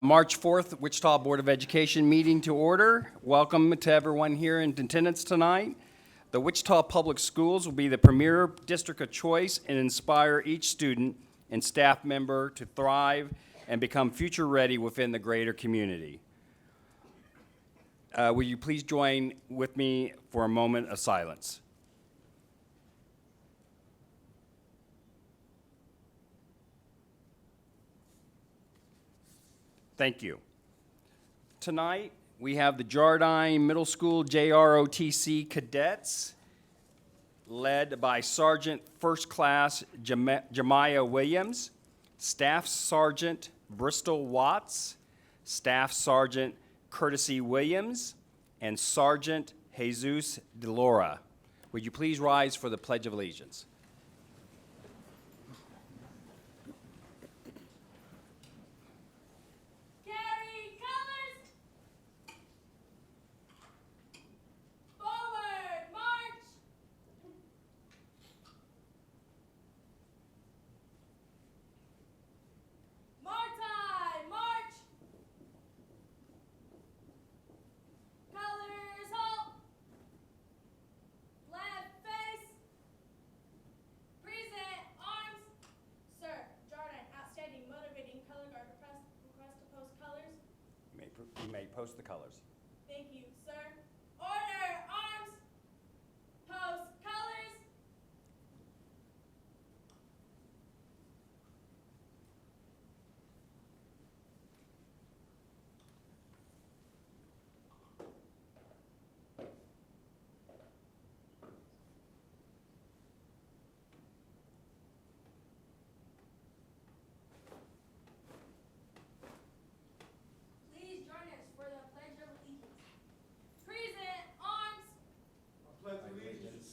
March 4th, Wichita Board of Education meeting to order. Welcome to everyone here in attendance tonight. The Wichita Public Schools will be the premier district of choice and inspire each student and staff member to thrive and become future ready within the greater community. Will you please join with me for a moment of silence? Thank you. Tonight, we have the Jardine Middle School JROTC cadets, led by Sergeant First Class Jemiah Williams, Staff Sergeant Bristol Watts, Staff Sergeant Courtesy Williams, and Sergeant Jesus DeLaura. Would you please rise for the Pledge of Allegiance? You may post the colors. Thank you, sir. Order, arms, post colors. Please join us for the Pledge of Allegiance. Present arms. Pledge allegiance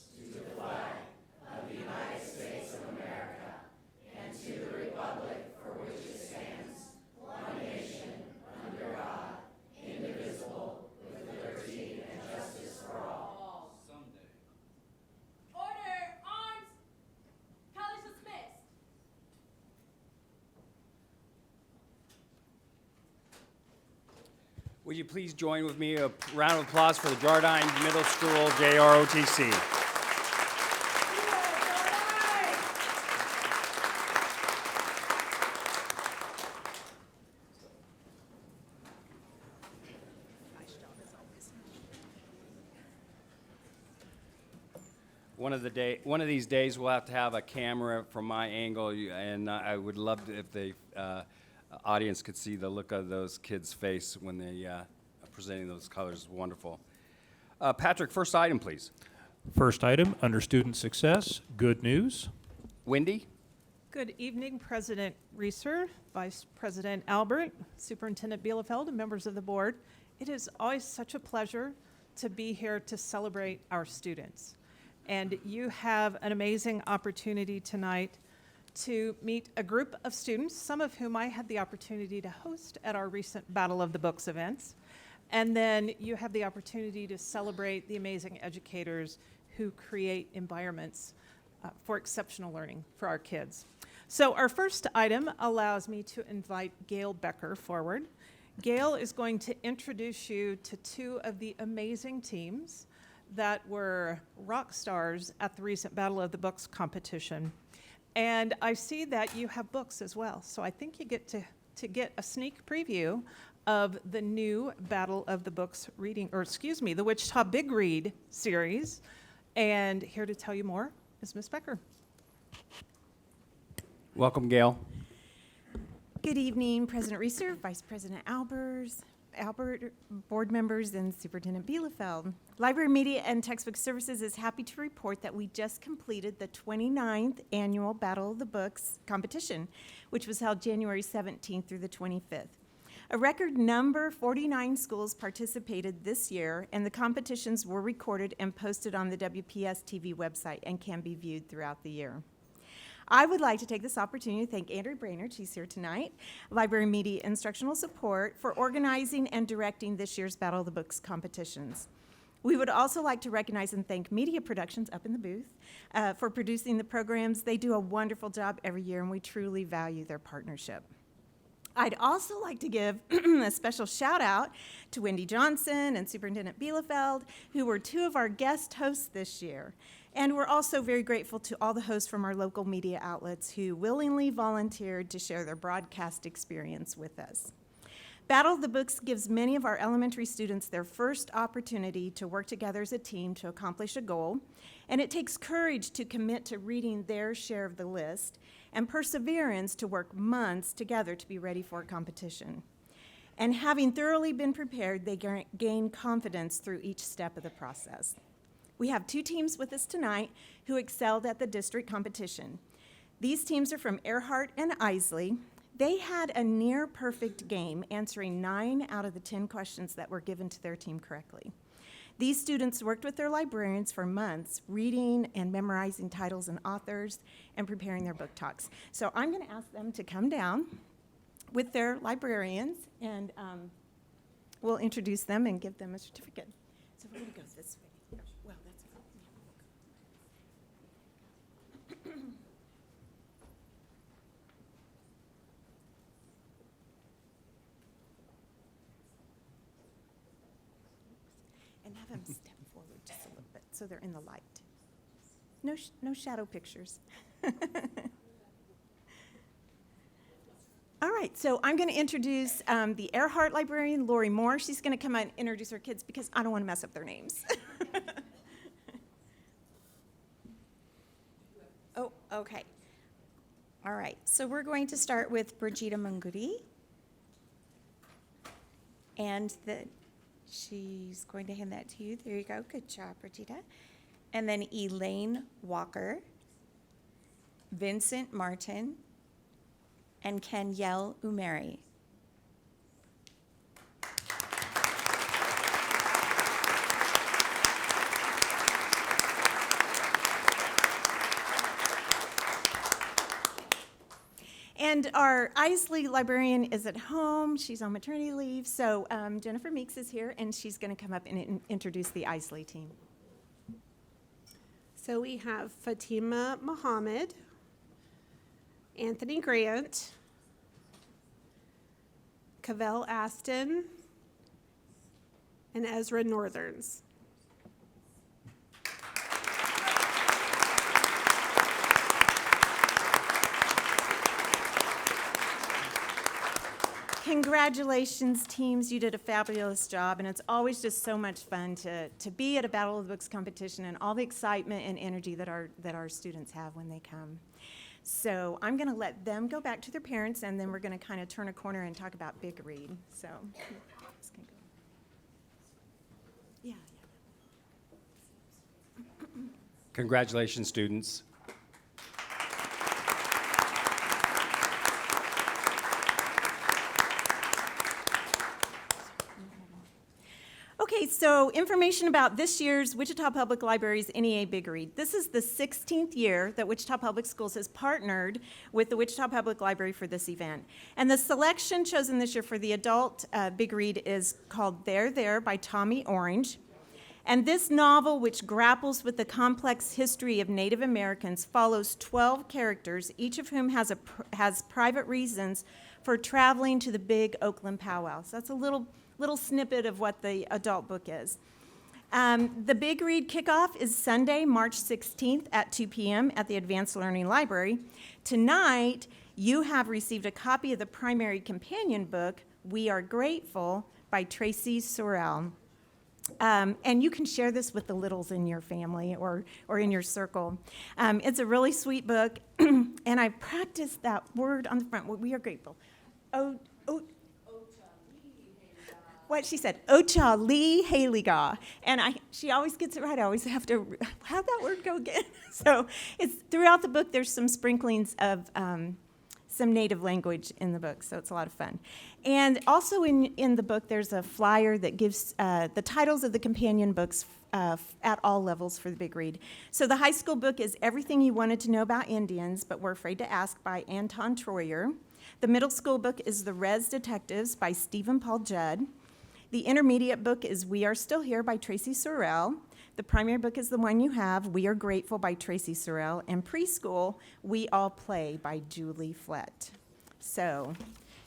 Order, arms, colors dismissed. Would you please join with me a round of applause for the Jardine Middle School JROTC. One of these days, we'll have to have a camera from my angle, and I would love to, if the audience could see the look of those kids' face when they are presenting those colors. Wonderful. Patrick, first item, please. First item, under student success, good news. Wendy? Good evening, President Reeser, Vice President Albert, Superintendent Bielefeld, and members of the board. It is always such a pleasure to be here to celebrate our students. And you have an amazing opportunity tonight to meet a group of students, some of whom I had the opportunity to host at our recent Battle of the Books events. And then you have the opportunity to celebrate the amazing educators who create environments for exceptional learning for our kids. So our first item allows me to invite Gail Becker forward. Gail is going to introduce you to two of the amazing teams that were rock stars at the recent Battle of the Books competition. And I see that you have books as well, so I think you get to get a sneak preview of the new Battle of the Books reading, or excuse me, the Wichita Big Read series. And here to tell you more is Ms. Becker. Welcome, Gail. Good evening, President Reeser, Vice President Albert, board members, and Superintendent Bielefeld. Library Media and Textbook Services is happy to report that we just completed the 29th annual Battle of the Books competition, which was held January 17th through the 25th. A record number, 49 schools participated this year, and the competitions were recorded and posted on the WPS TV website and can be viewed throughout the year. I would like to take this opportunity to thank Andrea Brainerd, she's here tonight, Library Media Instructional Support, for organizing and directing this year's Battle of the Books competitions. We would also like to recognize and thank Media Productions up in the booth for producing the programs. They do a wonderful job every year, and we truly value their partnership. I'd also like to give a special shout out to Wendy Johnson and Superintendent Bielefeld, who were two of our guest hosts this year. And we're also very grateful to all the hosts from our local media outlets who willingly volunteered to share their broadcast experience with us. Battle of the Books gives many of our elementary students their first opportunity to work together as a team to accomplish a goal, and it takes courage to commit to reading their share of the list and perseverance to work months together to be ready for a competition. And having thoroughly been prepared, they gain confidence through each step of the process. We have two teams with us tonight who excelled at the district competition. These teams are from Earhart and Isley. They had a near-perfect game, answering 9 out of the 10 questions that were given to their team correctly. These students worked with their librarians for months, reading and memorizing titles and authors and preparing their book talks. So I'm going to ask them to come down with their librarians, and we'll introduce them and give them a certificate. So we're going to go this way. Well, that's and have them step forward just a little bit so they're in the light. No shadow pictures. All right, so I'm going to introduce the Earhart librarian, Lori Moore. She's going to come out and introduce her kids because I don't want to mess up their names. Oh, okay. All right, so we're going to start with Brigida Mungudi. And she's going to hand that to you. There you go. Good job, Brigida. And then Elaine Walker, Vincent Martin, and Kenyelle Umeri. And our Isley librarian is at home. She's on maternity leave. So Jennifer Meeks is here, and she's going to come up and introduce the Isley team. So we have Fatima Mohammed, Anthony Grant, Cavell Aston, and Ezra Northerns. Congratulations, teams. You did a fabulous job, and it's always just so much fun to be at a Battle of the Books competition and all the excitement and energy that our students have when they come. So I'm going to let them go back to their parents, and then we're going to kind of turn a corner and talk about Big Read. So, just gonna go. Yeah. Congratulations, students. Okay, so information about this year's Wichita Public Library's NEA Big Read. This is the 16th year that Wichita Public Schools has partnered with the Wichita Public Library for this event. And the selection chosen this year for the adult Big Read is called There, There by Tommy Orange. And this novel, which grapples with the complex history of Native Americans, follows 12 characters, each of whom has private reasons for traveling to the big Oakland powwow. So that's a little snippet of what the adult book is. The Big Read kickoff is Sunday, March 16th at 2 p.m. at the Advanced Learning Library. Tonight, you have received a copy of the primary companion book, We Are Grateful, by Tracy Sorrell. And you can share this with the littles in your family or in your circle. It's a really sweet book, and I practiced that word on the front. We are grateful. What she said, Ocha Lee Haliga. And she always gets it right. I always have to, how'd that word go again? So it's throughout the book, there's some sprinklings of some native language in the book, so it's a lot of fun. And also in the book, there's a flyer that gives the titles of the companion books at all levels for the Big Read. So the high school book is Everything You Wanted to Know About Indians, but Were Afraid to Ask by Anton Troyer. The middle school book is The Rez Detectives by Stephen Paul Judd. The intermediate book is We Are Still Here by Tracy Sorrell. The primary book is the one you have, We Are Grateful by Tracy Sorrell. And preschool, We All Play by Julie Flett. So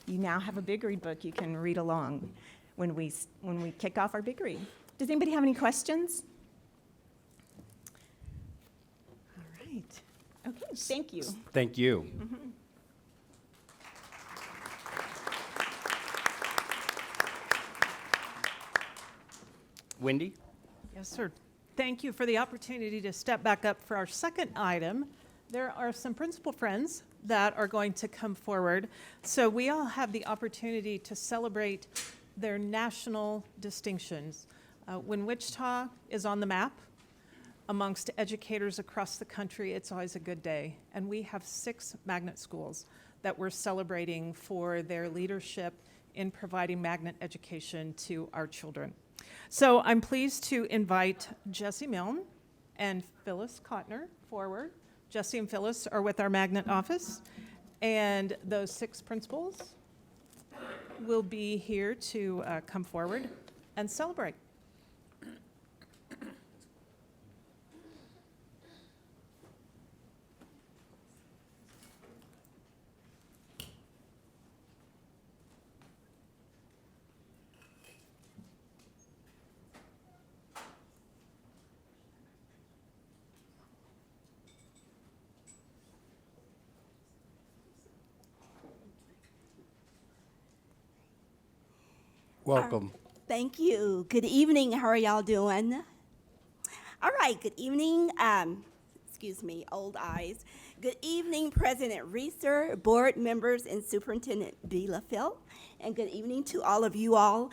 You now have a Big Read book you can read along when we kick off our Big Read. Does anybody have any questions? All right. Okay, thank you. Thank you. Wendy? Yes, sir. Thank you for the opportunity to step back up for our second item. There are some principal friends that are going to come forward. So we all have the opportunity to celebrate their national distinctions. When Wichita is on the map amongst educators across the country, it's always a good day. And we have 6 magnet schools that we're celebrating for their leadership in providing magnet education to our children. So I'm pleased to invite Jesse Milne and Phyllis Kotner forward. Jesse and Phyllis are with our magnet office, and those 6 principals will be here to come forward and celebrate. Welcome. Thank you. Good evening. How are y'all doing? All right. Good evening. Excuse me, old eyes. Good evening, President Reeser, board members, and Superintendent Bielefeld. And good evening to all of you all.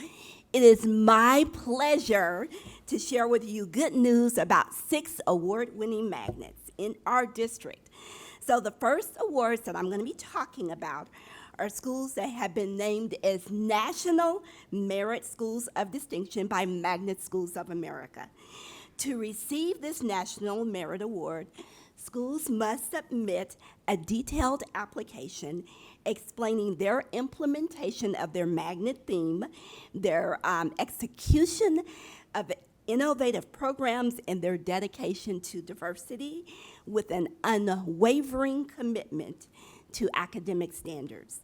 It is my pleasure to share with you good news about 6 award-winning magnets in our district. So the first awards that I'm going to be talking about are schools that have been named as National Merit Schools of Distinction by Magnet Schools of America. To receive this National Merit Award, schools must submit a detailed application explaining their implementation of their magnet theme, their execution of innovative programs, and their dedication to diversity with an unwavering commitment to academic standards.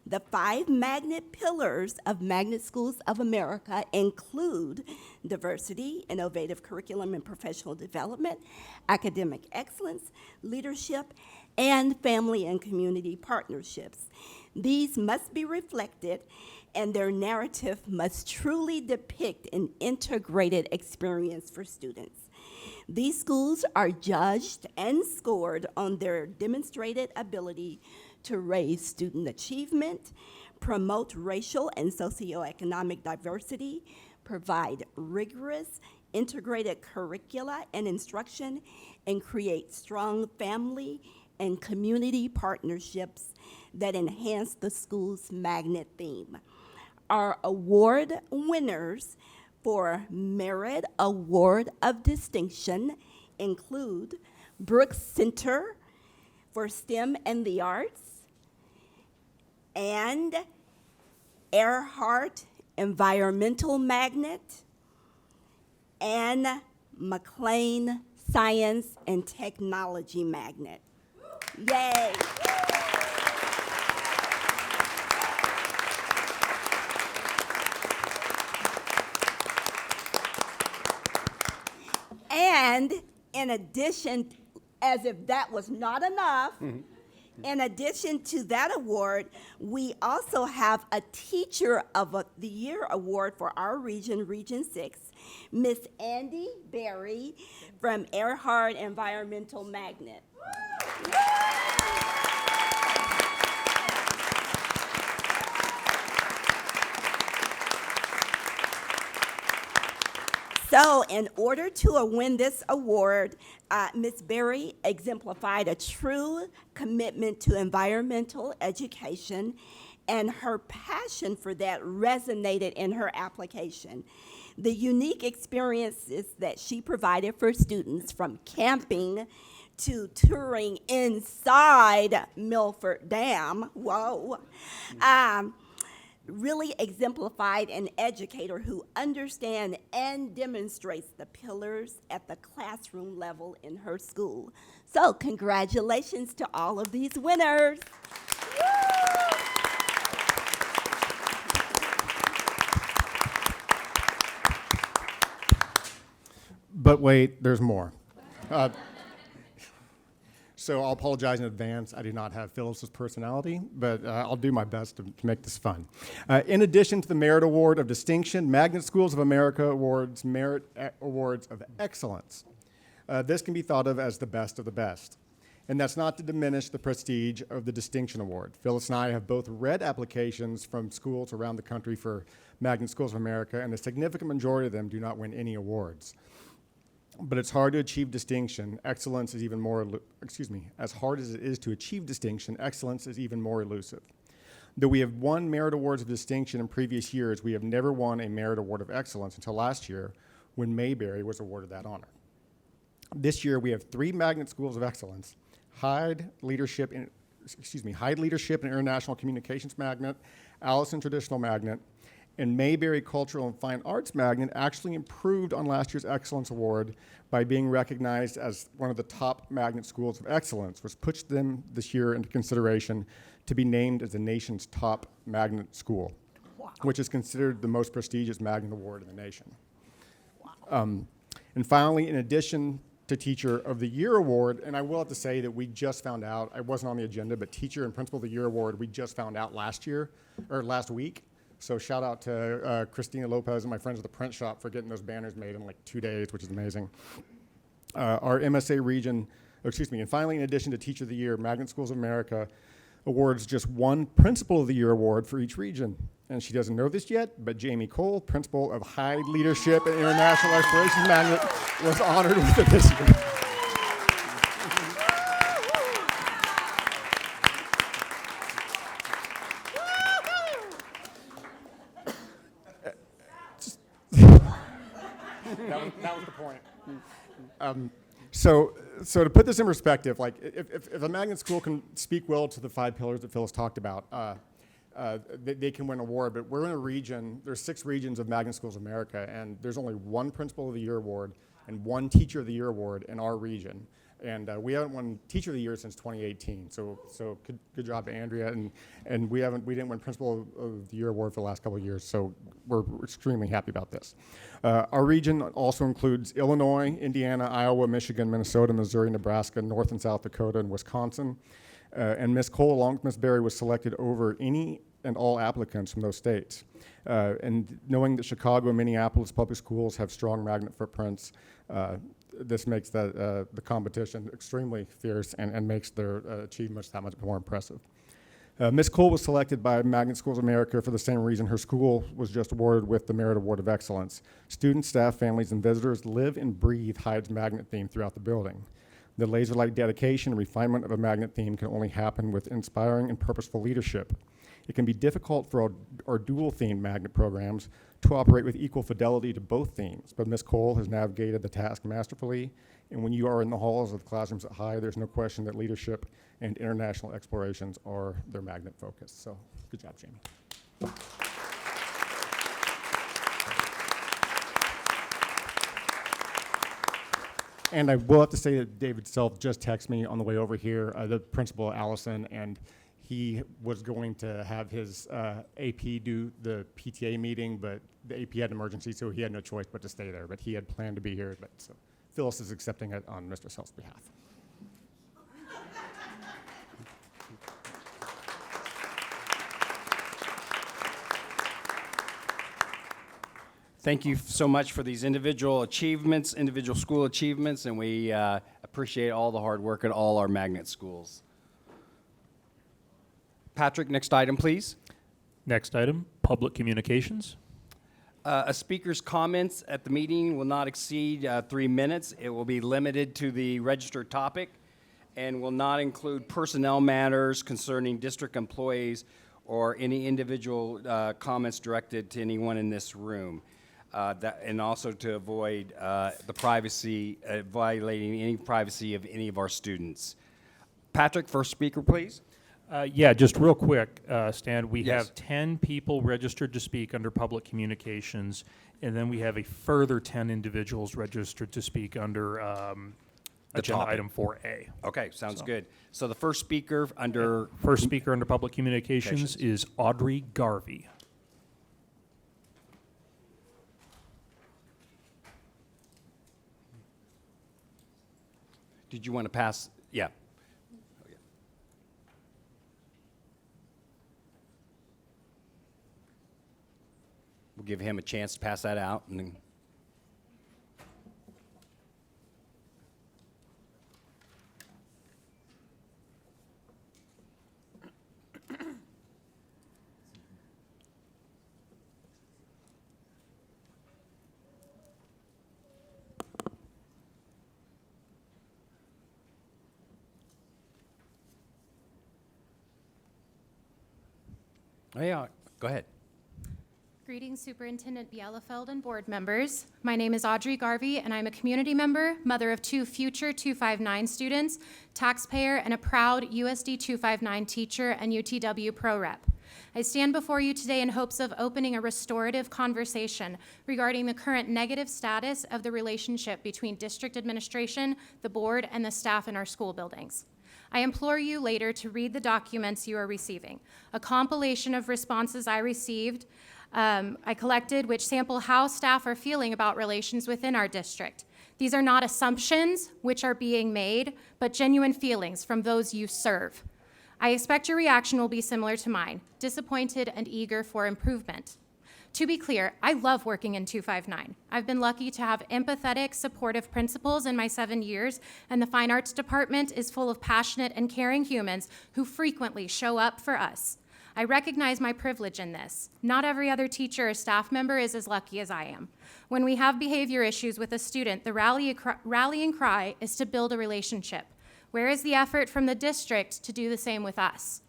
The 5 magnet pillars of Magnet Schools of America include diversity, innovative curriculum and professional development, academic excellence, leadership, and family and community partnerships. These must be reflected, and their narrative must truly depict an integrated experience for students. These schools are judged and scored on their demonstrated ability to raise student achievement, promote racial and socioeconomic diversity, provide rigorous, integrated curricula and instruction, and create strong family and community partnerships that enhance the school's magnet theme. Our award winners for Merit Award of Distinction include Brooks Center for STEM and the Arts, and Earhart Environmental Magnet, and McLean Science and Technology Magnet. Yay! And in addition, as if that was not enough, in addition to that award, we also have a Teacher of the Year award for our region, Region 6, Miss Andy Berry from Earhart Environmental Magnet. So in order to win this award, Ms. Berry exemplified a true commitment to environmental education, and her passion for that resonated in her application. The unique experiences that she provided for students, from camping to touring inside Milford Dam, really exemplified an educator who understands and demonstrates the pillars at the classroom level in her school. So congratulations to all of these winners. But wait, there's more. So I'll apologize in advance. I do not have Phyllis's personality, but I'll do my best to make this fun. In addition to the Merit Award of Distinction, Magnet Schools of America awards Merit Awards of Excellence. This can be thought of as the best of the best. And that's not to diminish the prestige of the Distinction Award. Phyllis and I have both read applications from schools around the country for Magnet Schools of America, and a significant majority of them do not win any awards. But it's hard to achieve distinction. Excellence is even more, as hard as it is to achieve distinction, excellence is even more elusive. Though we have won Merit Awards of Distinction in previous years, we have never won a Merit Award of Excellence until last year when Mayberry was awarded that honor. This year, we have 3 Magnet Schools of Excellence: Hyde Leadership in International Communications Magnet, Allison Traditional Magnet, and Mayberry Cultural and Fine Arts Magnet actually improved on last year's Excellence Award by being recognized as one of the top Magnet Schools of Excellence, which puts them this year into consideration to be named as the nation's top Magnet School, which is considered the most prestigious Magnet Award in the nation. And finally, in addition to Teacher of the Year Award, and I will have to say that we just found out, I wasn't on the agenda, but Teacher and Principal of the Year Award, we just found out last week. So shout out to Christina Lopez and my friends at the print shop for getting those banners made in like 2 days, which is amazing. Our MSA region, and finally, in addition to Teacher of the Year, Magnet Schools of America awards just one Principal of the Year award for each region. And she doesn't know this yet, but Jamie Cole, Principal of Hyde Leadership and International Explorations Magnet, was honored with it this year. That was the point. So to put this in perspective, like if a magnet school can speak well to the 5 pillars that Phyllis talked about, they can win an award. But we're in a region, there's 6 regions of Magnet Schools of America, and there's only one Principal of the Year award and one Teacher of the Year award in our region. And we haven't won Teacher of the Year since 2018. So good job to Andrea. And we didn't win Principal of the Year award for the last couple of years. So we're extremely happy about this. Our region also includes Illinois, Indiana, Iowa, Michigan, Minnesota, Missouri, Nebraska, North and South Dakota, and Wisconsin. And Ms. Cole, along with Ms. Berry, was selected over any and all applicants from those states. And knowing that Chicago and Minneapolis public schools have strong magnet footprints, this makes the competition extremely fierce and makes their achievements that much more impressive. Ms. Cole was selected by Magnet Schools of America for the same reason her school was just awarded with the Merit Award of Excellence. Students, staff, families, and visitors live and breathe Hyde's magnet theme throughout the building. The laser-like dedication and refinement of a magnet theme can only happen with inspiring and purposeful leadership. It can be difficult for our dual-themed magnet programs to operate with equal fidelity to both themes, but Ms. Cole has navigated the task masterfully, and when you are in the halls of the classrooms at Hyde, there's no question that leadership and international explorations are their magnet focus. So, good job, Jamie. And I will have to say that David Self just texted me on the way over here, the principal, Allison, and he was going to have his AP do the PTA meeting, but the AP had an emergency, so he had no choice but to stay there. But he had planned to be here, but so Phyllis is accepting it on Mr. Self's behalf. Thank you so much for these individual achievements, individual school achievements, and we appreciate all the hard work at all our magnet schools. Patrick, next item, please. Next item, public communications. A speaker's comments at the meeting will not exceed 3 minutes. It will be limited to the registered topic and will not include personnel matters concerning district employees or any individual comments directed to anyone in this room. And also to avoid the privacy, violating any privacy of any of our students. Patrick, first speaker, please. Yeah, just real quick, Stan, we Yes. have 10 people registered to speak under public communications, and then we have a further 10 individuals registered to speak under agenda topic. item 4A. Okay, sounds good. So the first speaker under First speaker under public communications is Audrey Garvey. Did you want to pass? Yeah. We'll give him a chance to pass that out, and then. Oh, yeah, go ahead. Greetings, Superintendent Bielefeld and board members. My name is Audrey Garvey, and I'm a community member, mother of 2 future 259 students, taxpayer, and a proud USD 259 teacher and UTW pro rep. I stand before you today in hopes of opening a restorative conversation regarding the current negative status of the relationship between district administration, the board, and the staff in our school buildings. I implore you later to read the documents you are receiving, a compilation of responses I received, I collected, which sample how staff are feeling about relations within our district. These are not assumptions which are being made, but genuine feelings from those you serve. I expect your reaction will be similar to mine, disappointed and eager for improvement. To be clear, I love working in 259. I've been lucky to have empathetic, supportive principals in my 7 years, and the Fine Arts Department is full of passionate and caring humans who frequently show up for us. I recognize my privilege in this. Not every other teacher or staff member is as lucky as I am. When we have behavior issues with a student, the rallying cry is to build a relationship. Where is the effort from the district to do the same with us?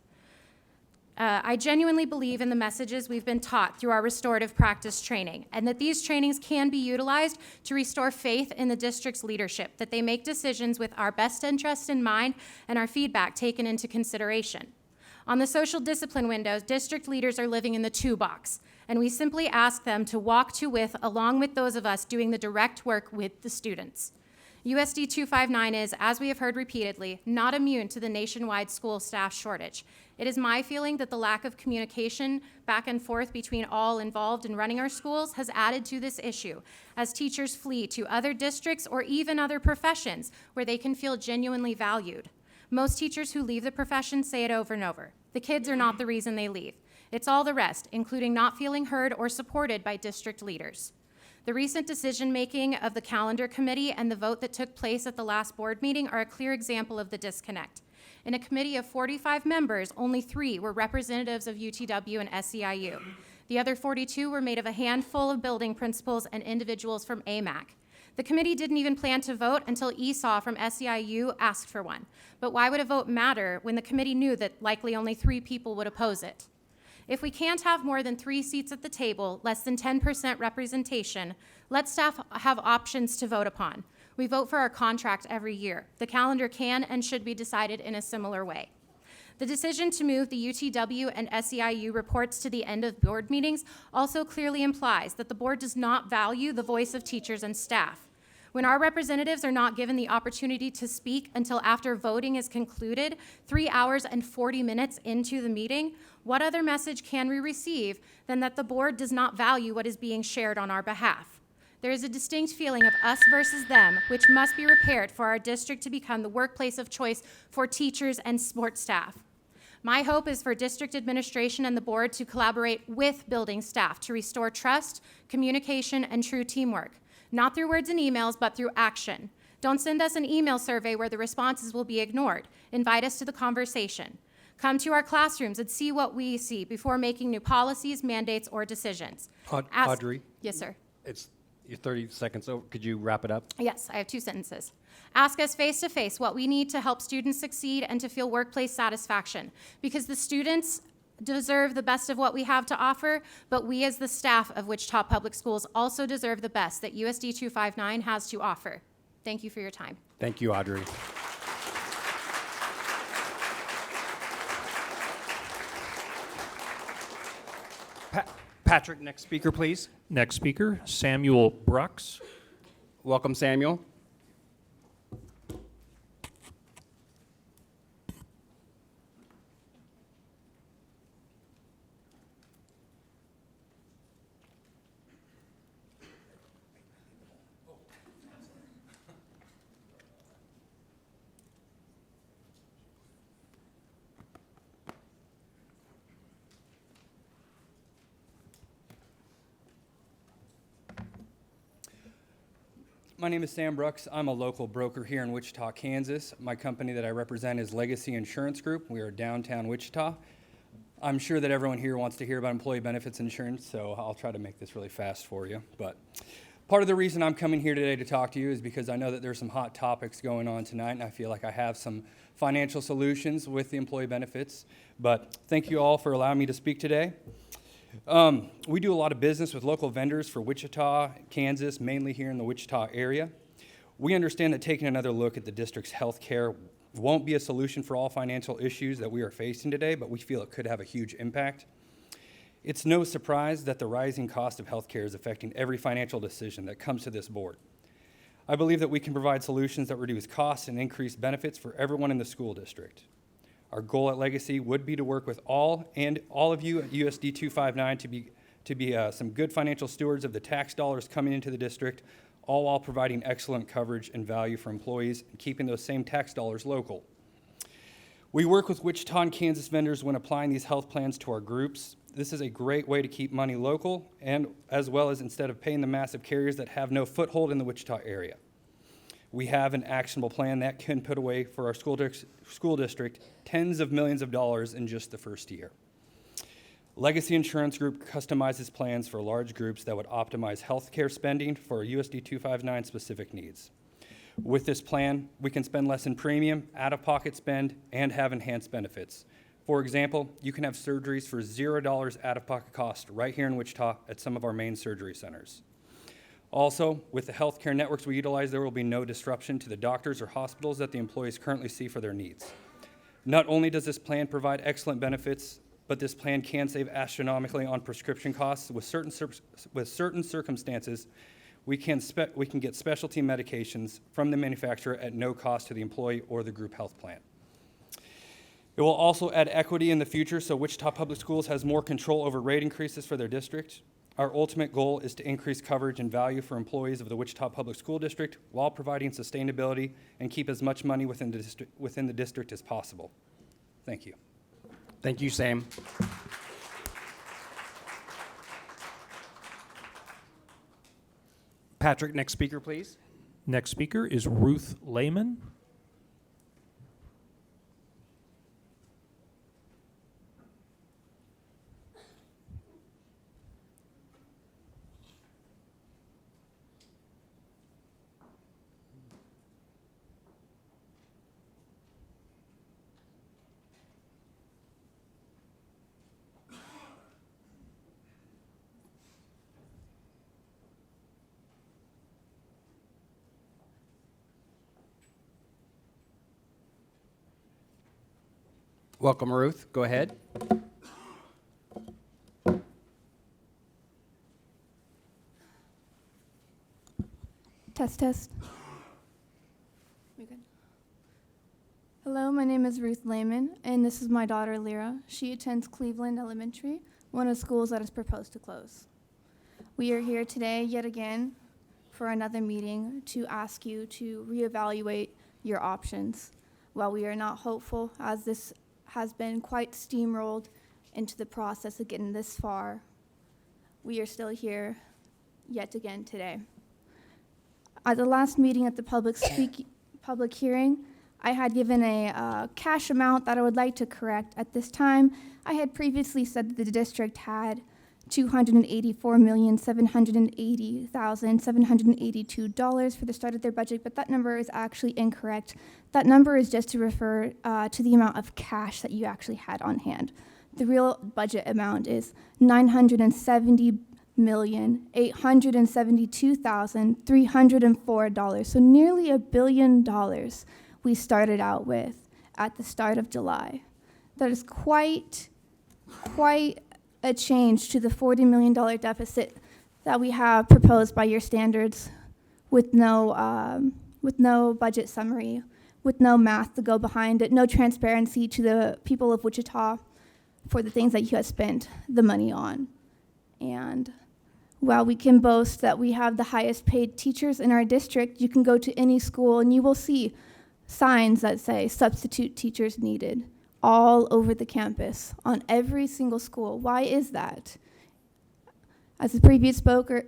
I genuinely believe in the messages we've been taught through our restorative practice training, and that these trainings can be utilized to restore faith in the district's leadership, that they make decisions with our best interest in mind and our feedback taken into consideration. On the social discipline windows, district leaders are living in the 2 box, and we simply ask them to walk to with, along with those of us doing the direct work with the students. USD 259 is, as we have heard repeatedly, not immune to the nationwide school staff shortage. It is my feeling that the lack of communication back and forth between all involved in running our schools has added to this issue, as teachers flee to other districts or even other professions where they can feel genuinely valued. Most teachers who leave the profession say it over and over. The kids are not the reason they leave. It's all the rest, including not feeling heard or supported by district leaders. The recent decision-making of the calendar committee and the vote that took place at the last board meeting are a clear example of the disconnect. In a committee of 45 members, only 3 were representatives of UTW and SEIU. The other 42 were made of a handful of building principals and individuals from AMAC. The committee didn't even plan to vote until Esau from SEIU asked for one. But why would a vote matter when the committee knew that likely only 3 people would oppose it? If we can't have more than 3 seats at the table, less than 10% representation, let staff have options to vote upon. We vote for our contract every year. The calendar can and should be decided in a similar way. The decision to move the UTW and SEIU reports to the end of board meetings also clearly implies that the board does not value the voice of teachers and staff. When our representatives are not given the opportunity to speak until after voting is concluded, 3 hours and 40 minutes into the meeting, what other message can we receive than that the board does not value what is being shared on our behalf? There is a distinct feeling of us versus them, which must be repaired for our district to become the workplace of choice for teachers and support staff. My hope is for district administration and the board to collaborate with building staff to restore trust, communication, and true teamwork. Not through words and emails, but through action. Don't send us an email survey where the responses will be ignored. Invite us to the conversation. Come to our classrooms and see what we see before making new policies, mandates, or decisions. Audrey? Yes, sir. It's your 30 seconds over. Could you wrap it up? Yes, I have 2 sentences. Ask us face to face what we need to help students succeed and to feel workplace satisfaction, because the students deserve the best of what we have to offer, but we as the staff of Wichita Public Schools also deserve the best that USD 259 has to offer. Thank you for your time. Thank you, Audrey. Patrick, next speaker, please. Next speaker, Samuel Brooks. Welcome, Samuel. My name is Sam Brooks. I'm a local broker here in Wichita, Kansas. My company that I represent is Legacy Insurance Group. We are downtown Wichita. I'm sure that everyone here wants to hear about employee benefits insurance, so I'll try to make this really fast for you. But part of the reason I'm coming here today to talk to you is because I know that there's some hot topics going on tonight, and I feel like I have some financial solutions with the employee benefits. But thank you all for allowing me to speak today. We do a lot of business with local vendors for Wichita, Kansas, mainly here in the Wichita area. We understand that taking another look at the district's health care won't be a solution for all financial issues that we are facing today, but we feel it could have a huge impact. It's no surprise that the rising cost of health care is affecting every financial decision that comes to this board. I believe that we can provide solutions that reduce costs and increase benefits for everyone in the school district. Our goal at Legacy would be to work with all of you at USD 259 to be some good financial stewards of the tax dollars coming into the district, all while providing excellent coverage and value for employees and keeping those same tax dollars local. We work with Wichita and Kansas vendors when applying these health plans to our groups. This is a great way to keep money local, and as well as instead of paying the massive carriers that have no foothold in the Wichita area. We have an actionable plan that can put away for our school district tens of millions of dollars in just the first year. Legacy Insurance Group customizes plans for large groups that would optimize healthcare spending for USD 259 specific needs. With this plan, we can spend less in premium, out-of-pocket spend, and have enhanced benefits. For example, you can have surgeries for $0 out-of-pocket cost right here in Wichita at some of our main surgery centers. Also, with the healthcare networks we utilize, there will be no disruption to the doctors or hospitals that the employees currently see for their needs. Not only does this plan provide excellent benefits, but this plan can save astronomically on prescription costs. With certain circumstances, we can get specialty medications from the manufacturer at no cost to the employee or the group health plan. It will also add equity in the future, so Wichita Public Schools has more control over rate increases for their district. Our ultimate goal is to increase coverage and value for employees of the Wichita Public School District while providing sustainability and keep as much money within the district as possible. Thank you. Thank you, Sam. Patrick, next speaker, please. Next speaker is Ruth Lehman. Welcome, Ruth. Go ahead. Test. We good? Hello, my name is Ruth Lehman, and this is my daughter, Lyra. She attends Cleveland Elementary, one of the schools that is proposed to close. We are here today, yet again, for another meeting to ask you to reevaluate your options. While we are not hopeful, as this has been quite steamrolled into the process of getting this far, we are still here yet again today. At the last meeting at the public hearing, I had given a cash amount that I would like to correct. At this time, I had previously said that the district had $284,780,782 for the start of their budget, but that number is actually incorrect. That number is just to refer to the amount of cash that you actually had on hand. The real budget amount is $970,872,304, so nearly $1 billion we started out with at the start of July. That is quite a change to the $40 million deficit that we have proposed by your standards, with no budget summary, with no math to go behind it, no transparency to the people of Wichita for the things that you have spent the money on. And while we can boast that we have the highest paid teachers in our district, you can go to any school and you will see signs that say substitute teachers needed all over the campus, on every single school. Why is that? As the previous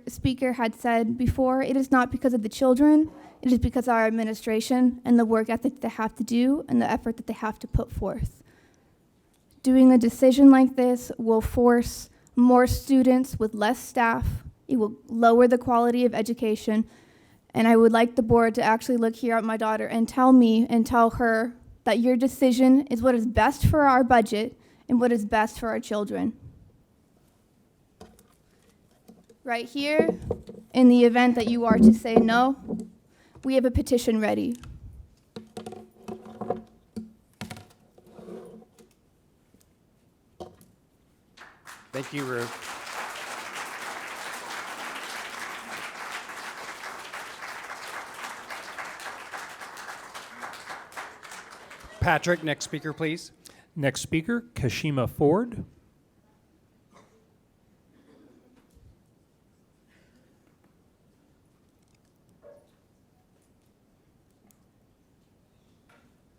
speaker had said before, it is not because of the children, it is because of our administration and the work ethic they have to do and the effort that they have to put forth. Doing a decision like this will force more students with less staff. It will lower the quality of education. And I would like the board to actually look here at my daughter and tell me and tell her that your decision is what is best for our budget and what is best for our children. Right here, in the event that you are to say no, we have a petition ready. Thank you, Ruth. Patrick, next speaker, please. Next speaker, Kashima Ford.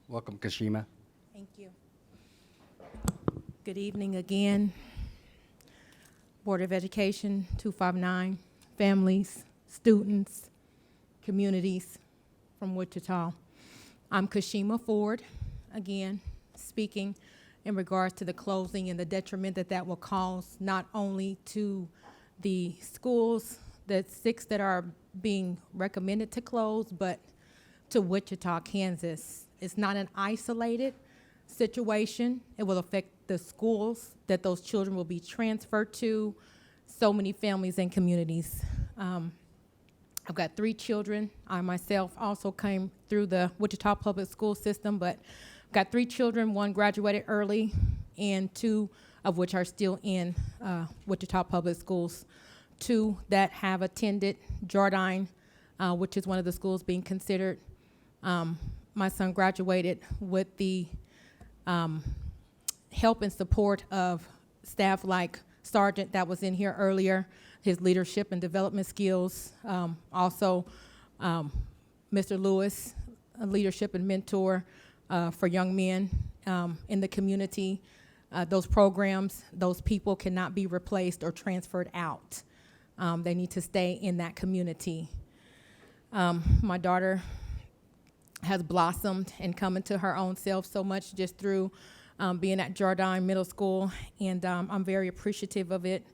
Welcome, Kashima. Thank you. Good evening again. Board of Education 259, families, students, communities from Wichita. I'm Kashima Ford, again, speaking in regards to the closing and the detriment that that will cause not only to the schools, the 6 that are being recommended to close, but to Wichita, Kansas. It's not an isolated situation. It will affect the schools that those children will be transferred to, so many families and communities. I've got 3 children. I myself also came through the Wichita public school system, but I've got 3 children. 1 graduated early, and 2 of which are still in Wichita public schools. 2 that have attended Jardine, which is one of the schools being considered. My son graduated with the help and support of staff like Sergeant that was in here earlier, his leadership and development skills. Also, Mr. Lewis, a leadership and mentor for young men in the community. Those programs, those people cannot be replaced or transferred out. They need to stay in that community. My daughter has blossomed and come into her own self so much just through being at Jardine Middle School, and I'm very appreciative of it.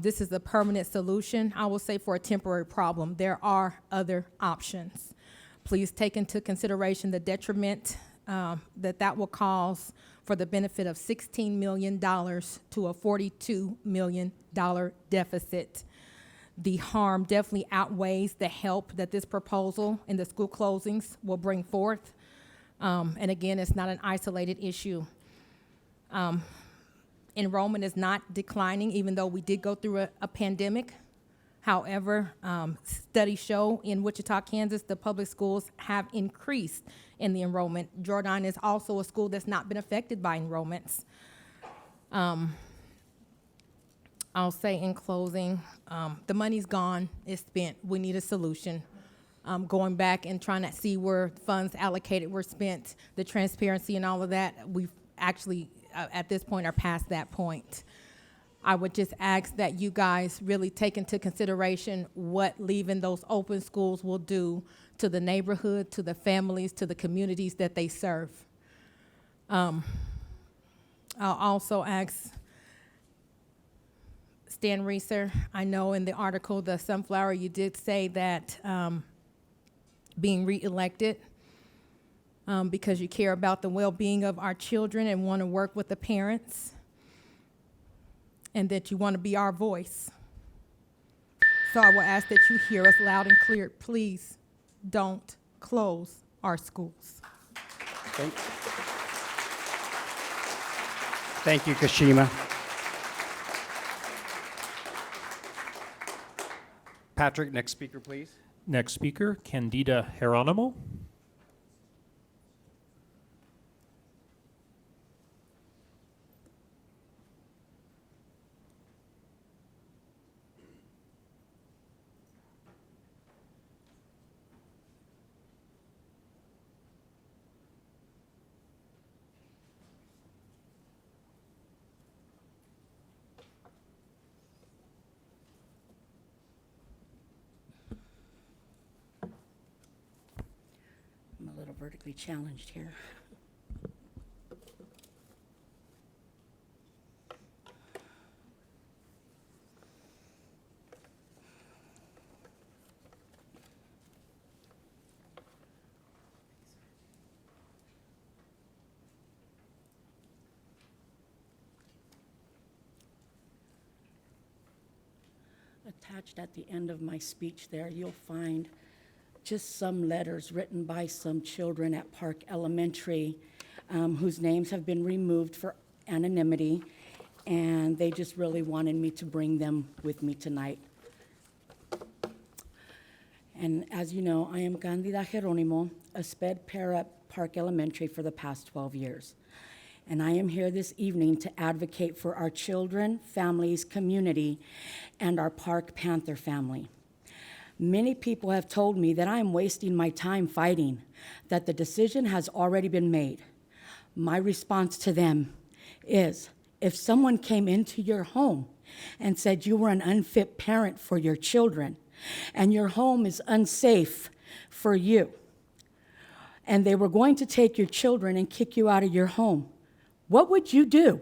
This is a permanent solution, I will say, for a temporary problem. There are other options. Please take into consideration the detriment that will cause for the benefit of $16 million to a $42 million deficit. The harm definitely outweighs the help that this proposal in the school closings will bring forth. And again, it's not an isolated issue. Enrollment is not declining, even though we did go through a pandemic. However, studies show in Wichita, Kansas, the public schools have increased in the enrollment. Jardine is also a school that's not been affected by enrollments. I'll say in closing, the money's gone, it's spent, we need a solution. Going back and trying to see where funds allocated were spent, the transparency and all of that, we've actually, at this point, are past that point. I would just ask that you guys really take into consideration what leaving those open schools will do to the neighborhood, to the families, to the communities that they serve. I'll also ask Stan Reeser, I know in the article, The Sunflower, you did say that being reelected because you care about the well-being of our children and want to work with the parents, and that you want to be our voice. So I will ask that you hear us loud and clear. Please don't close our schools. Thank you, Kashima. Patrick, next speaker, please. Next speaker, Candida Geronimo. vertically challenged here. Attached at the end of my speech there, you'll find just some letters written by some children at Park Elementary whose names have been removed for anonymity, and they just really wanted me to bring them with me tonight. And as you know, I am Candida Geronimo, a sped para at Park Elementary for the past 12 years. And I am here this evening to advocate for our children, families, community, and our Park Panther family. Many people have told me that I am wasting my time fighting, that the decision has already been made. My response to them is, if someone came into your home and said you were an unfit parent for your children, and your home is unsafe for you, and they were going to take your children and kick you out of your home, what would you do?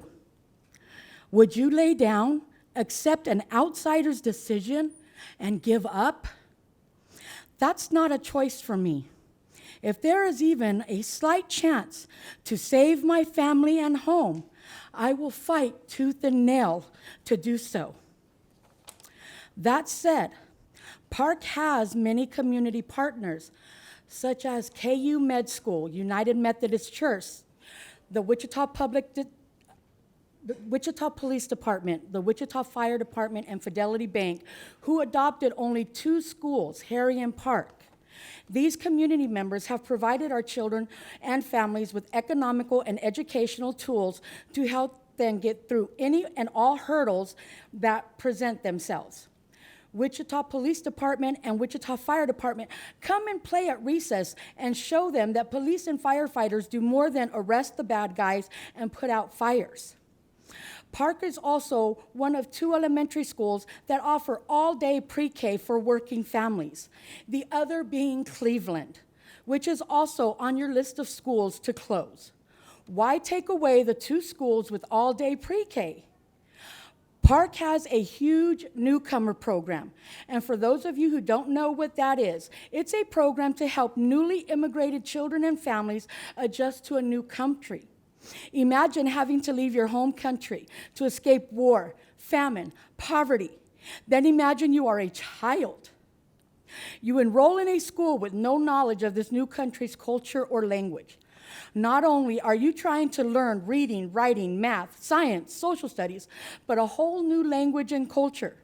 Would you lay down, accept an outsider's decision, and give up? That's not a choice for me. If there is even a slight chance to save my family and home, I will fight tooth and nail to do so. That said, Park has many community partners, such as KU Med School, United Methodist Church, the Wichita Police Department, the Wichita Fire Department, and Fidelity Bank, who adopted only 2 schools, Harry and Park. These community members have provided our children and families with economical and educational tools to help them get through any and all hurdles that present themselves. Wichita Police Department and Wichita Fire Department come and play at recess and show them that police and firefighters do more than arrest the bad guys and put out fires. Park is also one of 2 elementary schools that offer all-day pre-K for working families, the other being Cleveland, which is also on your list of schools to close. Why take away the 2 schools with all-day pre-K? Park has a huge newcomer program, and for those of you who don't know what that is, it's a program to help newly immigrated children and families adjust to a new country. Imagine having to leave your home country to escape war, famine, poverty. Then imagine you are a child. You enroll in a school with no knowledge of this new country's culture or language. Not only are you trying to learn reading, writing, math, science, social studies, but a whole new language and culture.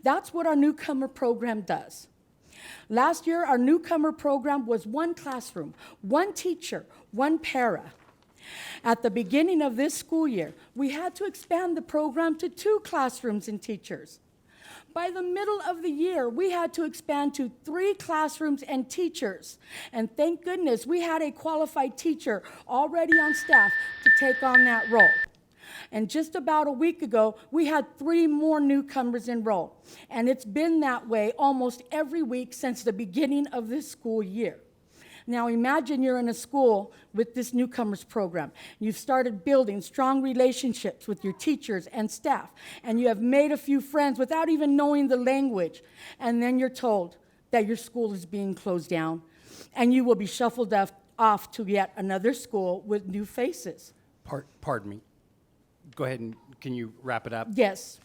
That's what our newcomer program does. Last year, our newcomer program was 1 classroom, 1 teacher, 1 para. At the beginning of this school year, we had to expand the program to 2 classrooms and teachers. By the middle of the year, we had to expand to 3 classrooms and teachers. And thank goodness we had a qualified teacher already on staff to take on that role. And just about a week ago, we had 3 more newcomers enroll. And it's been that way almost every week since the beginning of this school year. Now imagine you're in a school with this newcomers program. You've started building strong relationships with your teachers and staff, and you have made a few friends without even knowing the language. And then you're told that your school is being closed down, and you will be shuffled off to yet another school with new faces. Pardon me. Go ahead and can you wrap it up? Yes.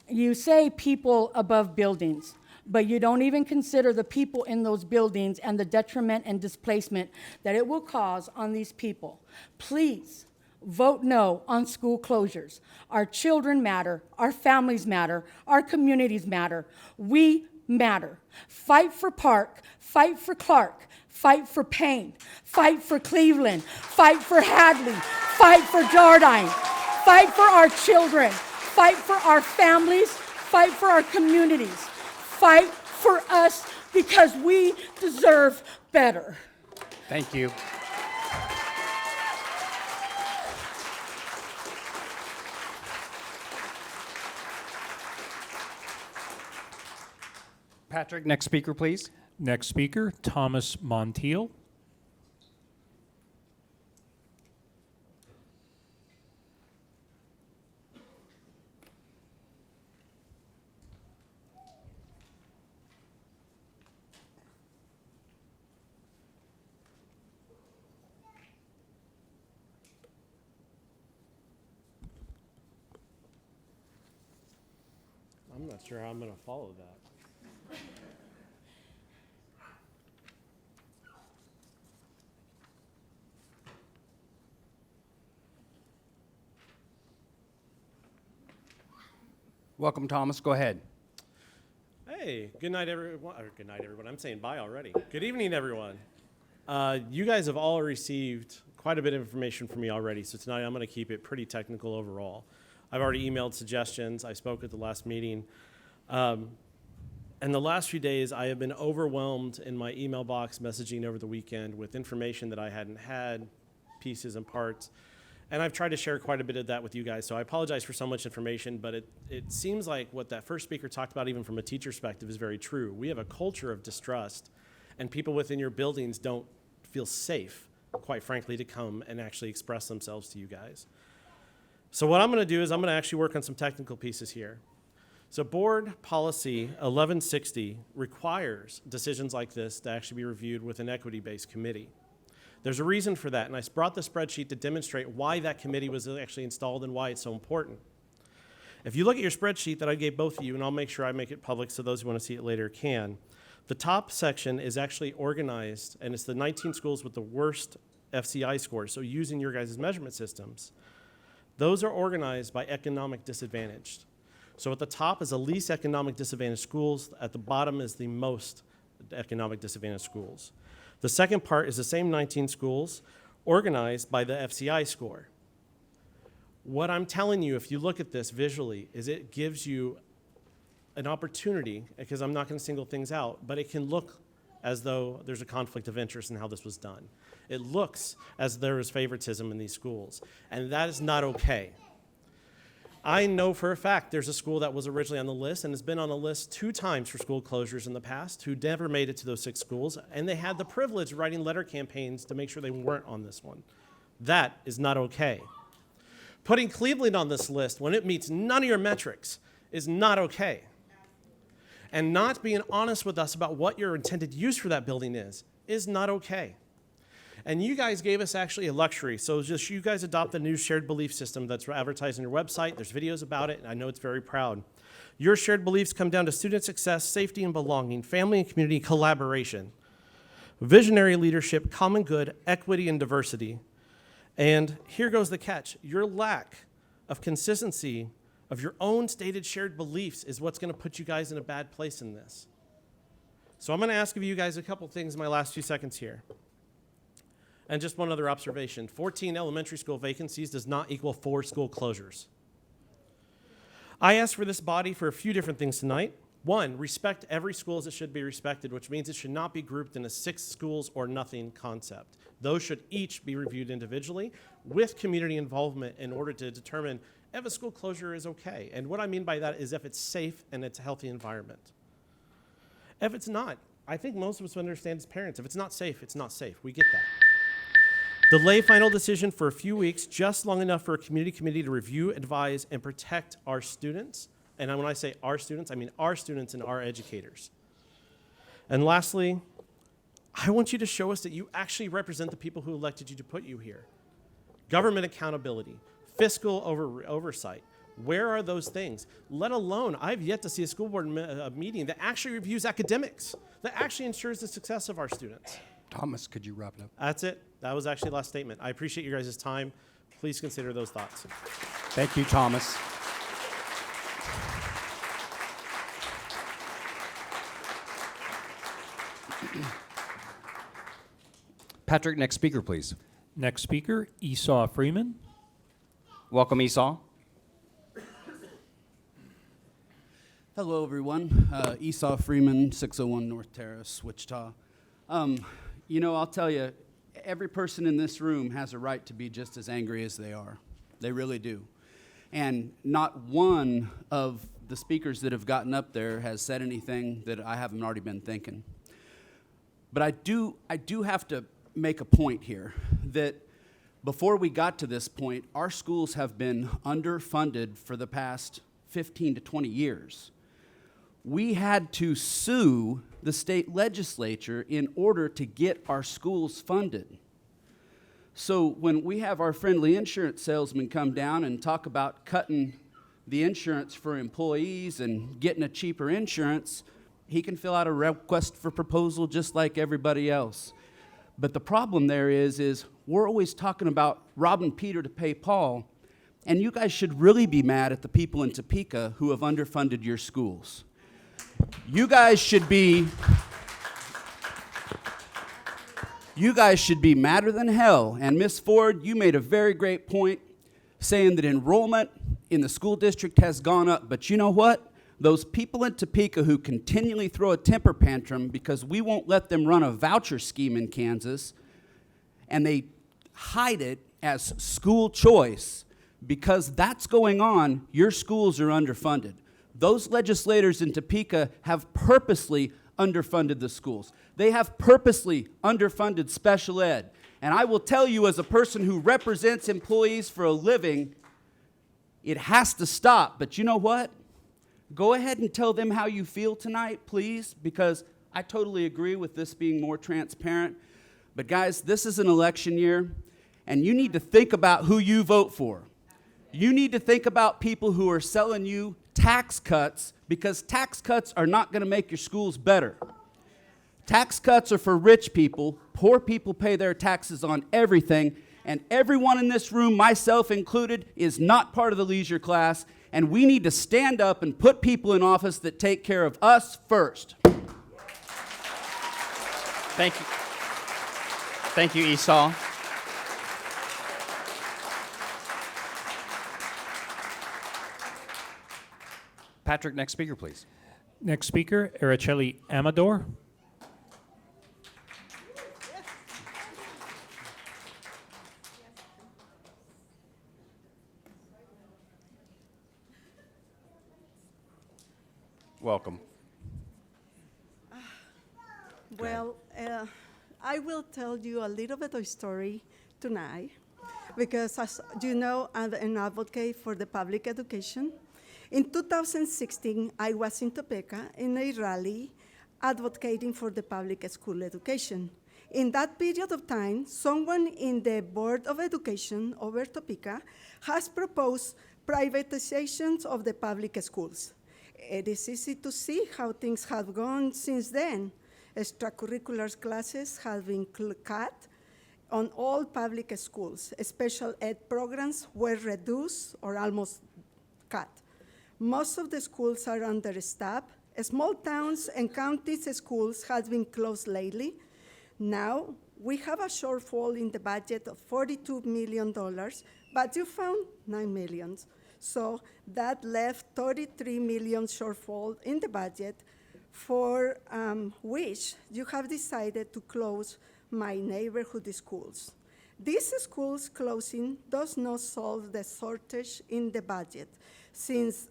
You say people above buildings, but you don't even consider the people in those buildings and the detriment and displacement that it will cause on these people. Please vote no on school closures. Our children matter, our families matter, our communities matter. We matter. Fight for Park, fight for Clark, fight for Payne, fight for Cleveland, fight for Hadley, fight for Jardine, fight for our children, fight for our families, fight for our communities. Fight for us because we deserve better. Thank you. Patrick, next speaker, please. Next speaker, Thomas Montiel. not sure how I'm going to follow that. Welcome, Thomas. Go ahead. Hey, good night, everyone. Or good night, everyone. I'm saying bye already. Good evening, everyone. You guys have all received quite a bit of information from me already, so tonight I'm going to keep it pretty technical overall. I've already emailed suggestions. I spoke at the last meeting. And the last few days, I have been overwhelmed in my email box messaging over the weekend with information that I hadn't had, pieces and parts. And I've tried to share quite a bit of that with you guys, so I apologize for so much information, but it seems like what that first speaker talked about, even from a teacher perspective, is very true. We have a culture of distrust, and people within your buildings don't feel safe, quite frankly, to come and actually express themselves to you guys. So what I'm going to do is I'm going to actually work on some technical pieces here. So Board Policy 1160 requires decisions like this to actually be reviewed with an equity-based committee. There's a reason for that, and I brought the spreadsheet to demonstrate why that committee was actually installed and why it's so important. If you look at your spreadsheet that I gave both of you, and I'll make sure I make it public so those who want to see it later can, the top section is actually organized, and it's the 19 schools with the worst FCI scores, so using your guys' measurement systems. Those are organized by economic disadvantaged. So at the top is the least economic disadvantaged schools, at the bottom is the most economic disadvantaged schools. The second part is the same 19 schools organized by the FCI score. What I'm telling you, if you look at this visually, is it gives you an opportunity, because I'm not going to single things out, but it can look as though there's a conflict of interest in how this was done. It looks as there is favoritism in these schools, and that is not okay. I know for a fact there's a school that was originally on the list and has been on the list 2 times for school closures in the past who never made it to those 6 schools, and they had the privilege of writing letter campaigns to make sure they weren't on this one. That is not okay. Putting Cleveland on this list when it meets none of your metrics is not okay. And not being honest with us about what your intended use for that building is not okay. And you guys gave us actually a luxury. So just you guys adopt the new shared belief system that's advertised on your website. There's videos about it, and I know it's very proud. Your shared beliefs come down to student success, safety and belonging, family and community collaboration, visionary leadership, common good, equity and diversity. And here goes the catch. Your lack of consistency of your own stated shared beliefs is what's going to put you guys in a bad place in this. So I'm going to ask of you guys a couple things in my last few seconds here. And just one other observation, 14 elementary school vacancies does not equal 4 school closures. I asked for this body for a few different things tonight. 1, respect every school as it should be respected, which means it should not be grouped in a 6 schools or nothing concept. Those should each be reviewed individually with community involvement in order to determine if a school closure is okay. And what I mean by that is if it's safe and it's a healthy environment. If it's not, I think most of us understand as parents, if it's not safe, it's not safe. We get that. Delay final decision for a few weeks, just long enough for a community committee to review, advise, and protect our students. And when I say our students, I mean our students and our educators. And lastly, I want you to show us that you actually represent the people who elected you to put you here. Government accountability, fiscal oversight. Where are those things? Let alone, I've yet to see a school board meeting that actually reviews academics, that actually ensures the success of our students. Thomas, could you wrap it up? That's it. That was actually the last statement. I appreciate you guys' time. Please consider those thoughts. Thank you, Thomas. Patrick, next speaker, please. Next speaker, Esau Freeman. Welcome, Esau. Hello, everyone. Esau Freeman, 601 North Terrace, Wichita. You know, I'll tell you, every person in this room has a right to be just as angry as they are. They really do. And not one of the speakers that have gotten up there has said anything that I haven't already been thinking. But I do have to make a point here that before we got to this point, our schools have been underfunded for the past 15 to 20 years. We had to sue the state legislature in order to get our schools funded. So when we have our friendly insurance salesmen come down and talk about cutting the insurance for employees and getting a cheaper insurance, he can fill out a request for proposal just like everybody else. But the problem there is we're always talking about robbing Peter to pay Paul, and you guys should really be mad at the people in Topeka who have underfunded your schools. You guys should be madder than hell. And Miss Ford, you made a very great point saying that enrollment in the school district has gone up. But you know what? Those people in Topeka who continually throw a temper tantrum because we won't let them run a voucher scheme in Kansas, and they hide it as school choice, because that's going on, your schools are underfunded. Those legislators in Topeka have purposely underfunded the schools. They have purposely underfunded special ed. And I will tell you, as a person who represents employees for a living, it has to stop. But you know what? Go ahead and tell them how you feel tonight, please, because I totally agree with this being more transparent. But guys, this is an election year, and you need to think about who you vote for. You need to think about people who are selling you tax cuts, because tax cuts are not going to make your schools better. Tax cuts are for rich people. Poor people pay their taxes on everything, and everyone in this room, myself included, is not part of the leisure class, and we need to stand up and put people in office that take care of us first. Thank you. Thank you, Esau. Patrick, next speaker, please. Next speaker, Araceli Amador. Welcome. Well, I will tell you a little bit of story tonight, because as you know, I'm an advocate for the public education. In 2016, I was in Topeka in a rally advocating for the public school education. In that period of time, someone in the Board of Education over Topeka has proposed privatizations of the public schools. It is easy to see how things have gone since then. Extracurricular classes have been cut on all public schools. Special ed programs were reduced or almost cut. Most of the schools are understaffed. Small towns and counties schools have been closed lately. Now, we have a shortfall in the budget of $42 million, but you found $9 million. So that left $33 million shortfall in the budget, for which you have decided to close my neighborhood schools. These schools closing does not solve the shortage in the budget, since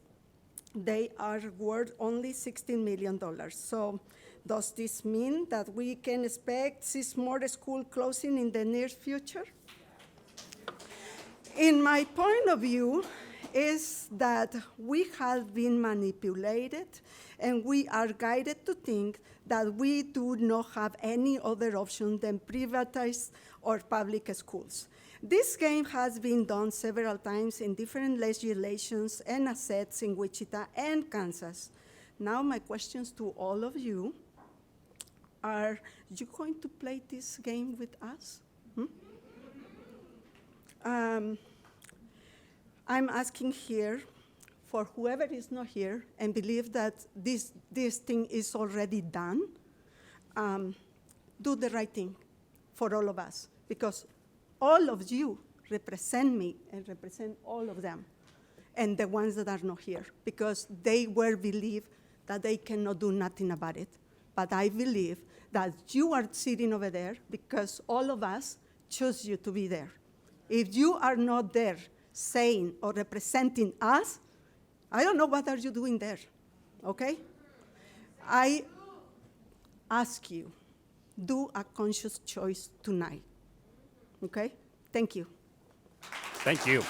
they are worth only $16 million. So does this mean that we can expect 6 more schools closing in the near future? In my point of view, is that we have been manipulated, and we are guided to think that we do not have any other option than privatize our public schools. This game has been done several times in different legislations and assets in Wichita and Kansas. Now my questions to all of you are you going to play this game with us? I'm asking here for whoever is not here and believe that this thing is already done, do the right thing for all of us, because all of you represent me and represent all of them, and the ones that are not here, because they were believe that they cannot do nothing about it. But I believe that you are sitting over there because all of us choose you to be there. If you are not there saying or representing us, I don't know what are you doing there, okay? I ask you, do a conscious choice tonight, okay? Thank you. Thank you.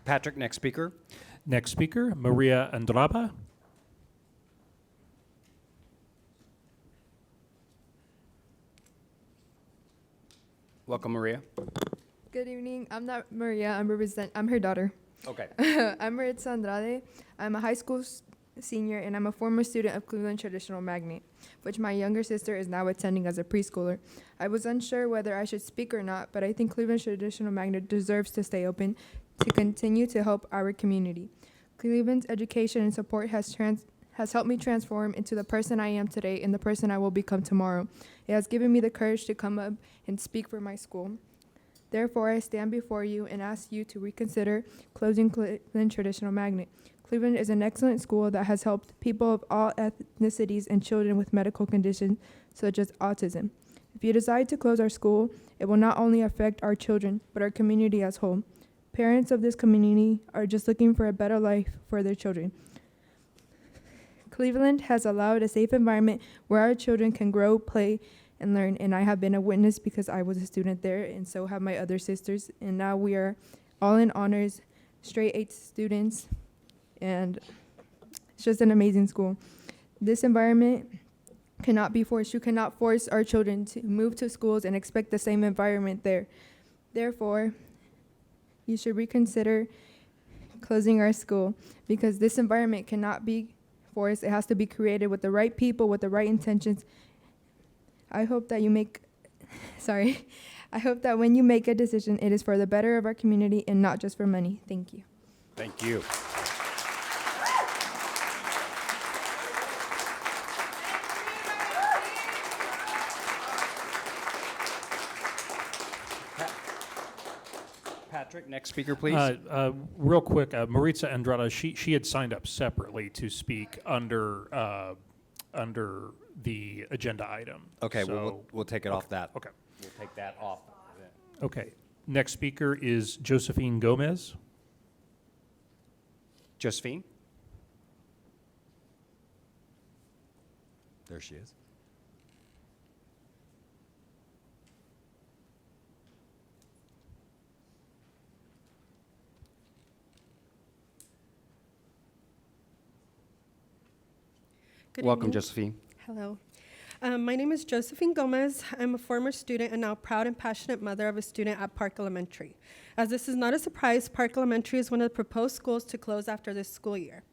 Patrick, next speaker. Next speaker, Maria Andraba. Welcome, Maria. Good evening. I'm not Maria. I'm her daughter. Okay. I'm Maritza Andrade. I'm a high school senior, and I'm a former student of Cleveland Traditional Magnet, which my younger sister is now attending as a preschooler. I was unsure whether I should speak or not, but I think Cleveland Traditional Magnet deserves to stay open to continue to help our community. Cleveland's education and support has helped me transform into the person I am today and the person I will become tomorrow. It has given me the courage to come up and speak for my school. Therefore, I stand before you and ask you to reconsider closing Cleveland Traditional Magnet. Cleveland is an excellent school that has helped people of all ethnicities and children with medical conditions such as autism. If you decide to close our school, it will not only affect our children, but our community as a whole. Parents of this community are just looking for a better life for their children. Cleveland has allowed a safe environment where our children can grow, play, and learn, and I have been a witness because I was a student there, and so have my other sisters, and now we are all in honors, straight 8 students, and it's just an amazing school. This environment cannot be forced. You cannot force our children to move to schools and expect the same environment there. Therefore, you should reconsider closing our school because this environment cannot be forced. It has to be created with the right people, with the right intentions. I hope that I hope that when you make a decision, it is for the better of our community and not just for money. Thank you. Thank you. Patrick, next speaker, please. Real quick, Maritza Andrade, she had signed up separately to speak under the agenda item. Okay, So- well, we'll take it off that. Okay. We'll take that off. Okay. Next speaker is Josephine Gomez. Josephine? There she is. Good Welcome, evening. Josephine. Hello. My name is Josephine Gomez. I'm a former student and now proud and passionate mother of a student at Park Elementary. As this is not a surprise, Park Elementary is one of the proposed schools to close after this school year.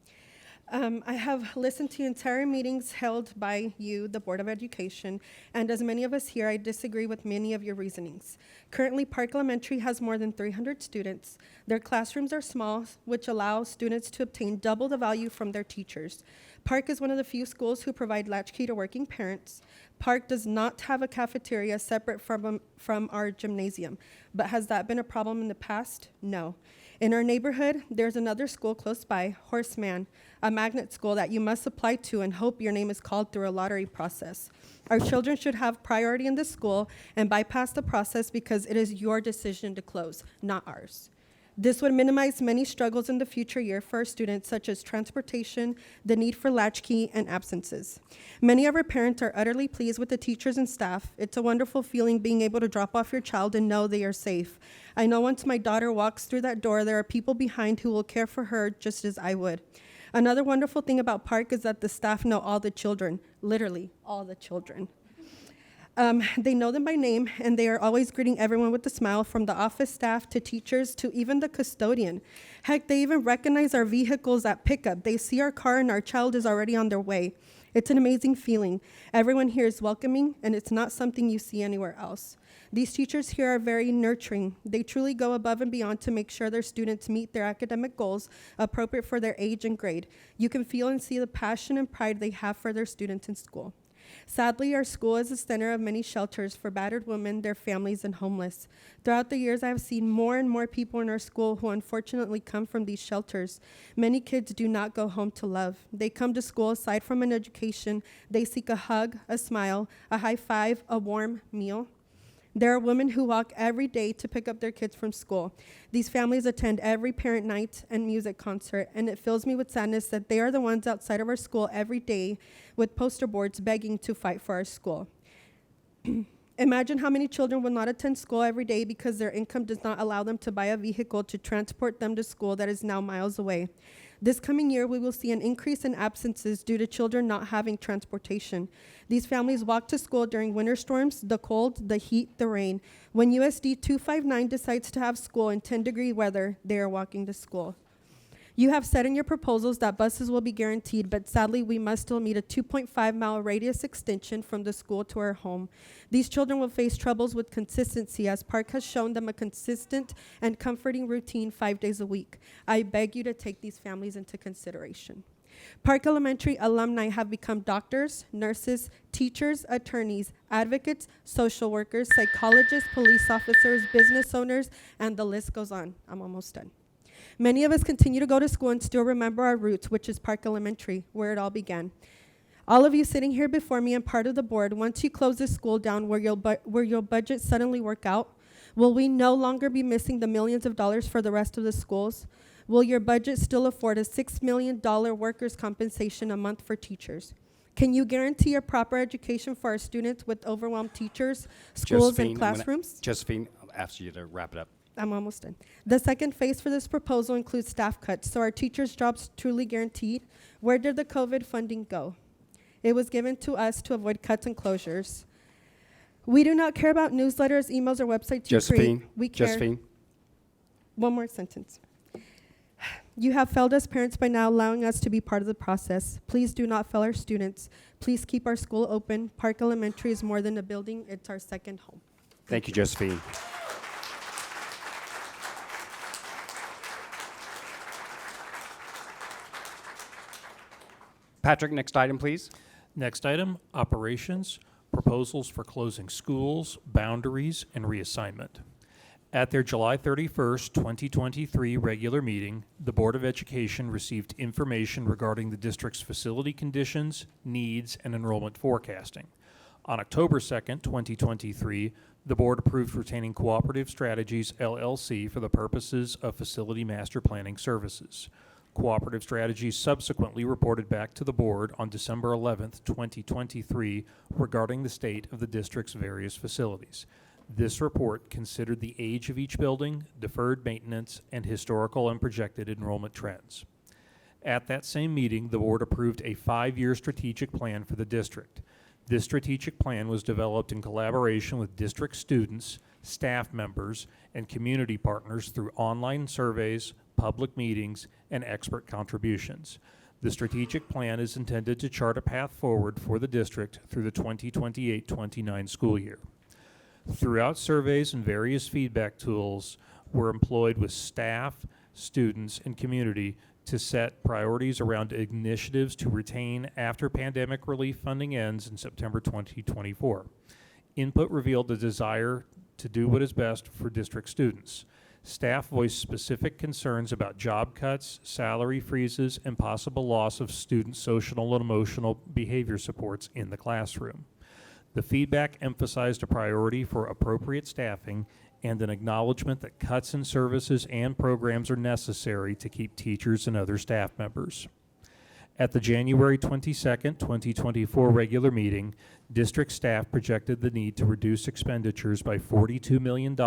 I have listened to entire meetings held by you, the Board of Education, and as many of us here, I disagree with many of your reasonings. Currently, Park Elementary has more than 300 students. Their classrooms are small, which allow students to obtain double the value from their teachers. Park is one of the few schools who provide latchkey to working parents. Park does not have a cafeteria separate from our gymnasium, but has that been a problem in the past? No. In our neighborhood, there's another school close by, Horseman, a magnet school that you must apply to and hope your name is called through a lottery process. Our children should have priority in this school and bypass the process because it is your decision to close, not ours. This would minimize many struggles in the future year for our students, such as transportation, the need for latchkey, and absences. Many of our parents are utterly pleased with the teachers and staff. It's a wonderful feeling being able to drop off your child and know they are safe. I know once my daughter walks through that door, there are people behind who will care for her just as I would. Another wonderful thing about Park is that the staff know all the children, literally all the children. They know them by name, and they are always greeting everyone with a smile, from the office staff to teachers to even the custodian. Heck, they even recognize our vehicles at pickup. They see our car and our child is already on their way. It's an amazing feeling. Everyone here is welcoming, and it's not something you see anywhere else. These teachers here are very nurturing. They truly go above and beyond to make sure their students meet their academic goals appropriate for their age and grade. You can feel and see the passion and pride they have for their students in school. Sadly, our school is the center of many shelters for battered women, their families, and homeless. Throughout the years, I have seen more and more people in our school who unfortunately come from these shelters. Many kids do not go home to love. They come to school aside from an education. They seek a hug, a smile, a high five, a warm meal. There are women who walk every day to pick up their kids from school. These families attend every parent night and music concert, and it fills me with sadness that they are the ones outside of our school every day with poster boards begging to fight for our school. Imagine how many children will not attend school every day because their income does not allow them to buy a vehicle to transport them to school that is now miles away. This coming year, we will see an increase in absences due to children not having transportation. These families walk to school during winter storms, the cold, the heat, the rain. When USD 259 decides to have school in 10-degree weather, they are walking to school. You have said in your proposals that buses will be guaranteed, but sadly, we must still meet a 2.5-mile radius extension from the school to our home. These children will face troubles with consistency, as Park has shown them a consistent and comforting routine 5 days a week. I beg you to take these families into consideration. Park Elementary alumni have become doctors, nurses, teachers, attorneys, advocates, social workers, psychologists, police officers, business owners, and the list goes on. I'm almost done. Many of us continue to go to school and still remember our roots, which is Park Elementary, where it all began. All of you sitting here before me and part of the board, once you close this school down, where your budget suddenly work out, will we no longer be missing the millions of dollars for the rest of the schools? Will your budget still afford a $6 million workers' compensation a month for teachers? Can you guarantee a proper education for our students with overwhelmed teachers, schools, and classrooms? Josephine, I'll ask you to wrap it up. I'm almost done. The second phase for this proposal includes staff cuts, so our teachers' jobs truly guaranteed. Where did the COVID funding go? It was given to us to avoid cuts and closures. We do not care about newsletters, emails, or websites you create. We care. Josephine. One more sentence. You have failed us parents by not allowing us to be part of the process. Please do not fail our students. Please keep our school open. Park Elementary is more than a building. It's our second home. Thank you, Josephine. Patrick, next item, please. Next item, operations, proposals for closing schools, boundaries, and reassignment. At their July 31st, 2023 regular meeting, the Board of Education received information regarding the district's facility conditions, needs, and enrollment forecasting. On October 2nd, 2023, the board approved retaining Cooperative Strategies, LLC for the purposes of facility master planning services. Cooperative Strategies subsequently reported back to the board on December 11th, 2023 regarding the state of the district's various facilities. This report considered the age of each building, deferred maintenance, and historical and projected enrollment trends. At that same meeting, the board approved a 5-year strategic plan for the district. This strategic plan was developed in collaboration with district students, staff members, and community partners through online surveys, public meetings, and expert contributions. The strategic plan is intended to chart a path forward for the district through the 2028-29 school year. Throughout, surveys and various feedback tools were employed with staff, students, and community to set priorities around initiatives to retain after pandemic relief funding ends in September 2024. Input revealed the desire to do what is best for district students. Staff voiced specific concerns about job cuts, salary freezes, and possible loss of student social and emotional behavior supports in the classroom. The feedback emphasized a priority for appropriate staffing and an acknowledgement that cuts in services and programs are necessary to keep teachers and other staff members. At the January 22nd, 2024 regular meeting, district staff projected the need to reduce expenditures by $42 million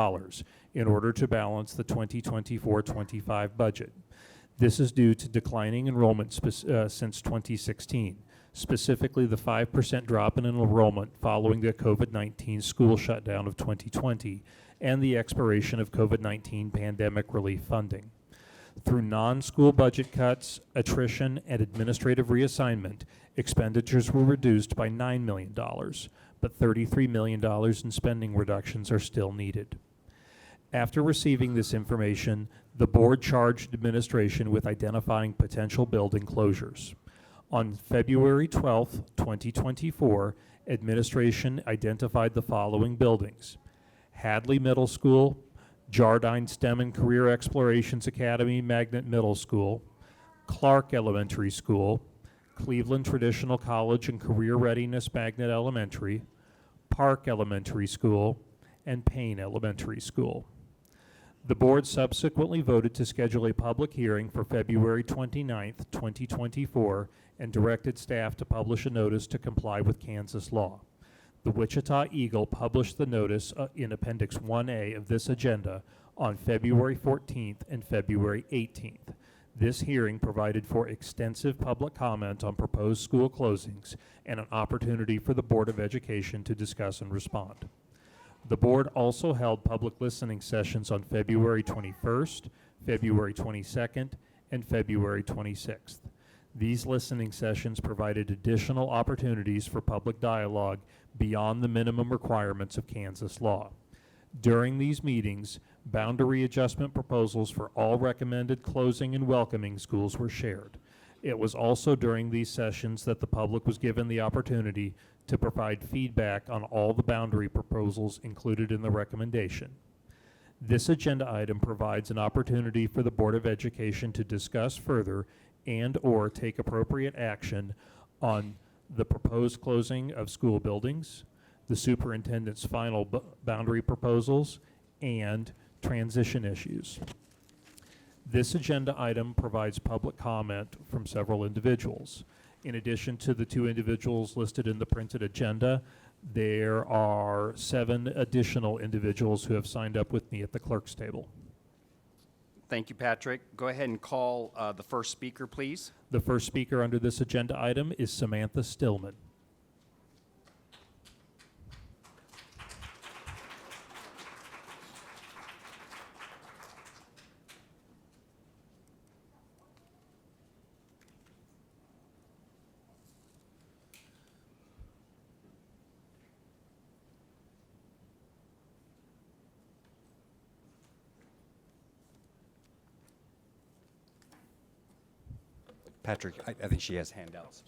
in order to balance the 2024-25 budget. This is due to declining enrollment since 2016, specifically the 5% drop in enrollment following the COVID-19 school shutdown of 2020 and the expiration of COVID-19 pandemic relief funding. Through non-school budget cuts, attrition, and administrative reassignment, expenditures were reduced by $9 million, but $33 million in spending reductions are still needed. After receiving this information, the board charged administration with identifying potential building closures. On February 12, 2024, administration identified the following buildings: Hadley Middle School, Jardine STEM and Career Explorations Academy Magnet Middle School, Clark Elementary School, Cleveland Traditional College and Career Readiness Magnet Elementary, Park Elementary School, and Payne Elementary School. The board subsequently voted to schedule a public hearing for February 29, 2024, and directed staff to publish a notice to comply with Kansas law. The Wichita Eagle published the notice in Appendix 1A of this agenda on February 14th and February 18th. This hearing provided for extensive public comment on proposed school closings and an opportunity for the Board of Education to discuss and respond. The board also held public listening sessions on February 21st, February 22nd, and February 26th. These listening sessions provided additional opportunities for public dialogue beyond the minimum requirements of Kansas law. During these meetings, boundary adjustment proposals for all recommended closing and welcoming schools were shared. It was also during these sessions that the public was given the opportunity to provide feedback on all the boundary proposals included in the recommendation. This agenda item provides an opportunity for the Board of Education to discuss further and/or take appropriate action on the proposed closing of school buildings, the superintendent's final boundary proposals, and transition issues. This agenda item provides public comment from several individuals. In addition to the 2 individuals listed in the printed agenda, there are 7 additional individuals who have signed up with me at the clerk's table. Thank you, Patrick. Go ahead and call the first speaker, please. The first speaker under this agenda item is Samantha Stillman. Patrick, I think she has handouts.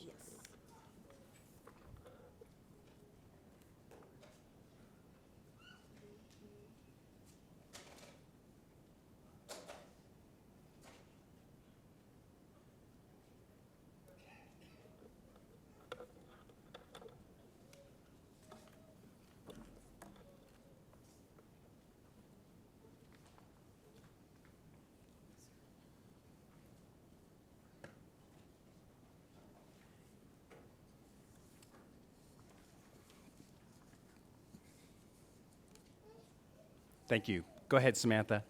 Thank you. Go ahead, Samantha.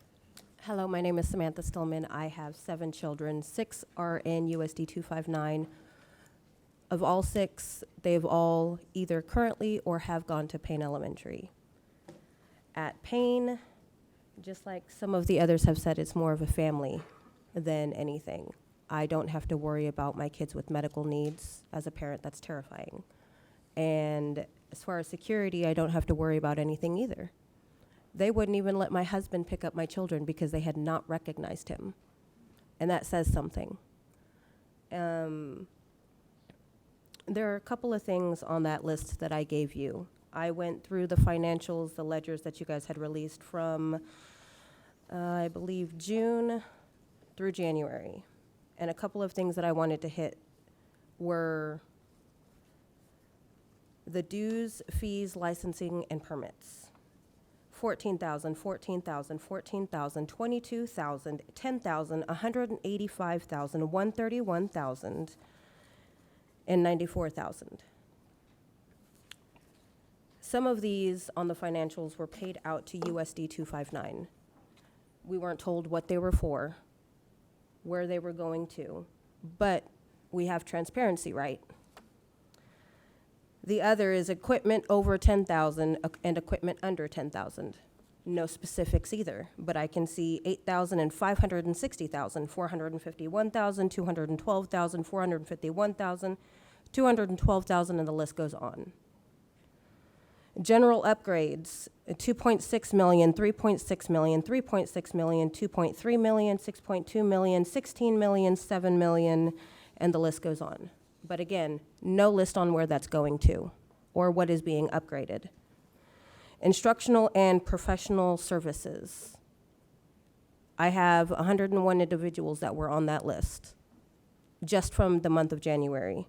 Hello, my name is Samantha Stillman. I have 7 children. 6 are in USD 259. Of all 6, they've all either currently or have gone to Payne Elementary. At Payne, just like some of the others have said, it's more of a family than anything. I don't have to worry about my kids with medical needs. As a parent, that's terrifying. And as far as security, I don't have to worry about anything either. They wouldn't even let my husband pick up my children because they had not recognized him. And that says something. There are a couple of things on that list that I gave you. I went through the financials, the ledgers that you guys had released from, I believe, June through January. And a couple of things that I wanted to hit were the dues, fees, licensing, and permits. 14,000, 14,000, 14,000, 22,000, 10,000, 185,000, 131,000, and 94,000. Some of these on the financials were paid out to USD 259. We weren't told what they were for, where they were going to, but we have transparency, right? The other is equipment over 10,000 and equipment under 10,000. No specifics either, but I can see 8,000 and 560,000, 451,000, 212,000, 451,000, 212,000, and the list goes on. General upgrades, 2.6 million, 3.6 million, 3.6 million, 2.3 million, 6.2 million, 16 million, 7 million, and the list goes on. But again, no list on where that's going to or what is being upgraded. Instructional and professional services. I have 101 individuals that were on that list just from the month of January.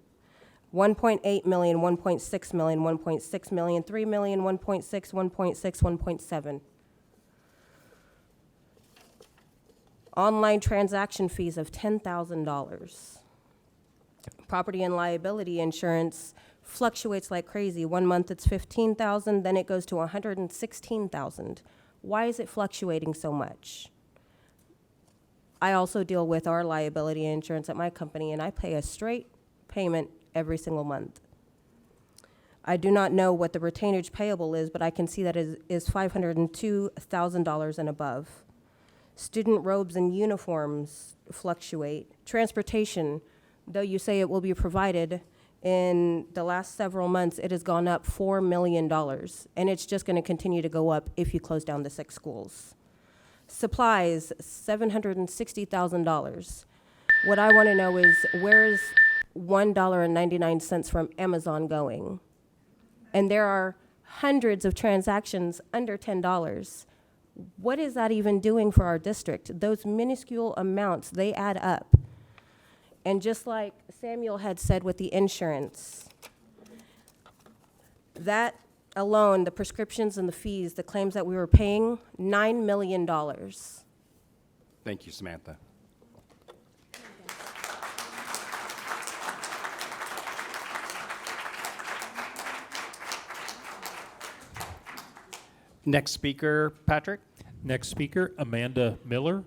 1.8 million, 1.6 million, 1.6 million, 3 million, 1.6, 1.6, 1.7. Online transaction fees of $10,000. Property and liability insurance fluctuates like crazy. 1 month it's 15,000, then it goes to 116,000. Why is it fluctuating so much? I also deal with our liability insurance at my company, and I pay a straight payment every single month. I do not know what the retainage payable is, but I can see that it is $502,000 and above. Student robes and uniforms fluctuate. Transportation, though you say it will be provided, in the last several months, it has gone up $4 million, and it's just going to continue to go up if you close down the 6 schools. Supplies, $760,000. What I want to know is, where is $1.99 from Amazon going? And there are hundreds of transactions under $10. What is that even doing for our district? Those minuscule amounts, they add up. And just like Samuel had said with the insurance, that alone, the prescriptions and the fees, the claims that we were paying, $9 million. Thank you, Samantha. Next speaker, Patrick. Next speaker, Amanda Miller.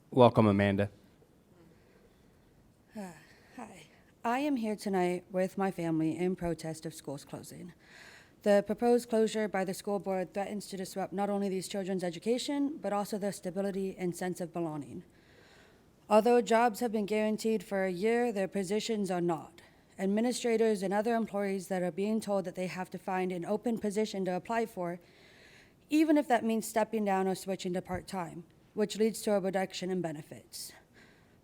Welcome, Amanda. Hi. I am here tonight with my family in protest of schools closing. The proposed closure by the school board threatens to disrupt not only these children's education, but also their stability and sense of belonging. Although jobs have been guaranteed for a year, their positions are not. Administrators and other employees that are being told that they have to find an open position to apply for, even if that means stepping down or switching to part-time, which leads to a reduction in benefits.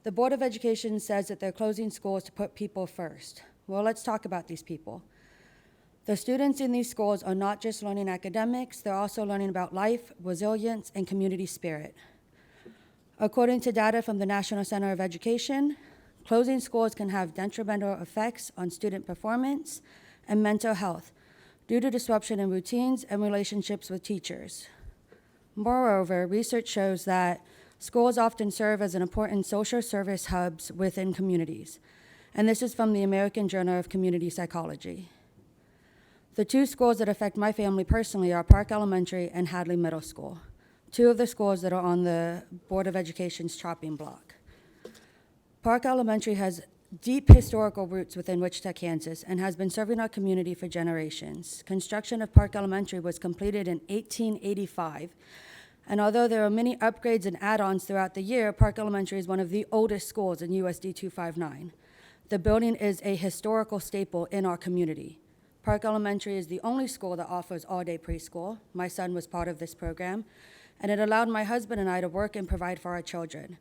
The Board of Education says that they're closing schools to put people first. Well, let's talk about these people. The students in these schools are not just learning academics, they're also learning about life, resilience, and community spirit. According to data from the National Center of Education, closing schools can have detrimental effects on student performance and mental health due to disruption in routines and relationships with teachers. Moreover, research shows that schools often serve as an important social service hubs within communities, and this is from the American Journal of Community Psychology. The 2 schools that affect my family personally are Park Elementary and Hadley Middle School, 2 of the schools that are on the Board of Education's chopping block. Park Elementary has deep historical roots within Wichita, Kansas, and has been serving our community for generations. Construction of Park Elementary was completed in 1885, and although there are many upgrades and add-ons throughout the year, Park Elementary is one of the oldest schools in USD 259. The building is a historical staple in our community. Park Elementary is the only school that offers all-day preschool. My son was part of this program, and it allowed my husband and I to work and provide for our children.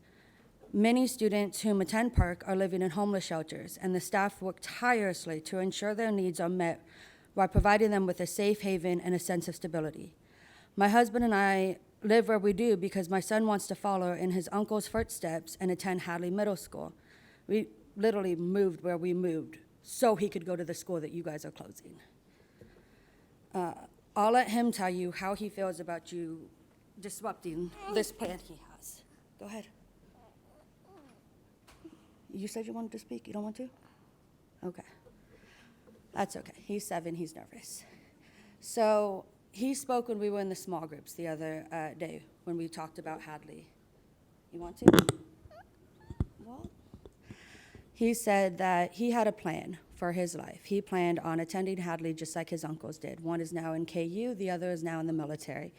Many students whom attend Park are living in homeless shelters, and the staff work tirelessly to ensure their needs are met while providing them with a safe haven and a sense of stability. My husband and I live where we do because my son wants to follow in his uncle's footsteps and attend Hadley Middle School. We literally moved where we moved so he could go to the school that you guys are closing. I'll let him tell you how he feels about you disrupting this plan he has. Go ahead. You said you wanted to speak? You don't want to? Okay. That's okay. He's 7. He's nervous. So he spoke when we were in the small groups the other day when we talked about Hadley. You want to? Well, he said that he had a plan for his life. He planned on attending Hadley just like his uncles did. One is now in KU, the other is now in the military.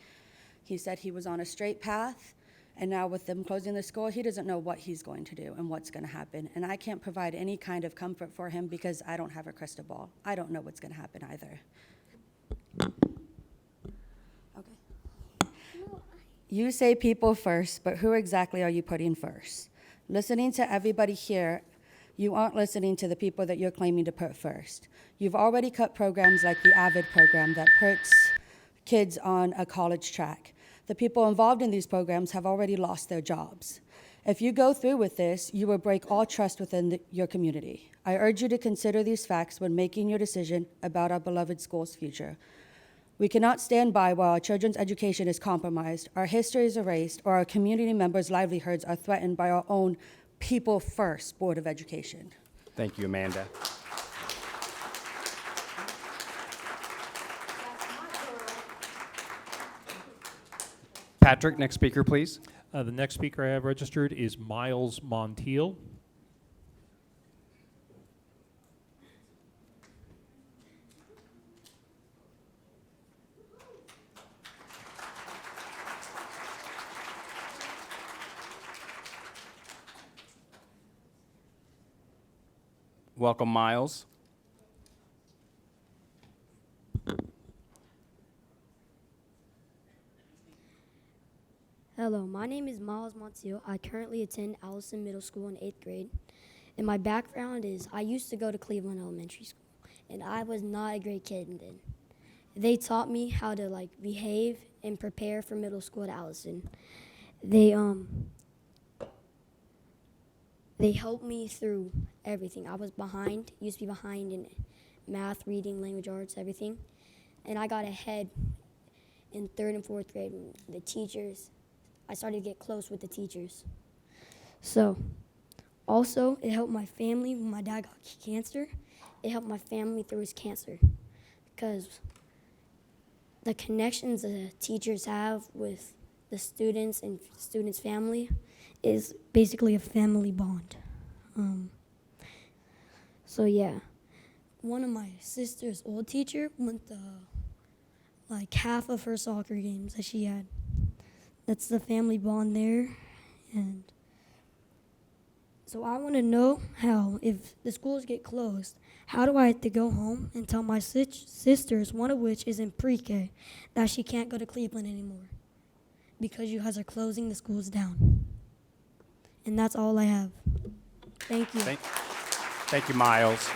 He said he was on a straight path, and now with them closing the school, he doesn't know what he's going to do and what's going to happen. And I can't provide any kind of comfort for him because I don't have a crystal ball. I don't know what's going to happen either. Okay. You say people first, but who exactly are you putting first? Listening to everybody here, you aren't listening to the people that you're claiming to put first. You've already cut programs like the AVID program that puts kids on a college track. The people involved in these programs have already lost their jobs. If you go through with this, you will break all trust within your community. I urge you to consider these facts when making your decision about our beloved school's future. We cannot stand by while our children's education is compromised, our history is erased, or our community members' livelihoods are threatened by our own People First Board of Education. Thank you, Amanda. Patrick, next speaker, please. The next speaker I have registered is Miles Montiel. Welcome, Miles. Hello, my name is Miles Montiel. I currently attend Allison Middle School in 8th grade. And my background is I used to go to Cleveland Elementary School, and I was not a great kid then. They taught me how to behave and prepare for middle school at Allison. They helped me through everything. I was behind, used to be behind in math, reading, language arts, everything. And I got ahead in 3rd and 4th grade when the teachers, I started to get close with the teachers. So, also, it helped my family when my dad got cancer. It helped my family through his cancer because the connections the teachers have with the students and students' family is basically a family bond. So yeah, one of my sister's old teacher went to half of her soccer games that she had. That's the family bond there. And so I want to know how, if the schools get closed, how do I have to go home and tell my sisters, one of which is in pre-K, that she can't go to Cleveland anymore because you guys are closing the schools down? And that's all I have. Thank you. Thank you, Miles.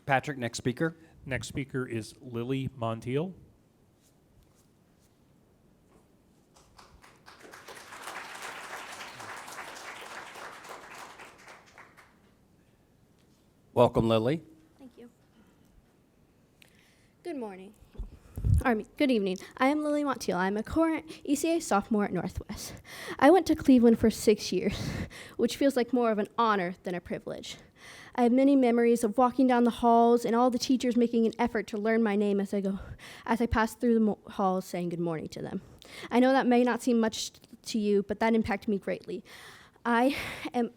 Patrick, next speaker. Next speaker is Lily Montiel. Welcome, Lily. Thank you. Good morning. Good evening. I am Lily Montiel. I'm a current ECA sophomore at Northwest. I went to Cleveland for 6 years, which feels like more of an honor than a privilege. I have many memories of walking down the halls and all the teachers making an effort to learn my name as I passed through the halls saying good morning to them. I know that may not seem much to you, but that impacted me greatly. I am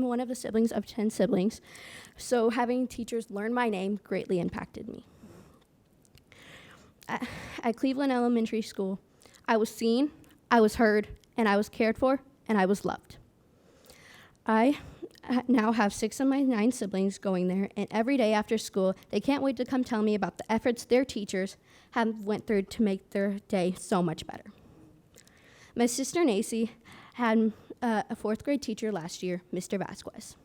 one of the siblings of 10 siblings, so having teachers learn my name greatly impacted me. At Cleveland Elementary School, I was seen, I was heard, and I was cared for, and I was loved. I now have 6 of my 9 siblings going there, and every day after school, they can't wait to come tell me about the efforts their teachers have went through to make their day so much better. My sister Nacy had a 4th grade teacher last year, Mr. Vasquez.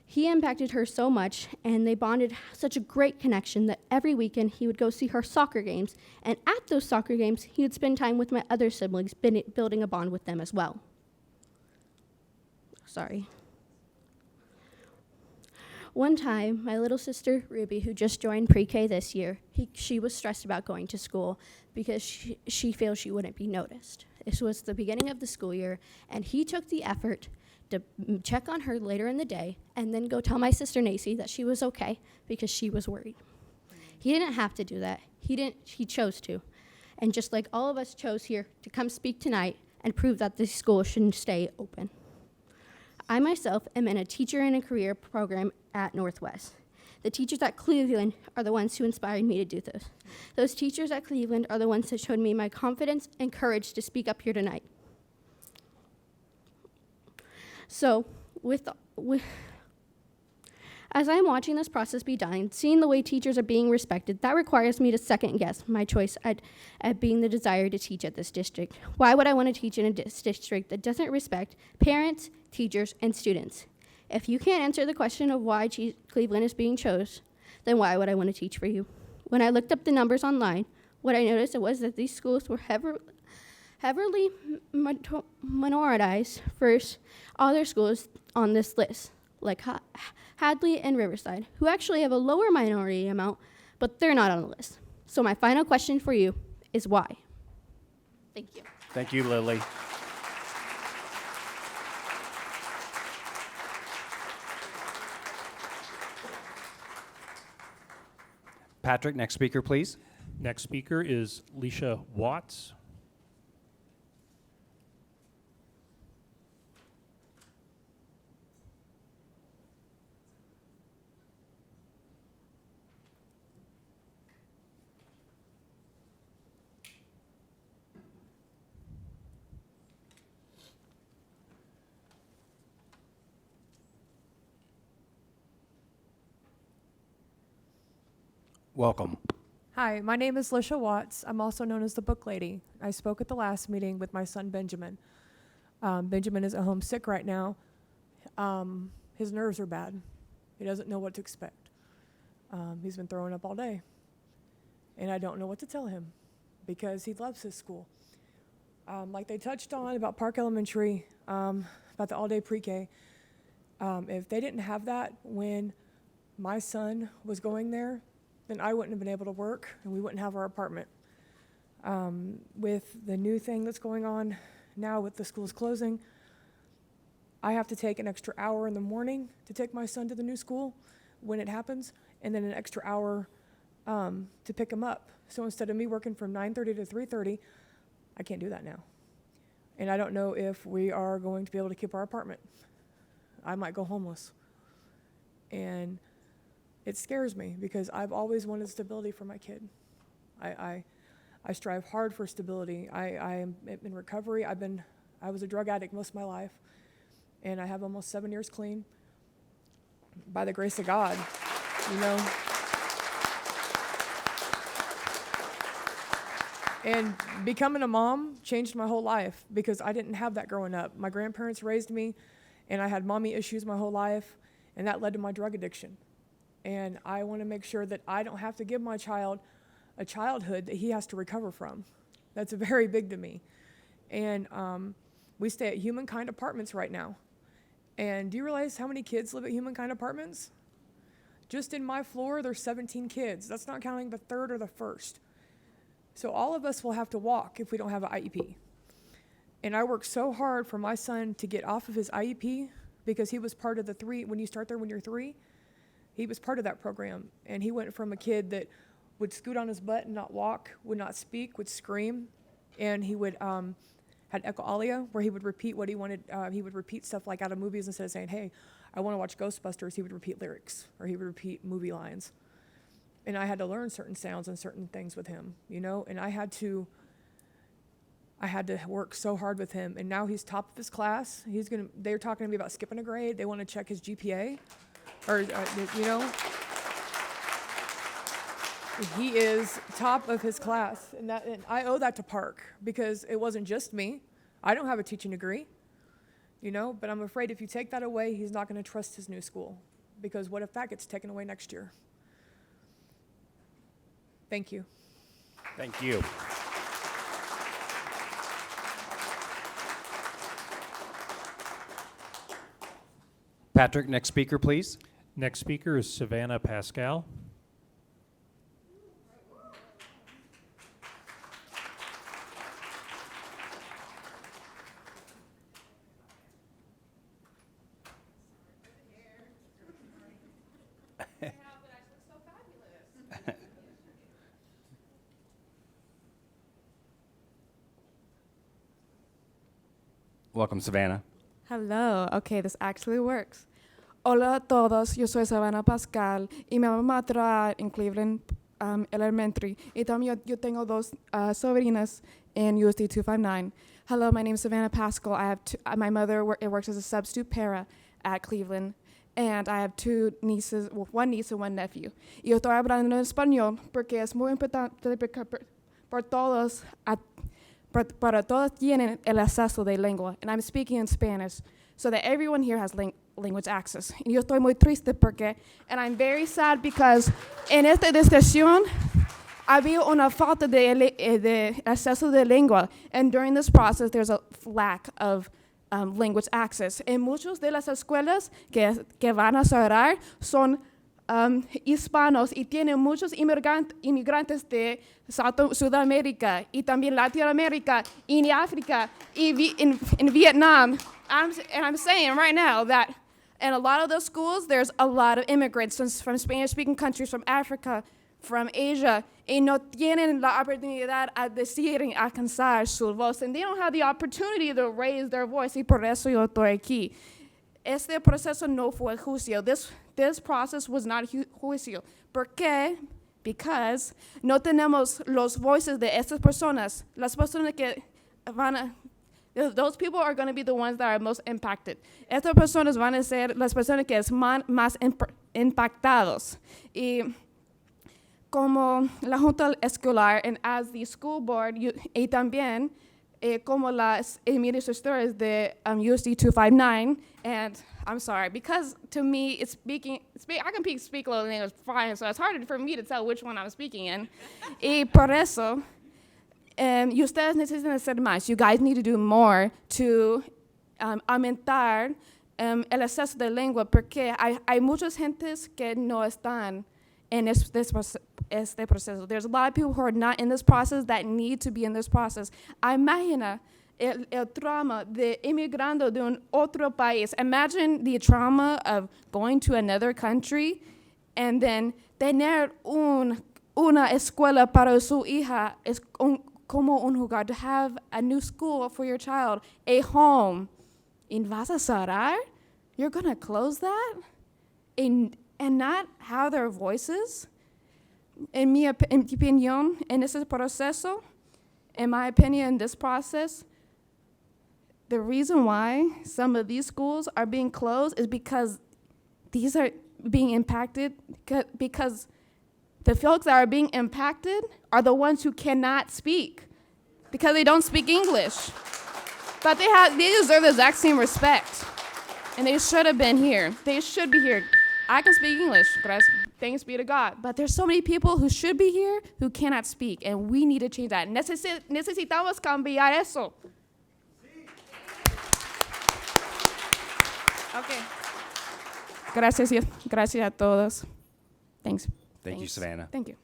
He impacted her so much, and they bonded such a great connection that every weekend he would go see her soccer games, and at those soccer games, he would spend time with my other siblings, building a bond with them as well. Sorry. One time, my little sister, Ruby, who just joined pre-K this year, she was stressed about going to school because she feels she wouldn't be noticed. This was the beginning of the school year, and he took the effort to check on her later in the day and then go tell my sister Nacy that she was okay because she was worried. He didn't have to do that. He chose to. And just like all of us chose here to come speak tonight and prove that this school shouldn't stay open. I myself am in a teacher and a career program at Northwest. The teachers at Cleveland are the ones who inspired me to do this. Those teachers at Cleveland are the ones that showed me my confidence and courage to speak up here tonight. So, as I'm watching this process be done, seeing the way teachers are being respected, that requires me to second guess my choice at being the desire to teach at this district. Why would I want to teach in a district that doesn't respect parents, teachers, and students? If you can't answer the question of why Cleveland is being chosen, then why would I want to teach for you? When I looked up the numbers online, what I noticed was that these schools were heavily minoritized versus other schools on this list, like Hadley and Riverside, who actually have a lower minority amount, but they're not on the list. So my final question for you is why? Thank you. Thank you, Lily. Patrick, next speaker, please. Next speaker is Leisha Watts. Welcome. Hi, my name is Lisha Watts. I'm also known as the Book Lady. I spoke at the last meeting with my son Benjamin. Benjamin is at home sick right now. His nerves are bad. He doesn't know what to expect. He's been throwing up all day. And I don't know what to tell him because he loves his school. Like they touched on about Park Elementary, about the all-day pre-K, if they didn't have that when my son was going there, then I wouldn't have been able to work and we wouldn't have our apartment. With the new thing that's going on now with the schools closing, I have to take an extra hour in the morning to take my son to the new school when it happens, and then an extra hour to pick him up. So instead of me working from 9:30 to 3:30, I can't do that now. And I don't know if we are going to be able to keep our apartment. I might go homeless. And it scares me because I've always wanted stability for my kid. I strive hard for stability. I am in recovery. I was a drug addict most of my life, and I have almost 7 years clean by the grace of God, you know. And becoming a mom changed my whole life because I didn't have that growing up. My grandparents raised me, and I had mommy issues my whole life, and that led to my drug addiction. And I want to make sure that I don't have to give my child a childhood that he has to recover from. That's very big to me. And we stay at Humankind Apartments right now. And do you realize how many kids live at Humankind Apartments? Just in my floor, there's 17 kids. That's not counting the third or the first. So all of us will have to walk if we don't have an IEP. And I worked so hard for my son to get off of his IEP because he was part of the 3, when you start there when you're 3, he was part of that program. And he went from a kid that would scoot on his butt and not walk, would not speak, would scream, and he would had echolalia, where he would repeat what he wanted. He would repeat stuff like out of movies instead of saying, "Hey, I want to watch Ghostbusters." He would repeat lyrics, or he would repeat movie lines. And I had to learn certain sounds and certain things with him, you know. And I had to work so hard with him. And now he's top of his class. They're talking to me about skipping a grade. They want to check his GPA, or you know. He is top of his class, and I owe that to Park because it wasn't just me. I don't have a teaching degree, you know, but I'm afraid if you take that away, he's not going to trust his new school, because what if that gets taken away next year? Thank you. Thank you. Patrick, next speaker, please. Next speaker is Savannah Pascal. Welcome, Savannah. Hello. Okay, this actually works. Hola a todos, yo soy Savannah Pascal y mi alma mater en Cleveland Elementary. Y también yo tengo dos sobrinas in USD 259. Hello, my name is Savannah Pascal. I have my mother works as a substitute para at Cleveland, and I have 2 nieces, well, 1 niece and 1 nephew. Y yo estoy hablando en español porque es muy importante para todos. Para todos tienen el acceso de lengua, and I'm speaking in Spanish, so that everyone here has language access. Y yo estoy muy triste porque, and I'm very sad because en esta discusión había una falta de acceso de lengua, and during this process there's a lack of language access. En muchas de las escuelas que van a cerrar son hispanos y tiene muchos inmigrantes de Sudamérica y también Latinoamérica y in Africa y in Vietnam. I'm saying right now that in a lot of those schools, there's a lot of immigrants from Spanish-speaking countries, from Africa, from Asia, y no tienen la oportunidad a decir y alcanzar su voz, and they don't have the opportunity to raise their voice, y por eso yo estoy aquí. Este proceso no fue juicio. This process was not juicio. ¿Por qué? Because no tenemos los voices de estas personas. Las personas que van a, those people are going to be the ones that are most impacted. Estas personas van a ser las personas que es más impactados. Y como la Junta Escolar and as the school board, y también como las administradores de USD 259, and I'm sorry, because to me, I can speak a little English fine, so it's harder for me to tell which one I'm speaking in. Y por eso, y ustedes necesitan hacer más. You guys need to do more to aumentar el acceso de lengua, porque hay muchas gentes que no están en este proceso. There's a lot of people who are not in this process that need to be in this process. Imagina el trauma de inmigrando de un otro país. Imagine the trauma of going to another country and then tener una escuela para su hija es como un lugar, to have a new school for your child, a home. ¿Y vas a cerrar? You're going to close that? And not have their voices? En mi opinión, en ese proceso, in my opinion, in this process, the reason why some of these schools are being closed is because these are being impacted, because the folks that are being impacted are the ones who cannot speak because they don't speak English. But they deserve the exact same respect. And they should have been here. They should be here. I can speak English, thanks be to God. But there's so many people who should be here who cannot speak, and we need to change that. Necesitamos cambiar eso. Okay. Gracias a todos. Thanks. Thank you, Savannah. Thank you.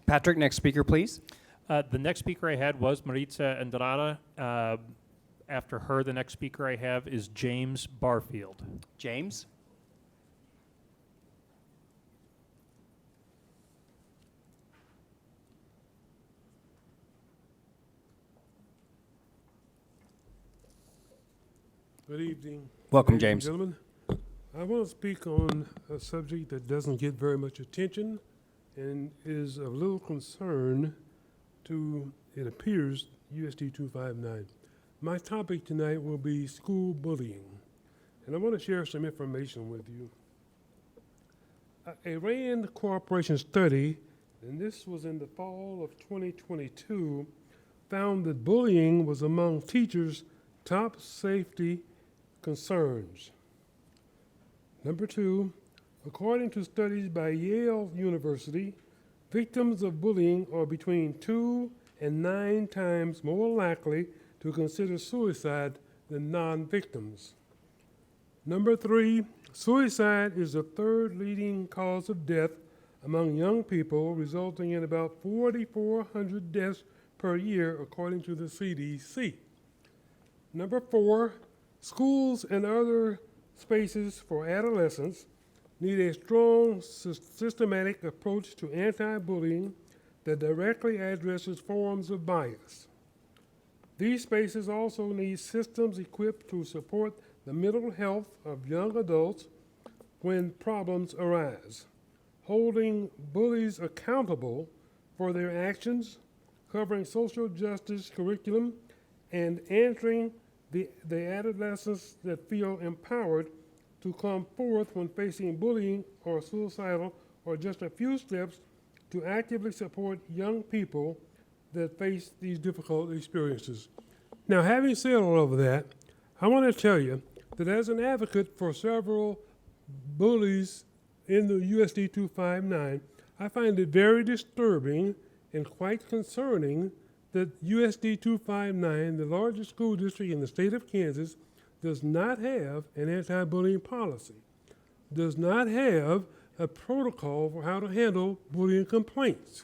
Patrick, next speaker, please. The next speaker I had was Maritza Andrada. After her, the next speaker I have is James Barfield. James? Good evening. Welcome, ladies and James. Gentlemen, I want to speak on a subject that doesn't get very much attention and is of little concern to, it appears, USD 259. My topic tonight will be school bullying, and I want to share some information with you. A RAND Corporation study, and this was in the fall of 2022, found that bullying was among teachers' top safety concerns. Number two, according to studies by Yale University, victims of bullying are between 2 and 9 times more likely to consider suicide than non-victims. Number three, suicide is the third leading cause of death among young people, resulting in about 4,400 deaths per year, according to the CDC. Number four, schools and other spaces for adolescents need a strong systematic approach to anti-bullying that directly addresses forms of bias. These spaces also need systems equipped to support the mental health of young adults when problems arise, holding bullies accountable for their actions, covering social justice curriculum, and answering the adolescents that feel empowered to come forth when facing bullying or suicidal, or just a few steps to actively support young people that face these difficult experiences. Now, having said all of that, I want to tell you that as an advocate for several bullies in the USD 259, I find it very disturbing and quite concerning that USD 259, the largest school district in the state of Kansas, does not have an anti-bullying policy, does not have a protocol for how to handle bullying complaints.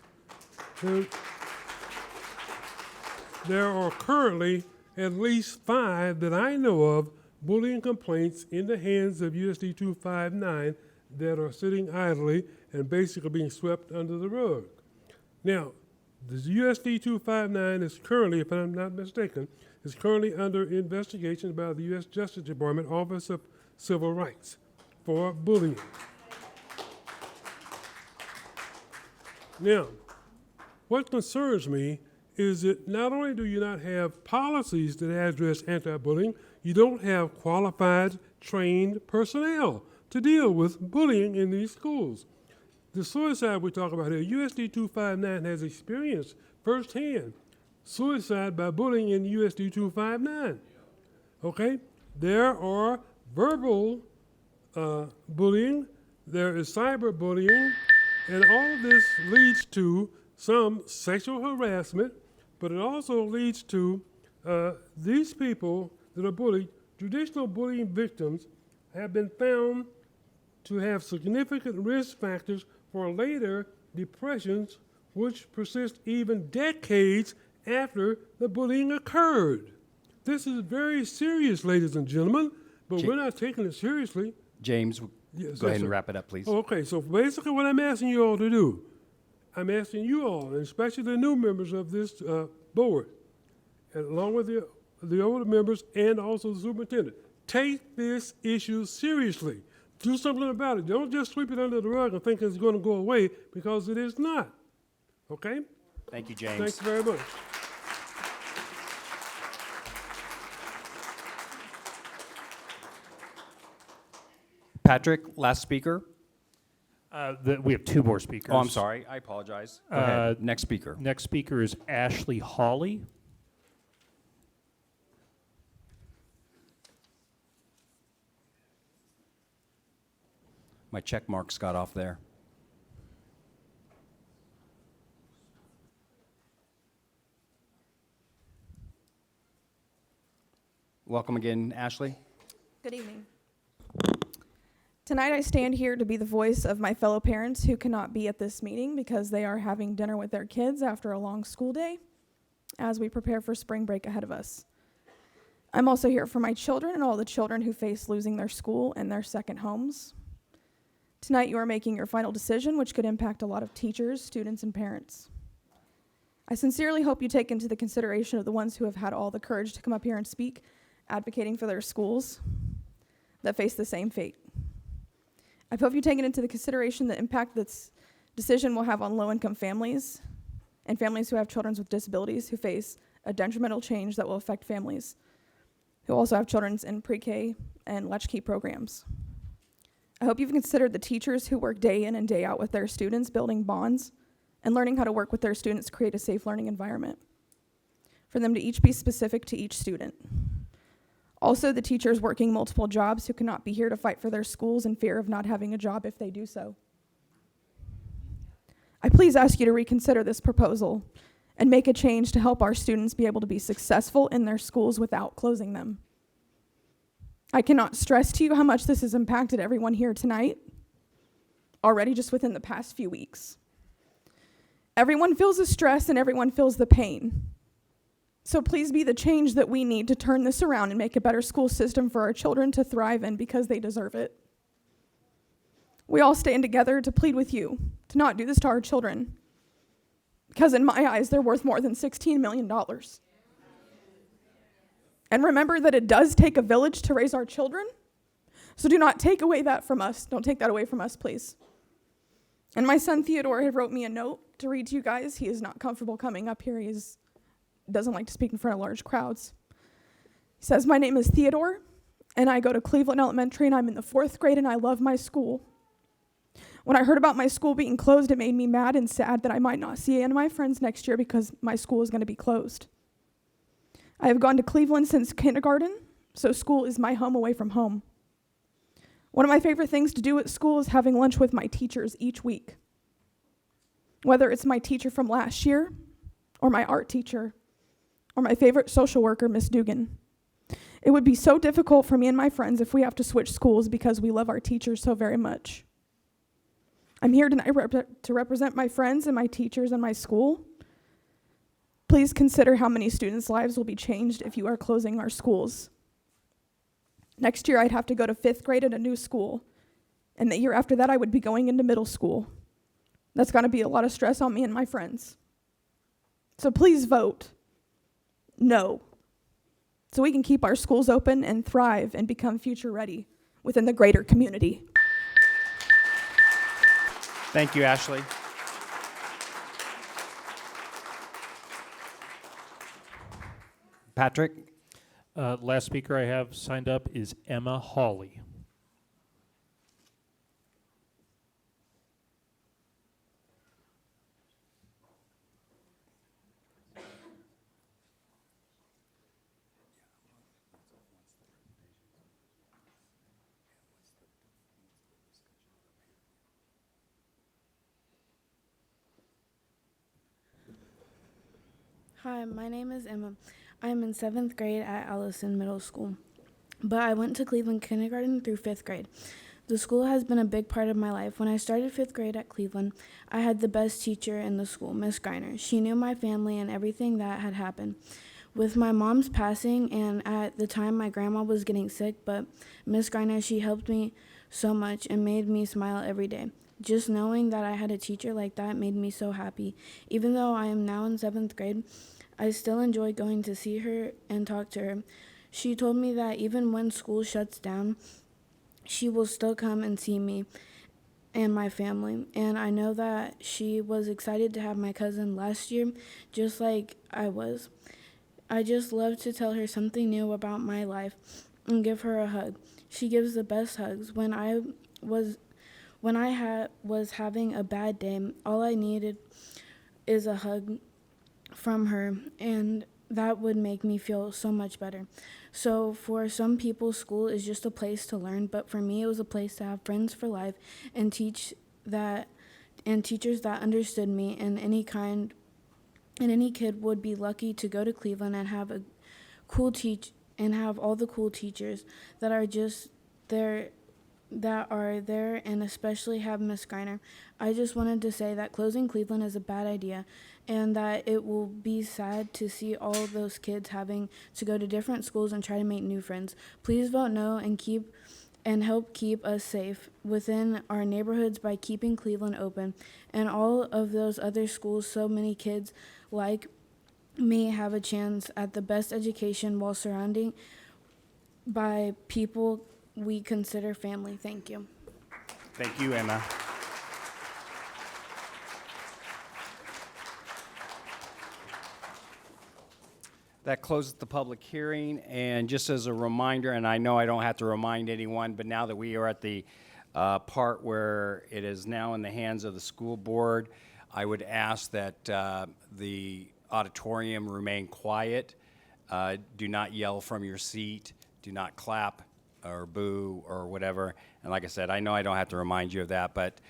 There are currently at least 5 that I know of bullying complaints in the hands of USD 259 that are sitting idly and basically being swept under the rug. Now, the USD 259 is currently, if I'm not mistaken, is currently under investigation by the U.S. Justice Department Office of Civil Rights for bullying. Now, what concerns me is that not only do you not have policies that address anti-bullying, you don't have qualified, trained personnel to deal with bullying in these schools. The suicide we talk about here, USD 259 has experienced firsthand suicide by bullying in USD 259. Okay? There are verbal bullying, there is cyberbullying, and all of this leads to some sexual harassment, but it also leads to these people that are bullied. Traditional bullying victims have been found to have significant risk factors for later depressions, which persist even decades after the bullying occurred. This is very serious, ladies and gentlemen, but we're not taking it seriously. James, Yes, go ahead yes, and sir. wrap it up, please. Okay, so basically what I'm asking you all to do, I'm asking you all, and especially the new members of this board, and along with the older members and also the superintendent, take this issue seriously. Do something about it. Don't just sweep it under the rug and think it's going to go away, because it is not. Okay? Thank you, James. Thanks very much. Patrick, last speaker. We have 2 more speakers. Oh, I'm sorry. I apologize. Go ahead. Next speaker. Next speaker is Ashley Hawley. My check marks got off there. Welcome again, Ashley. Good evening. Tonight I stand here to be the voice of my fellow parents who cannot be at this meeting because they are having dinner with their kids after a long school day as we prepare for spring break ahead of us. I'm also here for my children and all the children who face losing their school and their second homes. Tonight you are making your final decision, which could impact a lot of teachers, students, and parents. I sincerely hope you take into the consideration of the ones who have had all the courage to come up here and speak, advocating for their schools that face the same fate. I hope you take into the consideration the impact this decision will have on low-income families and families who have children with disabilities who face a detrimental change that will affect families who also have children in pre-K and latchkey programs. I hope you've considered the teachers who work day in and day out with their students, building bonds and learning how to work with their students to create a safe learning environment for them to each be specific to each student. Also, the teachers working multiple jobs who cannot be here to fight for their schools in fear of not having a job if they do so. I please ask you to reconsider this proposal and make a change to help our students be able to be successful in their schools without closing them. I cannot stress to you how much this has impacted everyone here tonight, already just within the past few weeks. Everyone feels the stress and everyone feels the pain. So please be the change that we need to turn this around and make a better school system for our children to thrive in because they deserve it. We all stand together to plead with you to not do this to our children, because in my eyes, they're worth more than $16 million. And remember that it does take a village to raise our children, so do not take away that from us. Don't take that away from us, please. And my son Theodore had wrote me a note to read to you guys. He is not comfortable coming up here. He doesn't like to speak in front of large crowds. He says, "My name is Theodore, and I go to Cleveland Elementary, and I'm in the 4th grade, and I love my school. When I heard about my school being closed, it made me mad and sad that I might not see any of my friends next year because my school is going to be closed. I have gone to Cleveland since kindergarten, so school is my home away from home. One of my favorite things to do at school is having lunch with my teachers each week. Whether it's my teacher from last year or my art teacher or my favorite social worker, Miss Dugan. It would be so difficult for me and my friends if we have to switch schools because we love our teachers so very much. I'm here tonight to represent my friends and my teachers and my school. Please consider how many students' lives will be changed if you are closing our schools. Next year, I'd have to go to 5th grade at a new school, and the year after that, I would be going into middle school. That's going to be a lot of stress on me and my friends. So please vote no, so we can keep our schools open and thrive and become future ready within the greater community. Thank you, Ashley. Patrick? Last speaker I have signed up is Emma Hawley. Hi, my name is Emma. I am in 7th grade at Allison Middle School, but I went to Cleveland kindergarten through 5th grade. The school has been a big part of my life. When I started 5th grade at Cleveland, I had the best teacher in the school, Miss Greiner. She knew my family and everything that had happened. With my mom's passing, and at the time my grandma was getting sick, but Miss Greiner, she helped me so much and made me smile every day. Just knowing that I had a teacher like that made me so happy. Even though I am now in 7th grade, I still enjoy going to see her and talk to her. She told me that even when school shuts down, she will still come and see me and my family. And I know that she was excited to have my cousin last year, just like I was. I just love to tell her something new about my life and give her a hug. She gives the best hugs. When I was having a bad day, all I needed is a hug from her, and that would make me feel so much better. So for some people, school is just a place to learn, but for me, it was a place to have friends for life and teachers that understood me, and any kid would be lucky to go to Cleveland and have a cool and have all the cool teachers that are just there, and especially have Miss Greiner. I just wanted to say that closing Cleveland is a bad idea, and that it will be sad to see all of those kids having to go to different schools and try to make new friends. Please vote no and help keep us safe within our neighborhoods by keeping Cleveland open and all of those other schools, so many kids like me have a chance at the best education while surrounding by people we consider family. Thank you. Thank you, Emma. That closes the public hearing, and just as a reminder, and I know I don't have to remind anyone, but now that we are at the part where it is now in the hands of the school board, I would ask that the auditorium remain quiet. Do not yell from your seat. Do not clap or boo or whatever. And like I said, I know I don't have to remind you of that, but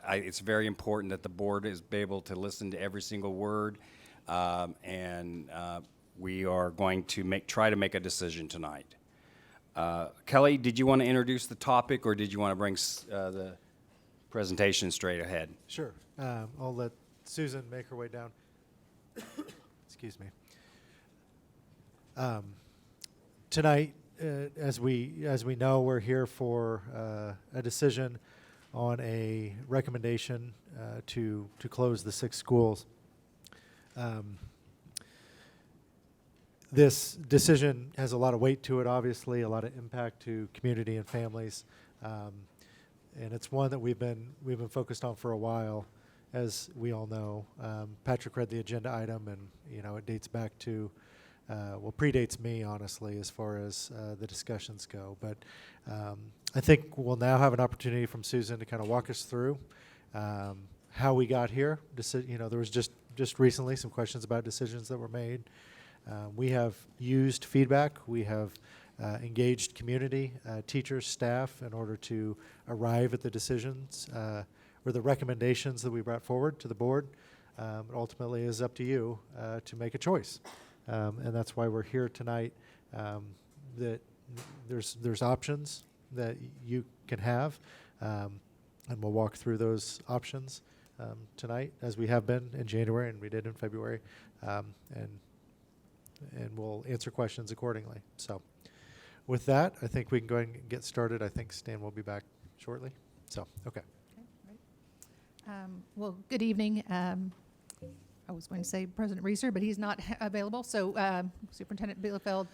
it's very important that the board is able to listen to every single word, and we are going to try to make a decision tonight. Kelly, did you want to introduce the topic, or did you want to bring the presentation straight ahead? Sure. I'll let Susan make her way down. Excuse me. Tonight, as we know, we're here for a decision on a recommendation to close the 6 schools. This decision has a lot of weight to it, obviously, a lot of impact to community and families, and it's one that we've been focused on for a while, as we all know. Patrick read the agenda item, and it dates back to predates me, honestly, as far as the discussions go. But I think we'll now have an opportunity from Susan to kind of walk us through how we got here. There was just recently some questions about decisions that were made. We have used feedback. We have engaged community, teachers, staff, in order to arrive at the decisions or the recommendations that we brought forward to the board. It ultimately is up to you to make a choice. And that's why we're here tonight. That there's options that you can have, and we'll walk through those options tonight, as we have been in January and we did in February, and we'll answer questions accordingly. So with that, I think we can go ahead and get started. I think Stan will be back shortly. So, okay. Well, good evening. I was going to say President Reeser, but he's not available. So Superintendent Bielefeld,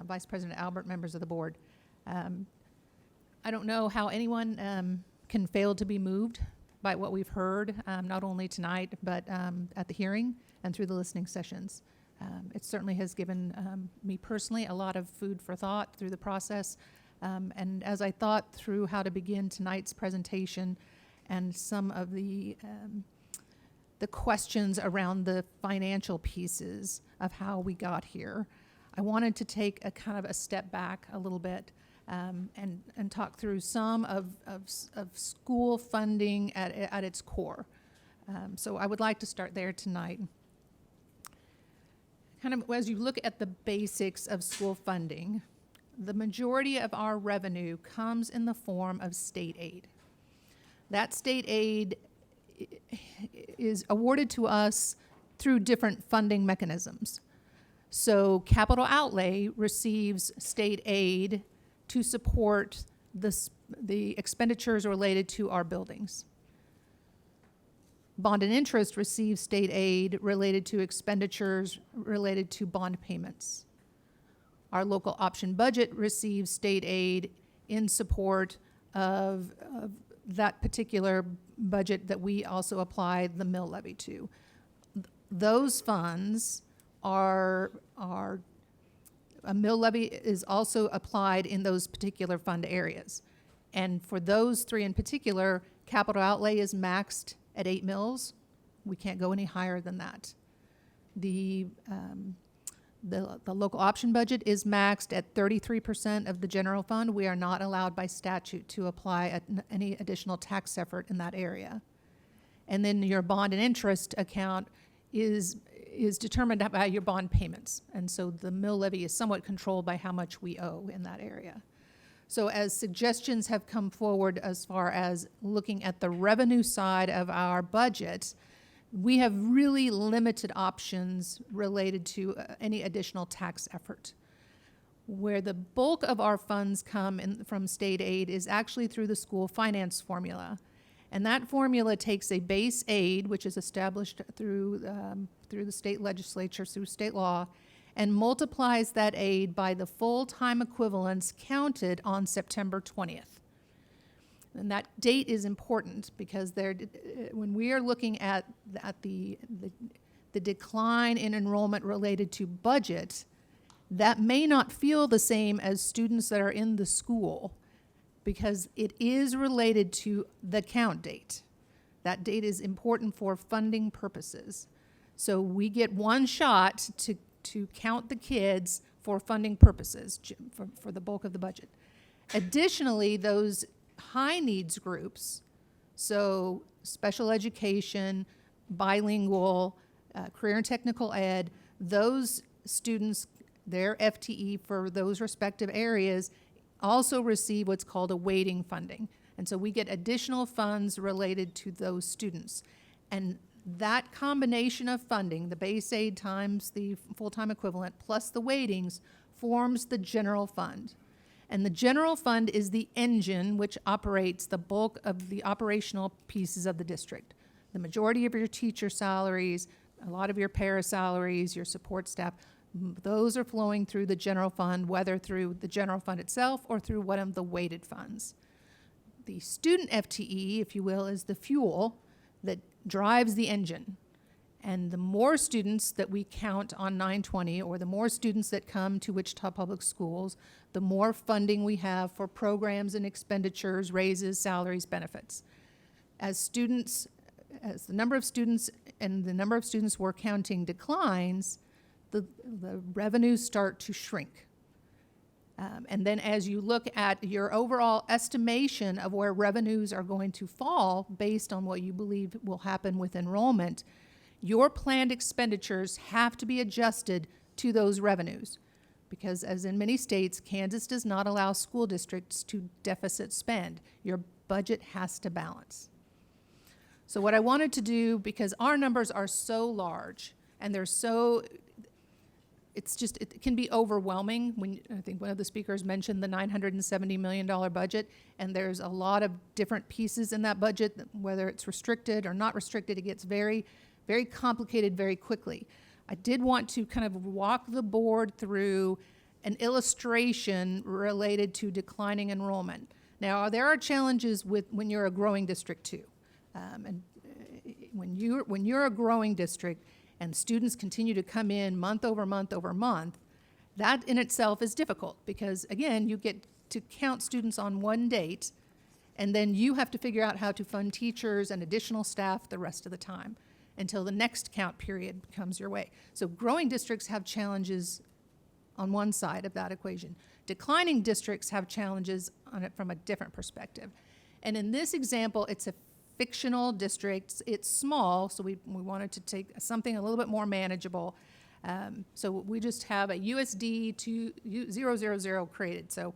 Vice President Albert, members of the board. I don't know how anyone can fail to be moved by what we've heard, not only tonight, but at the hearing and through the listening sessions. It certainly has given me personally a lot of food for thought through the process. And as I thought through how to begin tonight's presentation and some of the questions around the financial pieces of how we got here, I wanted to take a kind of a step back a little bit and talk through some of school funding at its core. So I would like to start there tonight. Kind of as you look at the basics of school funding, the majority of our revenue comes in the form of state aid. That state aid is awarded to us through different funding mechanisms. So capital outlay receives state aid to support the expenditures related to our buildings. Bond and interest receives state aid related to expenditures related to bond payments. Our local option budget receives state aid in support of that particular budget that we also apply the mill levy to. Those funds are a mill levy is also applied in those particular fund areas. And for those three in particular, capital outlay is maxed at 8 mills. We can't go any higher than that. The local option budget is maxed at 33% of the general fund. We are not allowed by statute to apply any additional tax effort in that area. And then your bond and interest account is determined by your bond payments. And so the mill levy is somewhat controlled by how much we owe in that area. So as suggestions have come forward as far as looking at the revenue side of our budget, we have really limited options related to any additional tax effort. Where the bulk of our funds come from state aid is actually through the school finance formula. And that formula takes a base aid, which is established through the state legislature, through state law, and multiplies that aid by the full-time equivalents counted on September 20th. And that date is important because when we are looking at the decline in enrollment related to budget, that may not feel the same as students that are in the school because it is related to the count date. That date is important for funding purposes. So we get one shot to count the kids for funding purposes for the bulk of the budget. Additionally, those high needs groups, so special education, bilingual, career and technical ed, those students, their FTE for those respective areas also receive what's called a weighting funding. And so we get additional funds related to those students. And that combination of funding, the base aid times the full-time equivalent plus the weightings, forms the general fund. And the general fund is the engine which operates the bulk of the operational pieces of the district. The majority of your teacher salaries, a lot of your para salaries, your support staff, those are flowing through the general fund, whether through the general fund itself or through one of the weighted funds. The student FTE, if you will, is the fuel that drives the engine. And the more students that we count on 920, or the more students that come to Wichita Public Schools, the more funding we have for programs and expenditures, raises, salaries, benefits. As the number of students and the number of students we're counting declines, the revenues start to shrink. And then as you look at your overall estimation of where revenues are going to fall based on what you believe will happen with enrollment, your planned expenditures have to be adjusted to those revenues. Because as in many states, Kansas does not allow school districts to deficit spend. Your budget has to balance. So what I wanted to do, because our numbers are so large and they're so, it's just, it can be overwhelming. When I think one of the speakers mentioned the $970 million budget, and there's a lot of different pieces in that budget, whether it's restricted or not restricted, it gets very, very complicated very quickly. I did want to kind of walk the board through an illustration related to declining enrollment. Now, there are challenges with when you're a growing district too. When you're a growing district and students continue to come in month over month over month, that in itself is difficult because, again, you get to count students on one date, and then you have to figure out how to fund teachers and additional staff the rest of the time until the next count period comes your way. So growing districts have challenges on one side of that equation. Declining districts have challenges on it from a different perspective. And in this example, it's a fictional district. It's small, so we wanted to take something a little bit more manageable. So we just have a USD 000 created. So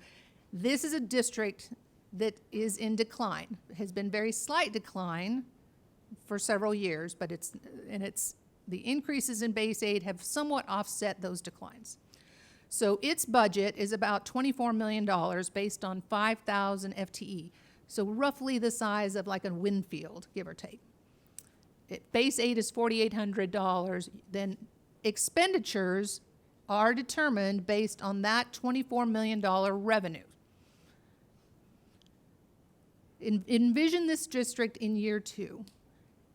this is a district that is in decline, has been very slight decline for several years, but the increases in base aid have somewhat offset those declines. So its budget is about $24 million based on 5,000 FTE. So roughly the size of like a Winfield, give or take. Base aid is $4,800. Then expenditures are determined based on that $24 million revenue. Envision this district in year 2,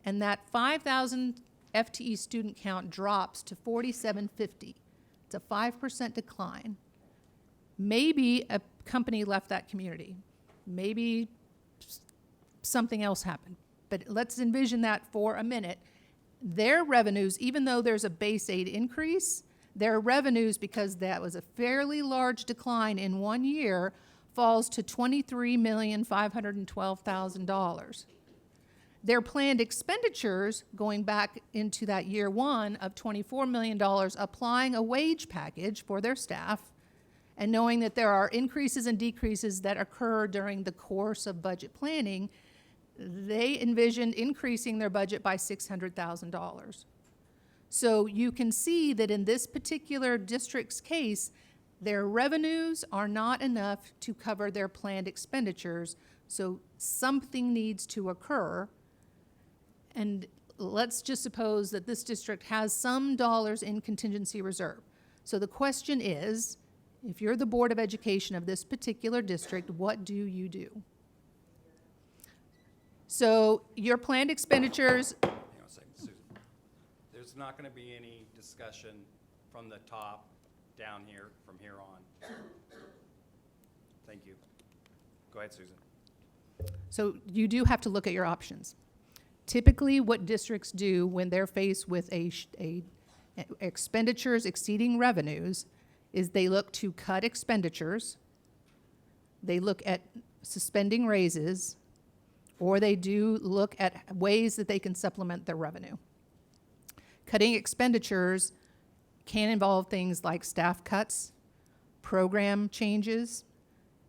and that 5,000 FTE student count drops to 4,750. It's a 5% decline. Maybe a company left that community. Maybe something else happened. But let's envision that for a minute. Their revenues, even though there's a base aid increase, their revenues, because that was a fairly large decline in 1 year, falls to $23,512,000. Their planned expenditures, going back into that year 1 of $24 million, applying a wage package for their staff, and knowing that there are increases and decreases that occur during the course of budget planning, they envisioned increasing their budget by $600,000. So you can see that in this particular district's case, their revenues are not enough to cover their planned expenditures, so something needs to occur. And let's just suppose that this district has some dollars in contingency reserve. So the question is, if you're the Board of Education of this particular district, what do you do? So your planned expenditures. Hang on a second, Susan. There's not going to be any discussion from the top down here from here on. Thank you. Go ahead, Susan. So you do have to look at your options. Typically, what districts do when they're faced with expenditures exceeding revenues is they look to cut expenditures, they look at suspending raises, or they do look at ways that they can supplement their revenue. Cutting expenditures can involve things like staff cuts, program changes,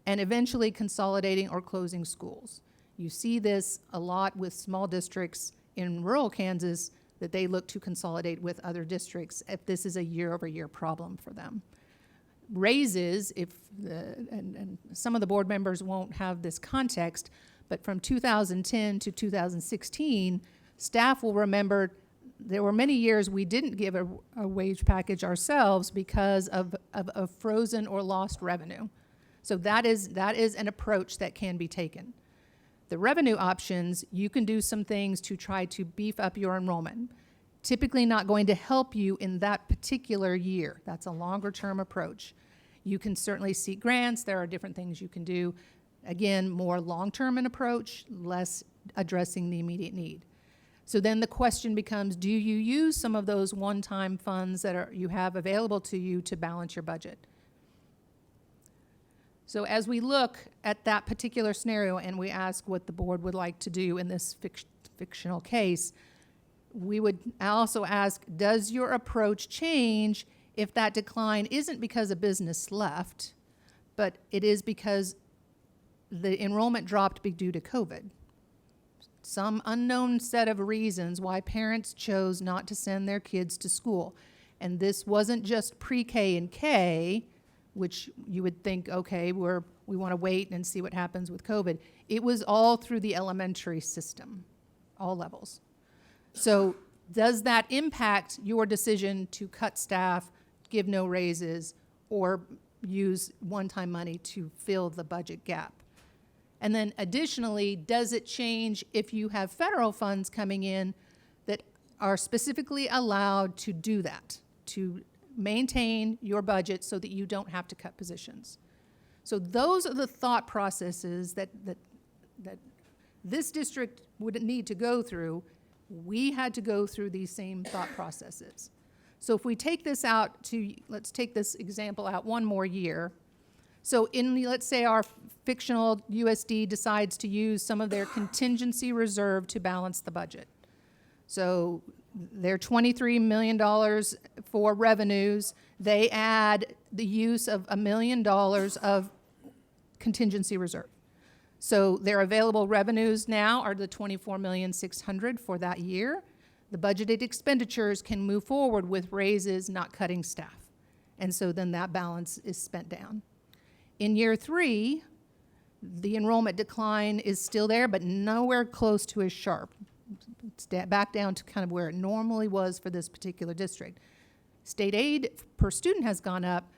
and eventually consolidating or closing schools. You see this a lot with small districts in rural Kansas that they look to consolidate with other districts if this is a year-over-year problem for them. Raises, and some of the board members won't have this context, but from 2010 to 2016, staff will remember there were many years we didn't give a wage package ourselves because of frozen or lost revenue. So that is an approach that can be taken. The revenue options, you can do some things to try to beef up your enrollment. Typically not going to help you in that particular year. That's a longer term approach. You can certainly seek grants. There are different things you can do. Again, more long-term an approach, less addressing the immediate need. So then the question becomes, do you use some of those one-time funds that you have available to you to balance your budget? So as we look at that particular scenario and we ask what the board would like to do in this fictional case, we would also ask, does your approach change if that decline isn't because a business left, but it is because the enrollment dropped due to COVID. Some unknown set of reasons why parents chose not to send their kids to school. And this wasn't just pre-K and K, which you would think, okay, we want to wait and see what happens with COVID. It was all through the elementary system, all levels. So does that impact your decision to cut staff, give no raises, or use one-time money to fill the budget gap? And then additionally, does it change if you have federal funds coming in that are specifically allowed to do that, to maintain your budget so that you don't have to cut positions? So those are the thought processes that this district would need to go through. We had to go through these same thought processes. So if we take this out to, let's take this example out one more year. So let's say our fictional USD decides to use some of their contingency reserve to balance the budget. So their $23 million for revenues, they add the use of $1 million of contingency reserve. So their available revenues now are the $24,600,000 for that year. The budgeted expenditures can move forward with raises, not cutting staff. And so then that balance is spent down. In year 3, the enrollment decline is still there, but nowhere close to as sharp. It's back down to kind of where it normally was for this particular district. State aid per student has gone up,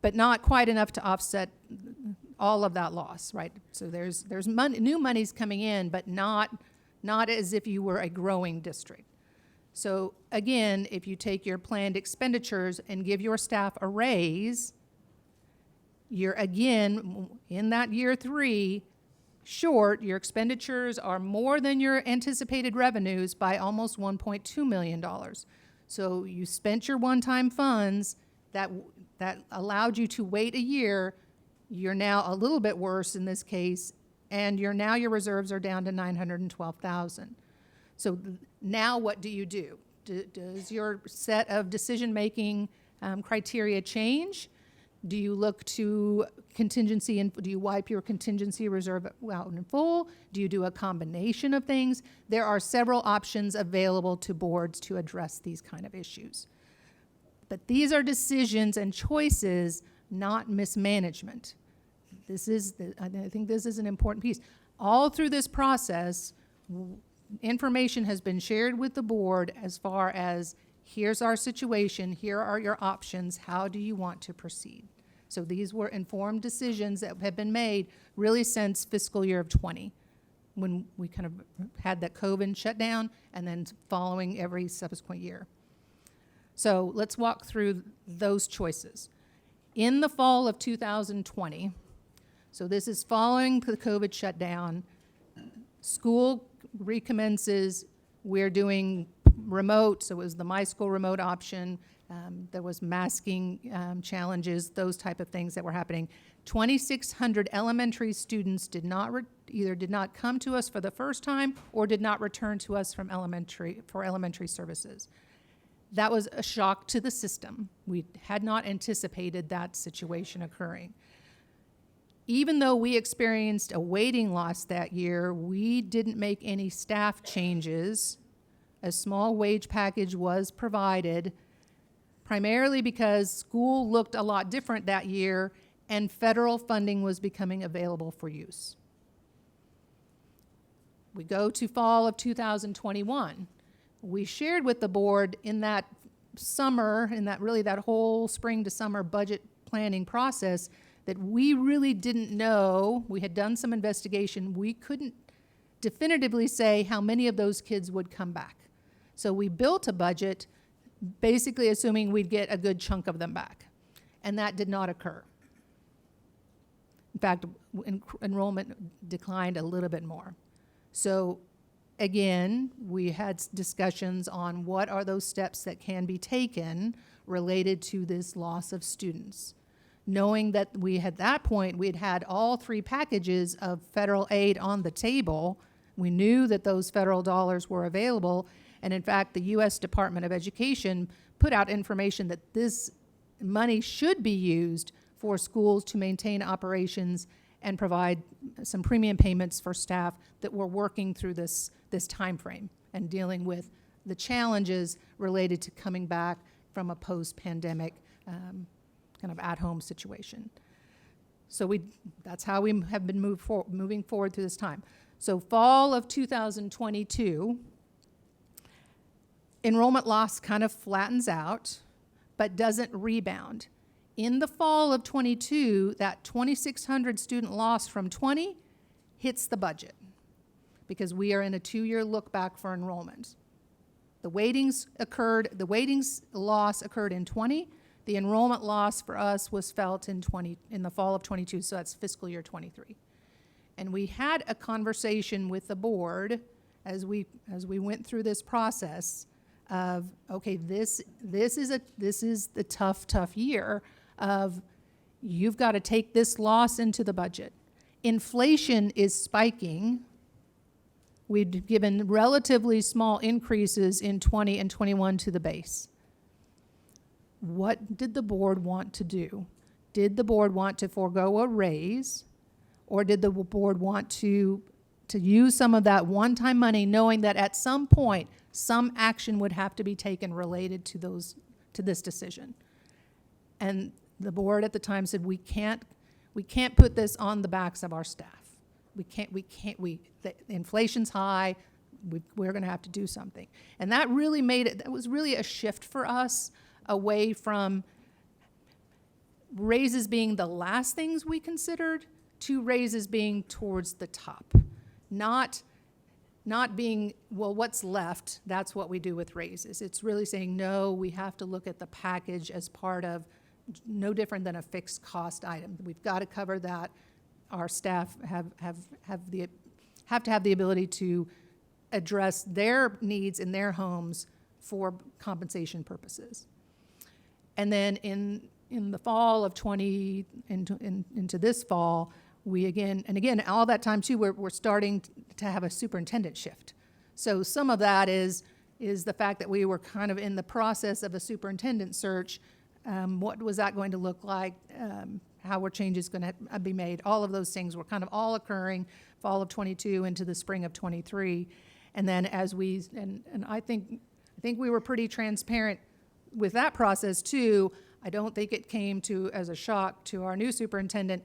but not quite enough to offset all of that loss, right? So there's money, new money's coming in, but not as if you were a growing district. So again, if you take your planned expenditures and give your staff a raise, you're again, in that year 3, short, your expenditures are more than your anticipated revenues by almost $1.2 million. So you spent your one-time funds that allowed you to wait a year. You're now a little bit worse in this case, and now your reserves are down to $912,000. So now what do you do? Does your set of decision-making criteria change? Do you look to contingency and do you wipe your contingency reserve out in full? Do you do a combination of things? There are several options available to boards to address these kind of issues. But these are decisions and choices, not mismanagement. I think this is an important piece. All through this process, information has been shared with the board as far as here's our situation, here are your options, how do you want to proceed? So these were informed decisions that have been made really since fiscal year of 20, when we kind of had that COVID shutdown and then following every subsequent year. So let's walk through those choices. In the fall of 2020, so this is following the COVID shutdown, school recommences, we're doing remote, so it was the My School Remote option. There was masking challenges, those type of things that were happening. 2,600 elementary students either did not come to us for the first time or did not return to us for elementary services. That was a shock to the system. We had not anticipated that situation occurring. Even though we experienced a waiting loss that year, we didn't make any staff changes. A small wage package was provided, primarily because school looked a lot different that year and federal funding was becoming available for use. We go to fall of 2021. We shared with the board in that summer, in that whole spring to summer budget planning process, that we really didn't know. We had done some investigation. We couldn't definitively say how many of those kids would come back. So we built a budget basically assuming we'd get a good chunk of them back. And that did not occur. In fact, enrollment declined a little bit more. So again, we had discussions on what are those steps that can be taken related to this loss of students. Knowing that at that point, we had had all 3 packages of federal aid on the table, we knew that those federal dollars were available. And in fact, the U.S. Department of Education put out information that this money should be used for schools to maintain operations and provide some premium payments for staff that were working through this time frame and dealing with the challenges related to coming back from a post-pandemic kind of at-home situation. So that's how we have been moving forward through this time. So fall of 2022, enrollment loss kind of flattens out, but doesn't rebound. In the fall of 22, that 2,600 student loss from 20 hits the budget because we are in a 2-year look back for enrollment. The weightings loss occurred in 20. The enrollment loss for us was felt in the fall of 22, so that's fiscal year 23. And we had a conversation with the board as we went through this process of, okay, this is the tough year of you've got to take this loss into the budget. Inflation is spiking. We'd given relatively small increases in 20 and 21 to the base. What did the board want to do? Did the board want to forego a raise, or did the board want to use some of that one-time money knowing that at some point some action would have to be taken related to this decision? And the board at the time said, we can't put this on the backs of our staff. The inflation's high, we're gonna have to do something. And that was really a shift for us away from raises being the last things we considered to raises being towards the top. Not being, well, what's left, that's what we do with raises. It's really saying, no, we have to look at the package as part of no different than a fixed cost item. We've got to cover that. Our staff have to have the ability to address their needs in their homes for compensation purposes. And then in the fall of 20, into this fall, we again, all that time too, we're starting to have a superintendent shift. So some of that is the fact that we were kind of in the process of a superintendent search. What was that going to look like? How were changes going to be made? All of those things were kind of all occurring fall of 22 into the spring of 23. And then as I think we were pretty transparent with that process too. I don't think it came as a shock to our new superintendent,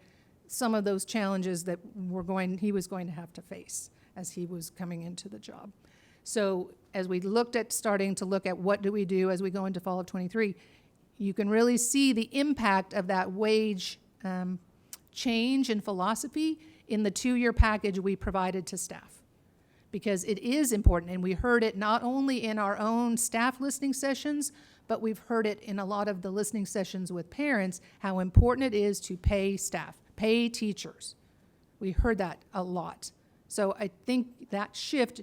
some of those challenges that he was going to have to face as he was coming into the job. So as we starting to look at what do we do as we go into fall of 23, you can really see the impact of that wage change in philosophy in the 2-year package we provided to staff. Because it is important, and we heard it not only in our own staff listening sessions, but we've heard it in a lot of the listening sessions with parents, how important it is to pay staff, pay teachers. We heard that a lot. So I think that shift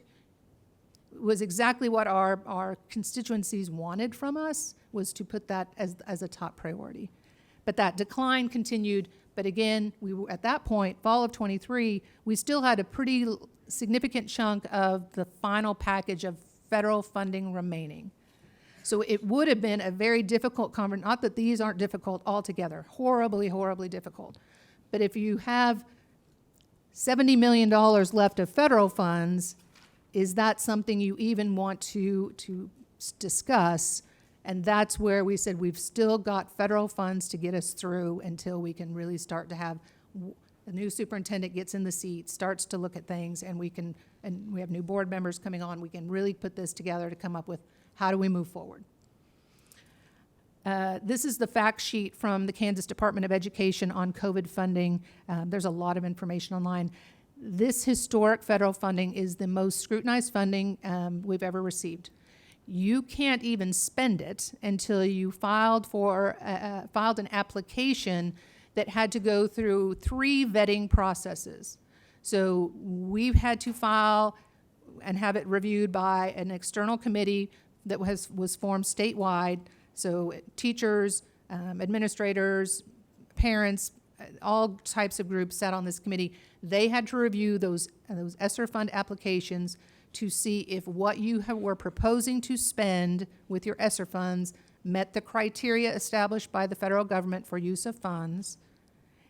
was exactly what our constituencies wanted from us, was to put that as a top priority. But that decline continued, but again, at that point, fall of 23, we still had a pretty significant chunk of the final package of federal funding remaining. So it would have been a very difficult conversation, not that these aren't difficult altogether, horribly, horribly difficult. But if you have $70 million left of federal funds, is that something you even want to discuss? And that's where we said we've still got federal funds to get us through until we can really start to have the new superintendent gets in the seat, starts to look at things, and we have new board members coming on. We can really put this together to come up with how do we move forward. This is the fact sheet from the Kansas Department of Education on COVID funding. There's a lot of information online. This historic federal funding is the most scrutinized funding we've ever received. You can't even spend it until you filed an application that had to go through 3 vetting processes. So we've had to file and have it reviewed by an external committee that was formed statewide. So teachers, administrators, parents, all types of groups sat on this committee. They had to review those ESSER fund applications to see if what you were proposing to spend with your ESSER funds met the criteria established by the federal government for use of funds,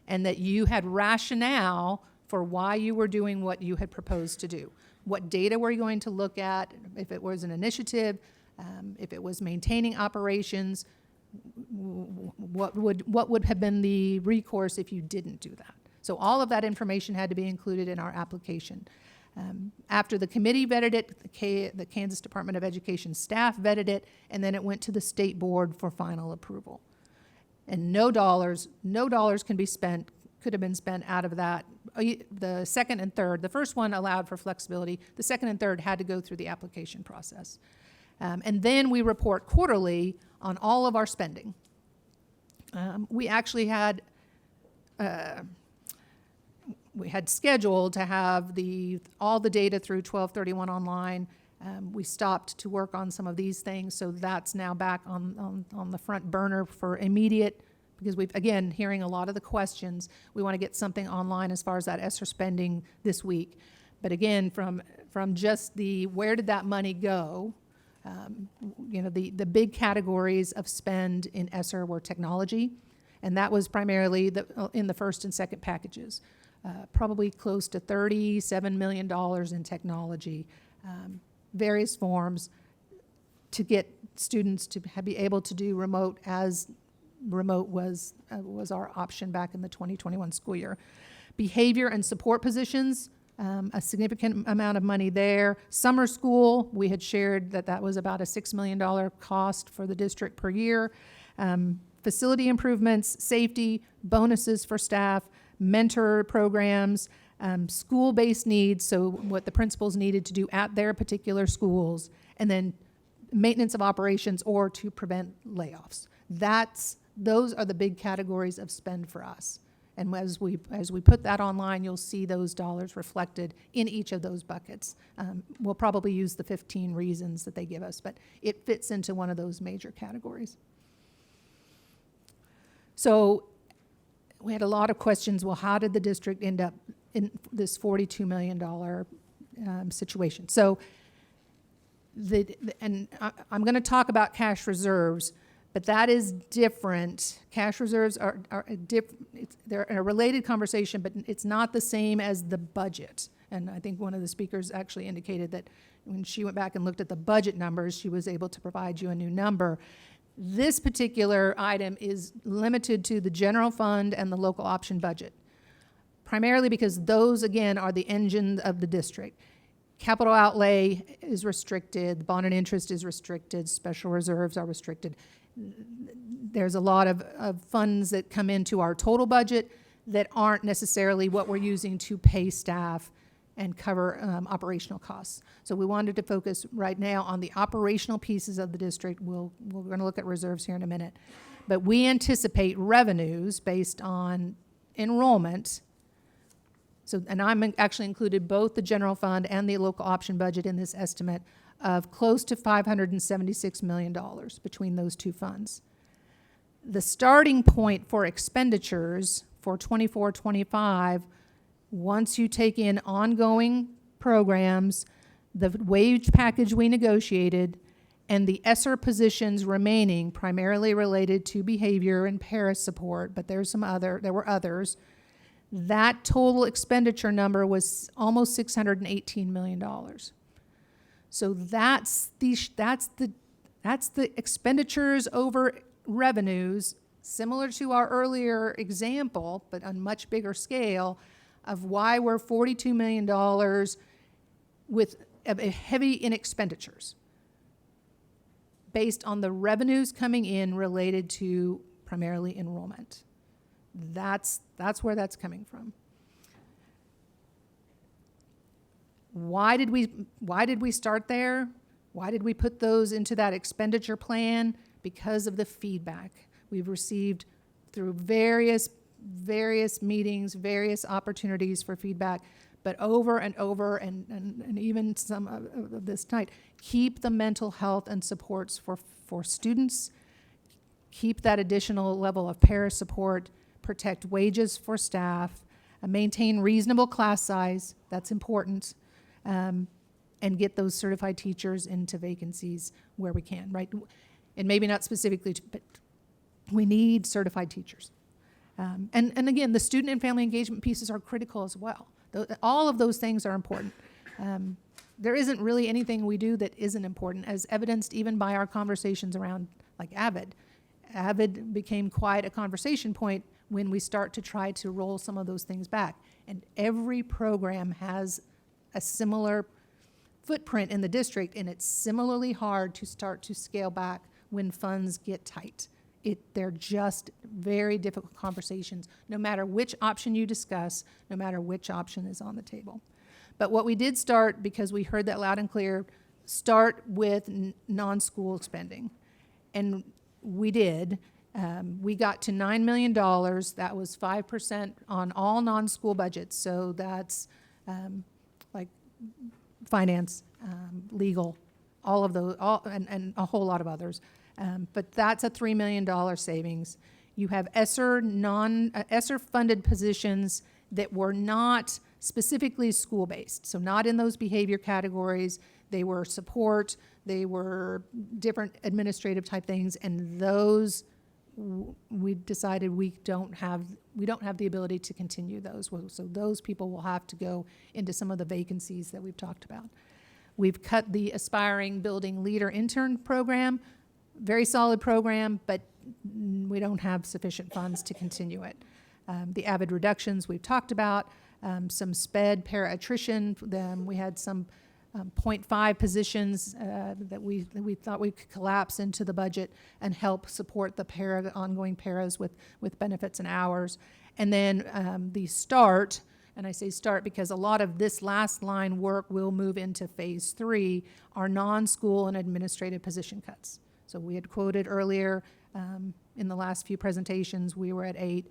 and that you had rationale for why you were doing what you had proposed to do. What data were you going to look at, if it was an initiative, if it was maintaining operations, what would have been the recourse if you didn't do that? So all of that information had to be included in our application. After the committee vetted it, the Kansas Department of Education staff vetted it, and then it went to the state board for final approval. And no dollars could have been spent out of that. The second and third, the first one allowed for flexibility. The second and third had to go through the application process. And then we report quarterly on all of our spending. We actually had scheduled to have all the data through 12/31 online. We stopped to work on some of these things, so that's now back on the front burner for immediate, because we've, again, hearing a lot of the questions. We want to get something online as far as that ESSER spending this week. But again, from just where did that money go, the big categories of spend in ESSER were technology, and that was primarily in the first and second packages. Probably close to $37 million in technology, various forms to get students to be able to do remote, as remote was our option back in the 2021 school year. Behavior and support positions, a significant amount of money there. Summer school, we had shared that was about a $6 million cost for the district per year. Facility improvements, safety, bonuses for staff, mentor programs, school-based needs, so what the principals needed to do at their particular schools, and then maintenance of operations or to prevent layoffs. Those are the big categories of spend for us. And as we put that online, you'll see those dollars reflected in each of those buckets. We'll probably use the 15 reasons that they give us, but it fits into one of those major categories. So we had a lot of questions. Well, how did the district end up in this $42 million situation? So, I'm going to talk about cash reserves, but that is different. Cash reserves are they're in a related conversation, but it's not the same as the budget. And I think one of the speakers actually indicated that when she went back and looked at the budget numbers, she was able to provide you a new number. This particular item is limited to the general fund and the local option budget, primarily because those, again, are the engine of the district. Capital outlay is restricted, the bond and interest is restricted, special reserves are restricted. There's a lot of funds that come into our total budget that aren't necessarily what we're using to pay staff and cover operational costs. So we wanted to focus right now on the operational pieces of the district. We're going to look at reserves here in a minute. But we anticipate revenues based on enrollment. So, and I'm actually included both the general fund and the local option budget in this estimate of close to $576 million between those two funds. The starting point for expenditures for 24-25, once you take in ongoing programs, the wage package we negotiated, and the ESSER positions remaining, primarily related to behavior and para support, but there were others, that total expenditure number was almost $618 million. So that's the expenditures over revenues, similar to our earlier example, but on much bigger scale, of why we're $42 million with heavy in expenditures based on the revenues coming in related to primarily enrollment. That's where that's coming from. Why did we start there? Why did we put those into that expenditure plan? Because of the feedback we've received through various meetings, various opportunities for feedback, but over and over, and even some of this night, keep the mental health and supports for students, keep that additional level of para support, protect wages for staff, maintain reasonable class size, that's important, and get those certified teachers into vacancies where we can, right? And maybe not specifically, but we need certified teachers. And again, the student and family engagement pieces are critical as well. All of those things are important. There isn't really anything we do that isn't important, as evidenced even by our conversations around like AVID. AVID became quite a conversation point when we start to try to roll some of those things back. And every program has a similar footprint in the district, and it's similarly hard to start to scale back when funds get tight. They're just very difficult conversations, no matter which option you discuss, no matter which option is on the table. But what we did start, because we heard that loud and clear, start with non-school spending. And we did. We got to $9 million. That was 5% on all non-school budgets. So that's like finance, legal, all of those, and a whole lot of others. But that's a $3 million savings. You have ESSER-funded positions that were not specifically school-based, so not in those behavior categories. They were support, they were different administrative type things, and those we decided we don't have the ability to continue those. So those people will have to go into some of the vacancies that we've talked about. We've cut the Aspiring Building Leader Intern program, very solid program, but we don't have sufficient funds to continue it. The AVID reductions we've talked about, some SPED para-attrition. Then we had some 0.5 positions that we thought we could collapse into the budget and help support the ongoing paras with benefits and hours. And then the START, and I say START because a lot of this last line work will move into phase 3, are non-school and administrative position cuts. So we had quoted earlier in the last few presentations, we were at 8.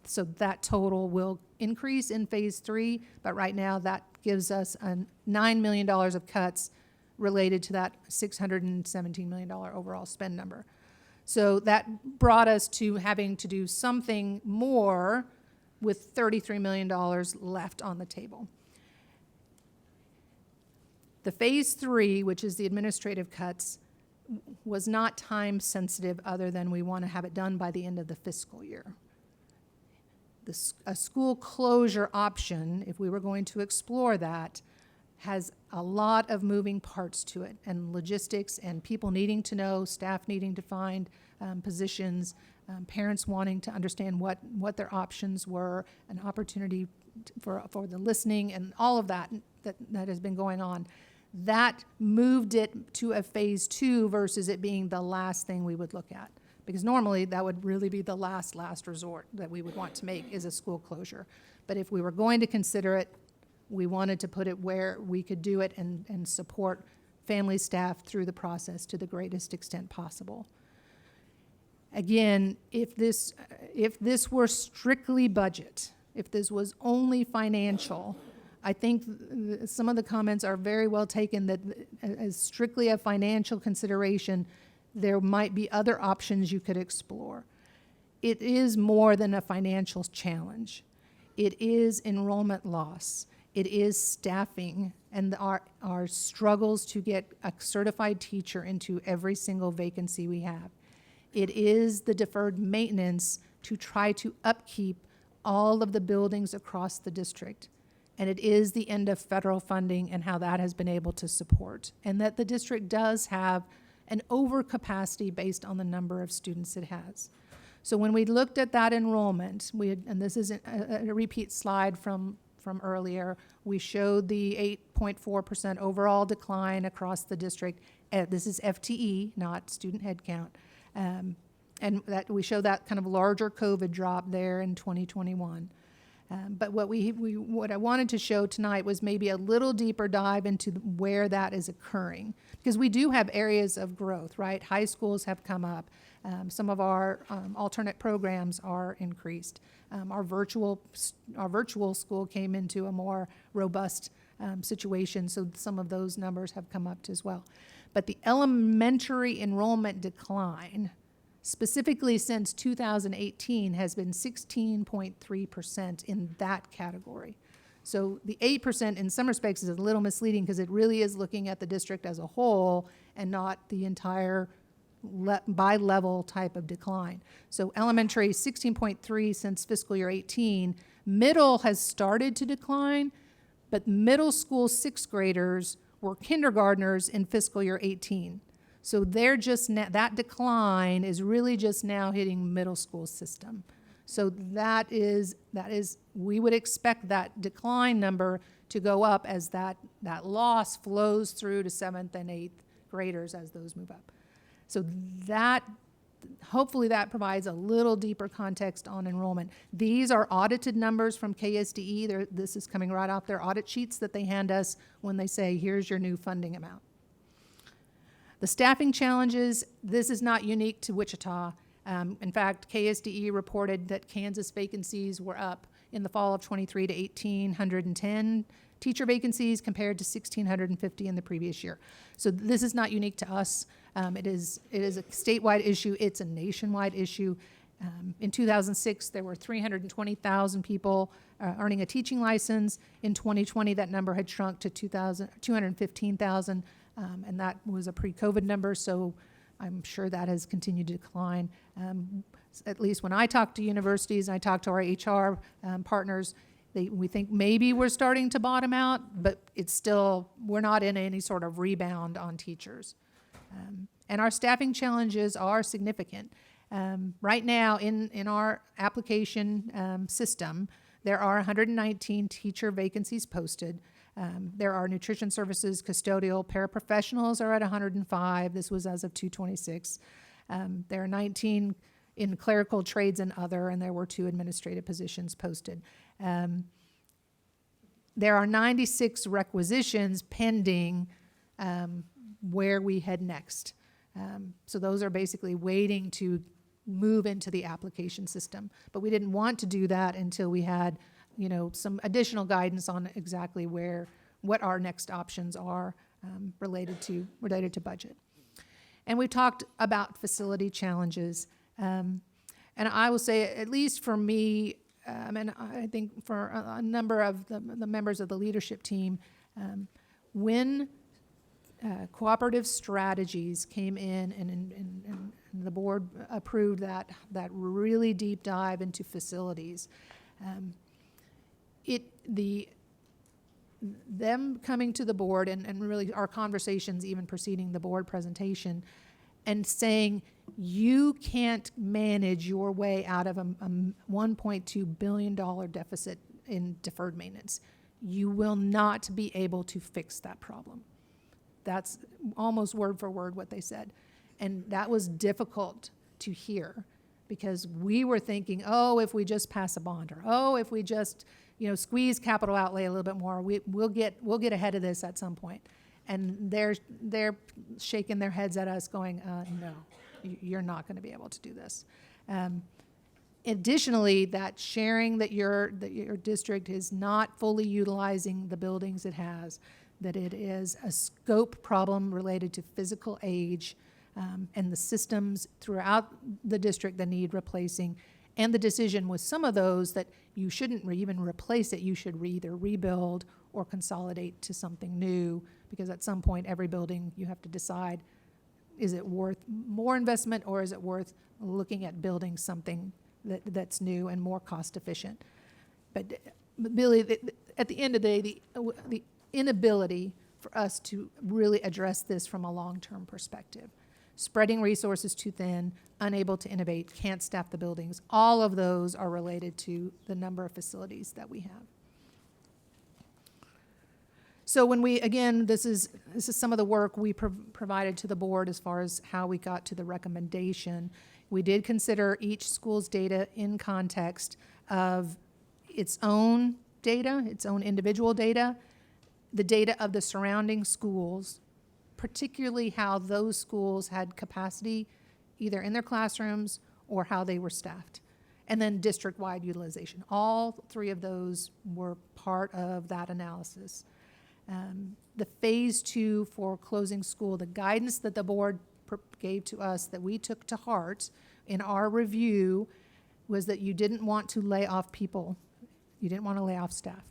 So that total will increase in phase 3, but right now that gives us $9 million of cuts related to that $617 million overall spend number. So that brought us to having to do something more with $33 million left on the table. The phase 3, which is the administrative cuts, was not time sensitive other than we want to have it done by the end of the fiscal year. A school closure option, if we were going to explore that, has a lot of moving parts to it, and logistics and people needing to know, staff needing to find positions, parents wanting to understand what their options were, an opportunity for the listening and all of that has been going on. That moved it to a phase 2 versus it being the last thing we would look at. Because normally that would really be the last resort that we would want to make is a school closure. But if we were going to consider it, we wanted to put it where we could do it and support family staff through the process to the greatest extent possible. Again, if this were strictly budget, if this was only financial, I think some of the comments are very well taken that as strictly a financial consideration, there might be other options you could explore. It is more than a financial challenge. It is enrollment loss. It is staffing and our struggles to get a certified teacher into every single vacancy we have. It is the deferred maintenance to try to upkeep all of the buildings across the district. And it is the end of federal funding and how that has been able to support. And that the district does have an overcapacity based on the number of students it has. So when we looked at that enrollment, and this is a repeat slide from earlier, we showed the 8.4% overall decline across the district. This is FTE, not student headcount. And that we show that kind of larger COVID drop there in 2021. But what I wanted to show tonight was maybe a little deeper dive into where that is occurring. Because we do have areas of growth, right? High schools have come up. Some of our alternate programs are increased. Our virtual school came into a more robust situation, so some of those numbers have come up as well. But the elementary enrollment decline, specifically since 2018, has been 16.3% in that category. So the 8% in some respects is a little misleading because it really is looking at the district as a whole and not the entire by level type of decline. So elementary, 16.3 since fiscal year 18. Middle has started to decline, but middle school sixth graders were kindergartners in fiscal year 18. So they're just that decline is really just now hitting middle school system. So that is we would expect that decline number to go up as that loss flows through to 7th and 8th graders as those move up. So that hopefully that provides a little deeper context on enrollment. These are audited numbers from KSDE. This is coming right off their audit sheets that they hand us when they say, here's your new funding amount. The staffing challenges, this is not unique to Wichita. In fact, KSDE reported that Kansas vacancies were up in the fall of 23 to 1,810 teacher vacancies compared to 1,650 in the previous year. So this is not unique to us. It is a statewide issue. It's a nationwide issue. In 2006, there were 320,000 people earning a teaching license. In 2020, that number had shrunk to 215,000, and that was a pre-COVID number, so I'm sure that has continued to decline. At least when I talk to universities, and I talk to our HR partners, we think maybe we're starting to bottom out, but it's still, we're not in any sort of rebound on teachers. And our staffing challenges are significant. Right now, in our application system, there are 119 teacher vacancies posted. There are nutrition services, custodial, paraprofessionals are at 105. This was as of 2/26. There are 19 in clerical trades and other, and there were 2 administrative positions posted. There are 96 requisitions pending where we head next. So those are basically waiting to move into the application system. But we didn't want to do that until we had, some additional guidance on exactly what our next options are related to budget. And we talked about facility challenges. And I will say, at least for me, and I think for a number of the members of the leadership team, when cooperative strategies came in and the board approved that really deep dive into facilities, them coming to the board and really our conversations even preceding the board presentation and saying, you can't manage your way out of a $1.2 billion deficit in deferred maintenance. You will not be able to fix that problem. That's almost word for word what they said. And that was difficult to hear because we were thinking, if we just pass a bond, or if we just squeeze capital outlay a little bit more, we'll get ahead of this at some point. And they're shaking their heads at us going, no, you're not going to be able to do this. Additionally, that sharing that your district is not fully utilizing the buildings it has, that it is a scope problem related to physical age and the systems throughout the district that need replacing, and the decision with some of those that you shouldn't even replace it, you should either rebuild or consolidate to something new, because at some point every building you have to decide, is it worth more investment or is it worth looking at building something that's new and more cost efficient? But Billy, at the end of the day, the inability for us to really address this from a long-term perspective, spreading resources too thin, unable to innovate, can't staff the buildings, all of those are related to the number of facilities that we have. So when this is some of the work we provided to the board as far as how we got to the recommendation. We did consider each school's data in context of its own data, its own individual data, the data of the surrounding schools, particularly how those schools had capacity either in their classrooms or how they were staffed, and then district-wide utilization. All 3 of those were part of that analysis. The phase 2 for closing school, the guidance that the board gave to us that we took to heart in our review was that you didn't want to lay off people. You didn't want to lay off staff.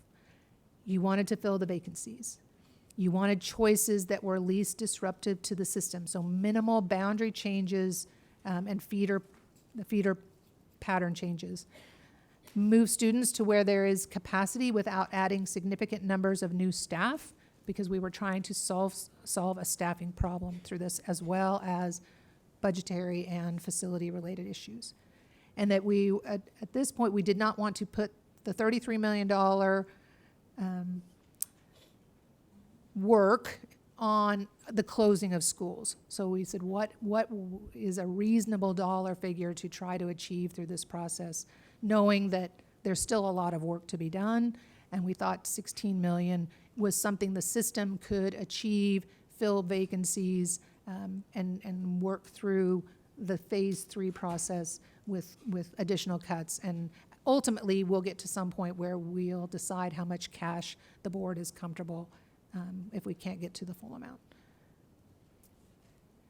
You wanted to fill the vacancies. You wanted choices that were least disruptive to the system, so minimal boundary changes and the feeder pattern changes. Move students to where there is capacity without adding significant numbers of new staff, because we were trying to solve a staffing problem through this, as well as budgetary and facility-related issues. And that we, at this point, we did not want to put the $33 million work on the closing of schools. So we said, what is a reasonable dollar figure to try to achieve through this process, knowing that there's still a lot of work to be done, and we thought 16 million was something the system could achieve, fill vacancies, and work through the phase 3 process with additional cuts. And ultimately, we'll get to some point where we'll decide how much cash the board is comfortable if we can't get to the full amount.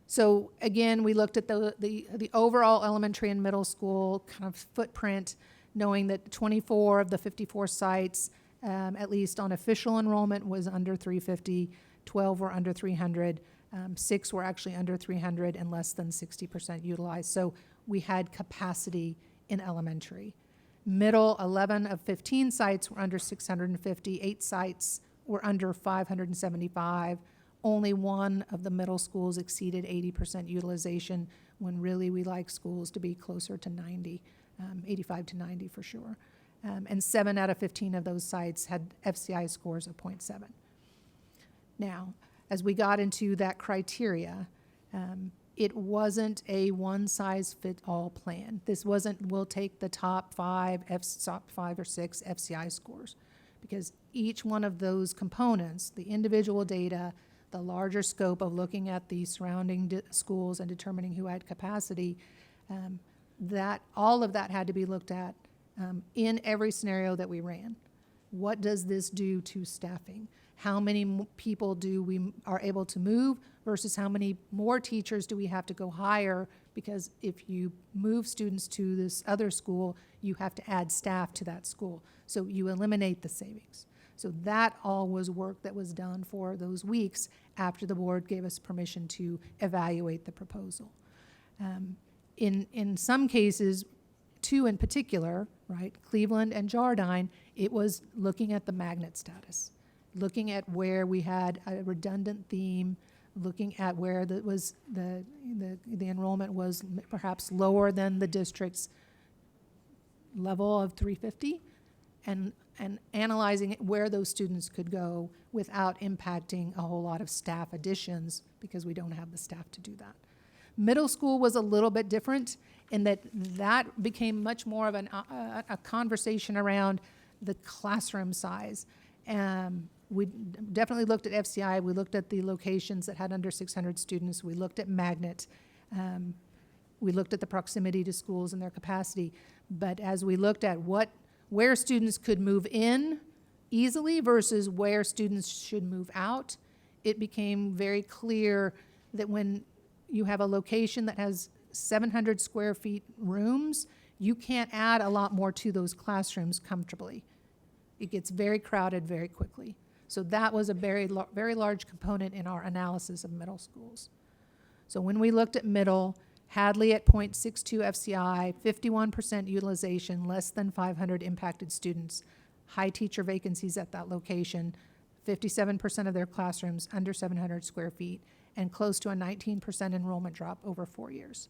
So again, we looked at the overall elementary and middle school kind of footprint, knowing that 24 of the 54 sites, at least on official enrollment, was under 350, 12 were under 300, 6 were actually under 300 and less than 60% utilized. So we had capacity in elementary. Middle, 11 of 15 sites were under 650, 8 sites were under 575. Only one of the middle schools exceeded 80% utilization, when really we like schools to be closer to 90, 85 to 90 for sure. And 7 out of 15 of those sites had FCI scores of 0.7. Now, as we got into that criteria, it wasn't a one-size-fit-all plan. This wasn't, we'll take the top 5 or 6 FCI scores, because each one of those components, the individual data, the larger scope of looking at the surrounding schools and determining who had capacity, that all of that had to be looked at in every scenario that we ran. What does this do to staffing? How many people are able to move versus how many more teachers do we have to go hire? Because if you move students to this other school, you have to add staff to that school. So you eliminate the savings. So that all was work that was done for those weeks after the board gave us permission to evaluate the proposal. In some cases, 2 in particular, right, Cleveland and Jardine, it was looking at the magnet status, looking at where we had a redundant theme, looking at where the enrollment was perhaps lower than the district's level of 350, and analyzing where those students could go without impacting a whole lot of staff additions, because we don't have the staff to do that. Middle school was a little bit different in that became much more of a conversation around the classroom size. We definitely looked at FCI. We looked at the locations that had under 600 students. We looked at magnet. We looked at the proximity to schools and their capacity. But as we looked at where students could move in easily versus where students should move out, it became very clear that when you have a location that has 700 square feet rooms, you can't add a lot more to those classrooms comfortably. It gets very crowded very quickly. So that was a very large component in our analysis of middle schools. So when we looked at middle, Hadley at 0.62 FCI, 51% utilization, less than 500 impacted students, high teacher vacancies at that location, 57% of their classrooms under 700 square feet, and close to a 19% enrollment drop over 4 years.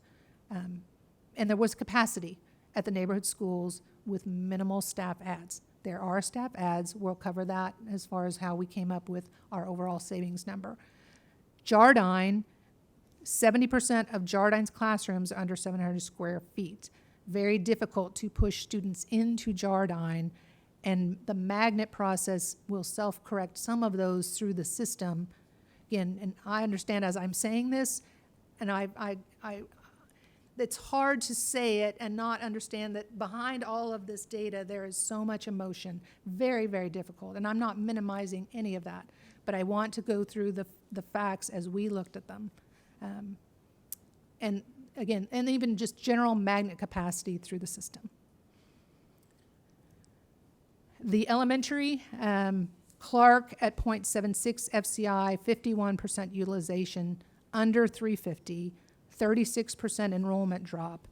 And there was capacity at the neighborhood schools with minimal staff adds. There are staff adds. We'll cover that as far as how we came up with our overall savings number. Jardine, 70% of Jardine's classrooms are under 700 square feet. Very difficult to push students into Jardine, and the magnet process will self-correct some of those through the system. Again, and I understand as I'm saying this, and it's hard to say it and not understand that behind all of this data, there is so much emotion. Very, very difficult. And I'm not minimizing any of that, but I want to go through the facts as we looked at them. And again, and even just general magnet capacity through the system. The elementary, Clark at 0.76 FCI, 51% utilization, under 350, 36% enrollment drop.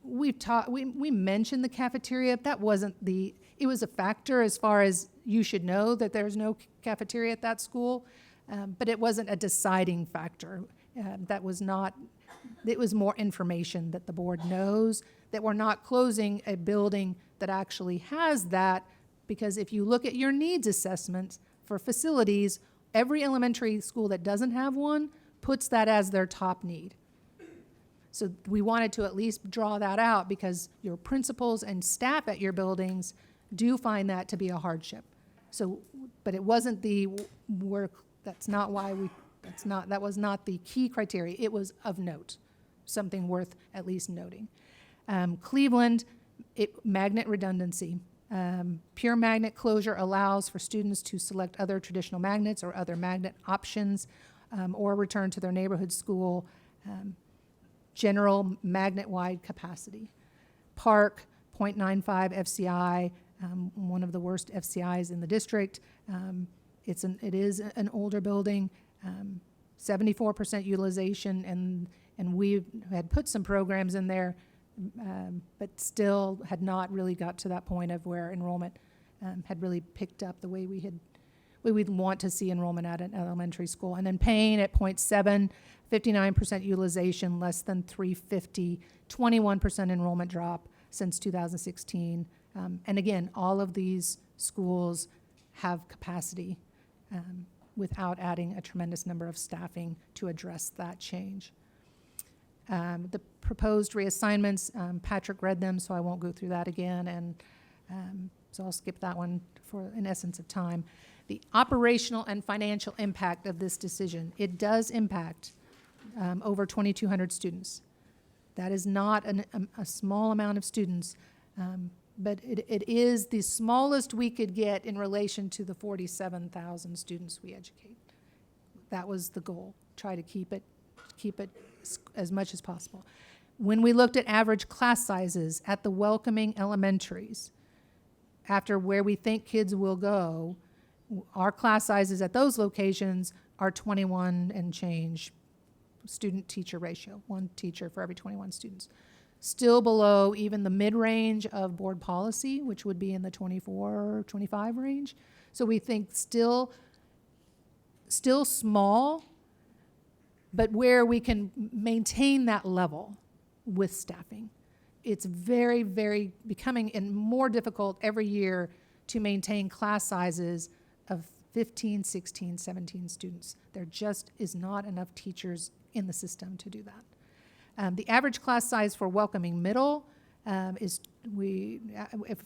We mentioned the cafeteria. That wasn't it was a factor as far as you should know that there's no cafeteria at that school, but it wasn't a deciding factor. It was more information that the board knows that we're not closing a building that actually has that, because if you look at your needs assessments for facilities, every elementary school that doesn't have one puts that as their top need. So we wanted to at least draw that out because your principals and staff at your buildings do find that to be a hardship. So, but it wasn't the work, that was not the key criteria. It was of note, something worth at least noting. Cleveland, magnet redundancy. Pure magnet closure allows for students to select other traditional magnets or other magnet options, or return to their neighborhood school. General magnet-wide capacity. Park, 0.95 FCI, one of the worst FCIs in the district. It is an older building, 74% utilization, and we had put some programs in there, but still had not really got to that point of where enrollment had really picked up the way we'd want to see enrollment at an elementary school. And then Payne at 0.7, 59% utilization, less than 350, 21% enrollment drop since 2016. And again, all of these schools have capacity without adding a tremendous number of staffing to address that change. The proposed reassignments, Patrick read them, so I won't go through that again, and so I'll skip that one for an essence of time. The operational and financial impact of this decision, it does impact over 2,200 students. That is not a small amount of students, but it is the smallest we could get in relation to the 47,000 students we educate. That was the goal, try to keep it as much as possible. When we looked at average class sizes at the welcoming elementaries, after where we think kids will go, our class sizes at those locations are 21 and change student-teacher ratio, one teacher for every 21 students. Still below even the mid-range of board policy, which would be in the 24, 25 range. So we think still small, but where we can maintain that level with staffing. It's very, very becoming more difficult every year to maintain class sizes of 15, 16, 17 students. There just is not enough teachers in the system to do that. The average class size for welcoming middle if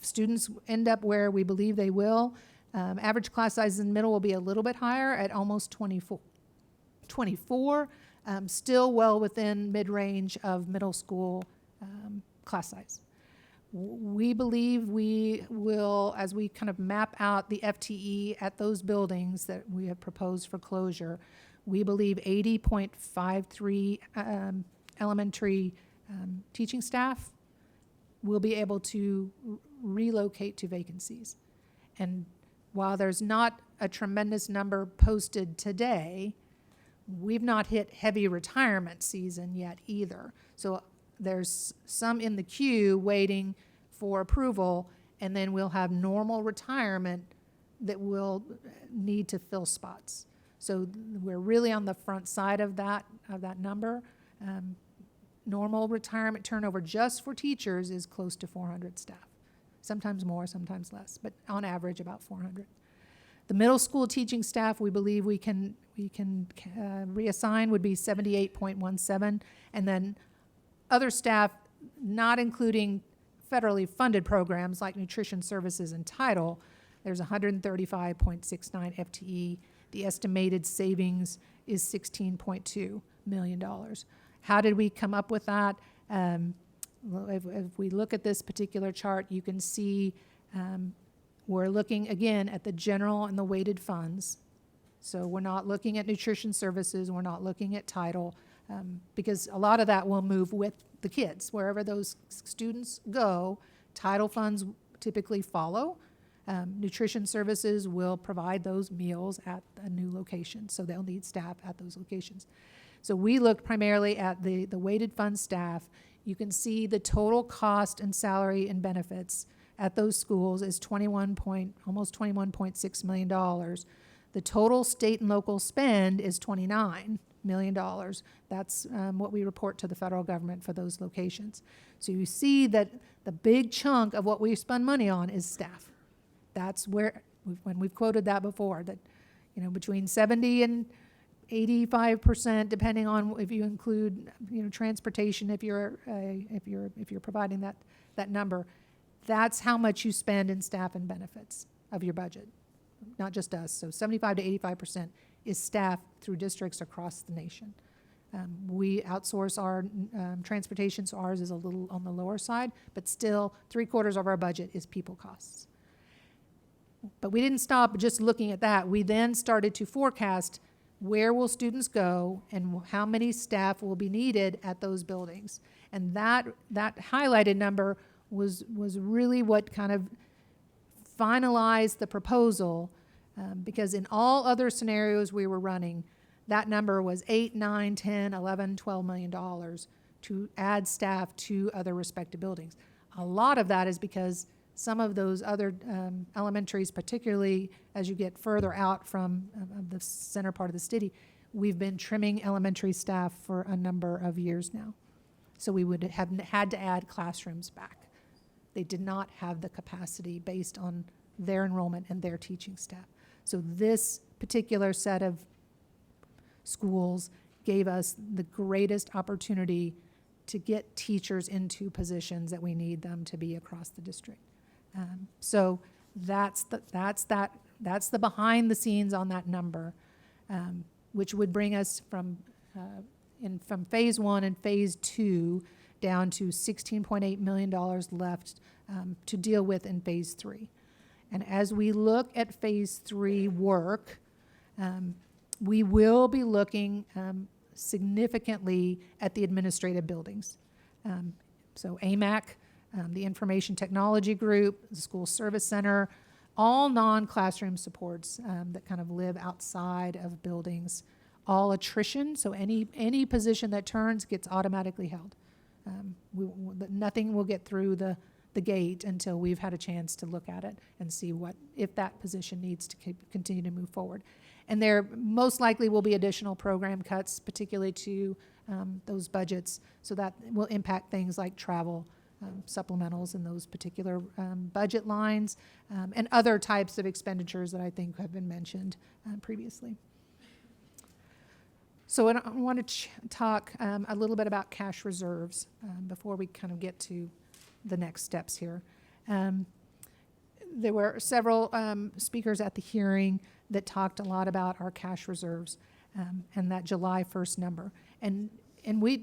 students end up where we believe they will, average class size in middle will be a little bit higher at almost 24, still well within mid-range of middle school class size. We believe we will, as we kind of map out the FTE at those buildings that we have proposed for closure, we believe 80.53 elementary teaching staff will be able to relocate to vacancies. And while there's not a tremendous number posted today, we've not hit heavy retirement season yet either. So there's some in the queue waiting for approval, and then we'll have normal retirement that will need to fill spots. So we're really on the front side of that number. Normal retirement turnover just for teachers is close to 400 staff. Sometimes more, sometimes less, but on average about 400. The middle school teaching staff, we believe we can reassign would be 78.17, and then other staff, not including federally funded programs like nutrition services and title, there's 135.69 FTE. The estimated savings is $16.2 million. How did we come up with that? If we look at this particular chart, you can see we're looking again at the general and the weighted funds. So we're not looking at nutrition services, we're not looking at title, because a lot of that will move with the kids. Wherever those students go, title funds typically follow. Nutrition services will provide those meals at a new location, so they'll need staff at those locations. So we looked primarily at the weighted fund staff. You can see the total cost and salary and benefits at those schools is almost $21.6 million. The total state and local spend is $29 million. That's what we report to the federal government for those locations. So you see that the big chunk of what we spend money on is staff. That's where, when we've quoted that before, that, you know, between 70 and 85%, depending on if you include, you know, transportation, if you're providing that number, that's how much you spend in staff and benefits of your budget, not just us. So 75 to 85% is staff through districts across the nation. We outsource our transportation, so ours is a little on the lower side, but still 3/4 of our budget is people costs. But we didn't stop just looking at that. We then started to forecast where will students go and how many staff will be needed at those buildings. And that highlighted number was really what kind of finalized the proposal, because in all other scenarios we were running, that number was $8, $9, $10, $11, $12 million to add staff to other respective buildings. A lot of that is because some of those other elementaries, particularly as you get further out from the center part of the city, we've been trimming elementary staff for a number of years now. So we would have had to add classrooms back. They did not have the capacity based on their enrollment and their teaching staff. So this particular set of schools gave us the greatest opportunity to get teachers into positions that we need them to be across the district. So that's the behind the scenes on that number, which would bring us from phase 1 and phase 2 down to $16.8 million left to deal with in phase 3. And as we look at phase 3 work, we will be looking significantly at the administrative buildings. So AMAC, the Information Technology Group, the School Service Center, all non-classroom supports that kind of live outside of buildings, all attrition, so any position that turns gets automatically held. Nothing will get through the gate until we've had a chance to look at it and see if that position needs to continue to move forward. And there most likely will be additional program cuts, particularly to those budgets, so that will impact things like travel, supplementals in those particular budget lines, and other types of expenditures that I think have been mentioned previously. So I want to talk a little bit about cash reserves before we kind of get to the next steps here. There were several speakers at the hearing that talked a lot about our cash reserves and that July 1st number. And we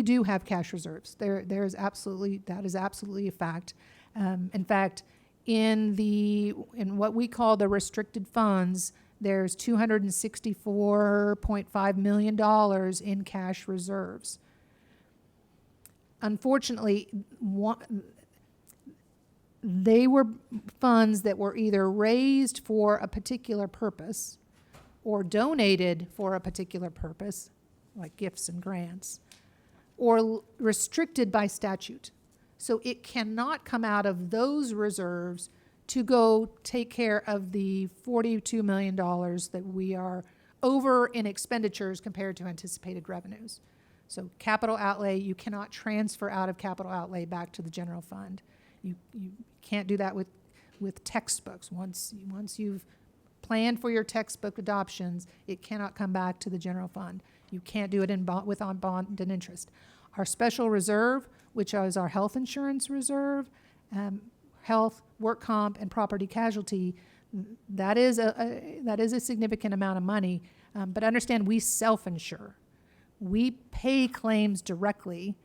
do have cash reserves. That is absolutely a fact. In fact, in what we call the restricted funds, there's $264.5 million in cash reserves. Unfortunately, they were funds that were either raised for a particular purpose or donated for a particular purpose, like gifts and grants, or restricted by statute. So it cannot come out of those reserves to go take care of the $42 million that we are over in expenditures compared to anticipated revenues. So capital outlay, you cannot transfer out of capital outlay back to the general fund. You can't do that with textbooks. Once you've planned for your textbook adoptions, it cannot come back to the general fund. You can't do it on bond and interest. Our special reserve, which is our health insurance reserve, health, work comp, and property casualty, that is a significant amount of money. But understand, we self-insure. We pay claims directly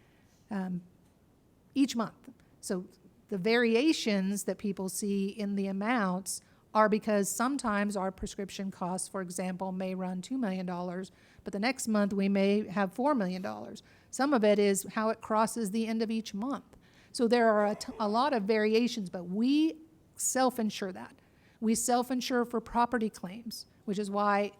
each month. So the variations that people see in the amounts are because sometimes our prescription costs, for example, may run $2 million, but the next month we may have $4 million. Some of it is how it crosses the end of each month. So there are a lot of variations, but we self-insure that. We self-insure for property claims, which is why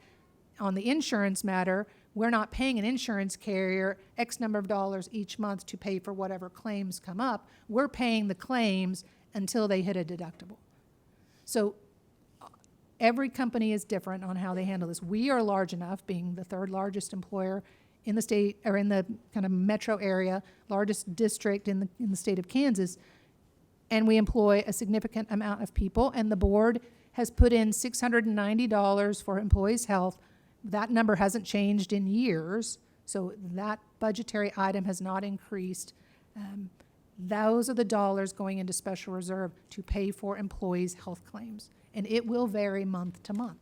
on the insurance matter, we're not paying an insurance carrier X number of dollars each month to pay for whatever claims come up. We're paying the claims until they hit a deductible. So every company is different on how they handle this. We are large enough, being the third largest employer in the state, or in the kind of metro area, largest district in the state of Kansas, and we employ a significant amount of people, and the board has put in $690 for employees' health. That number hasn't changed in years, so that budgetary item has not increased. Those are the dollars going into special reserve to pay for employees' health claims, and it will vary month to month.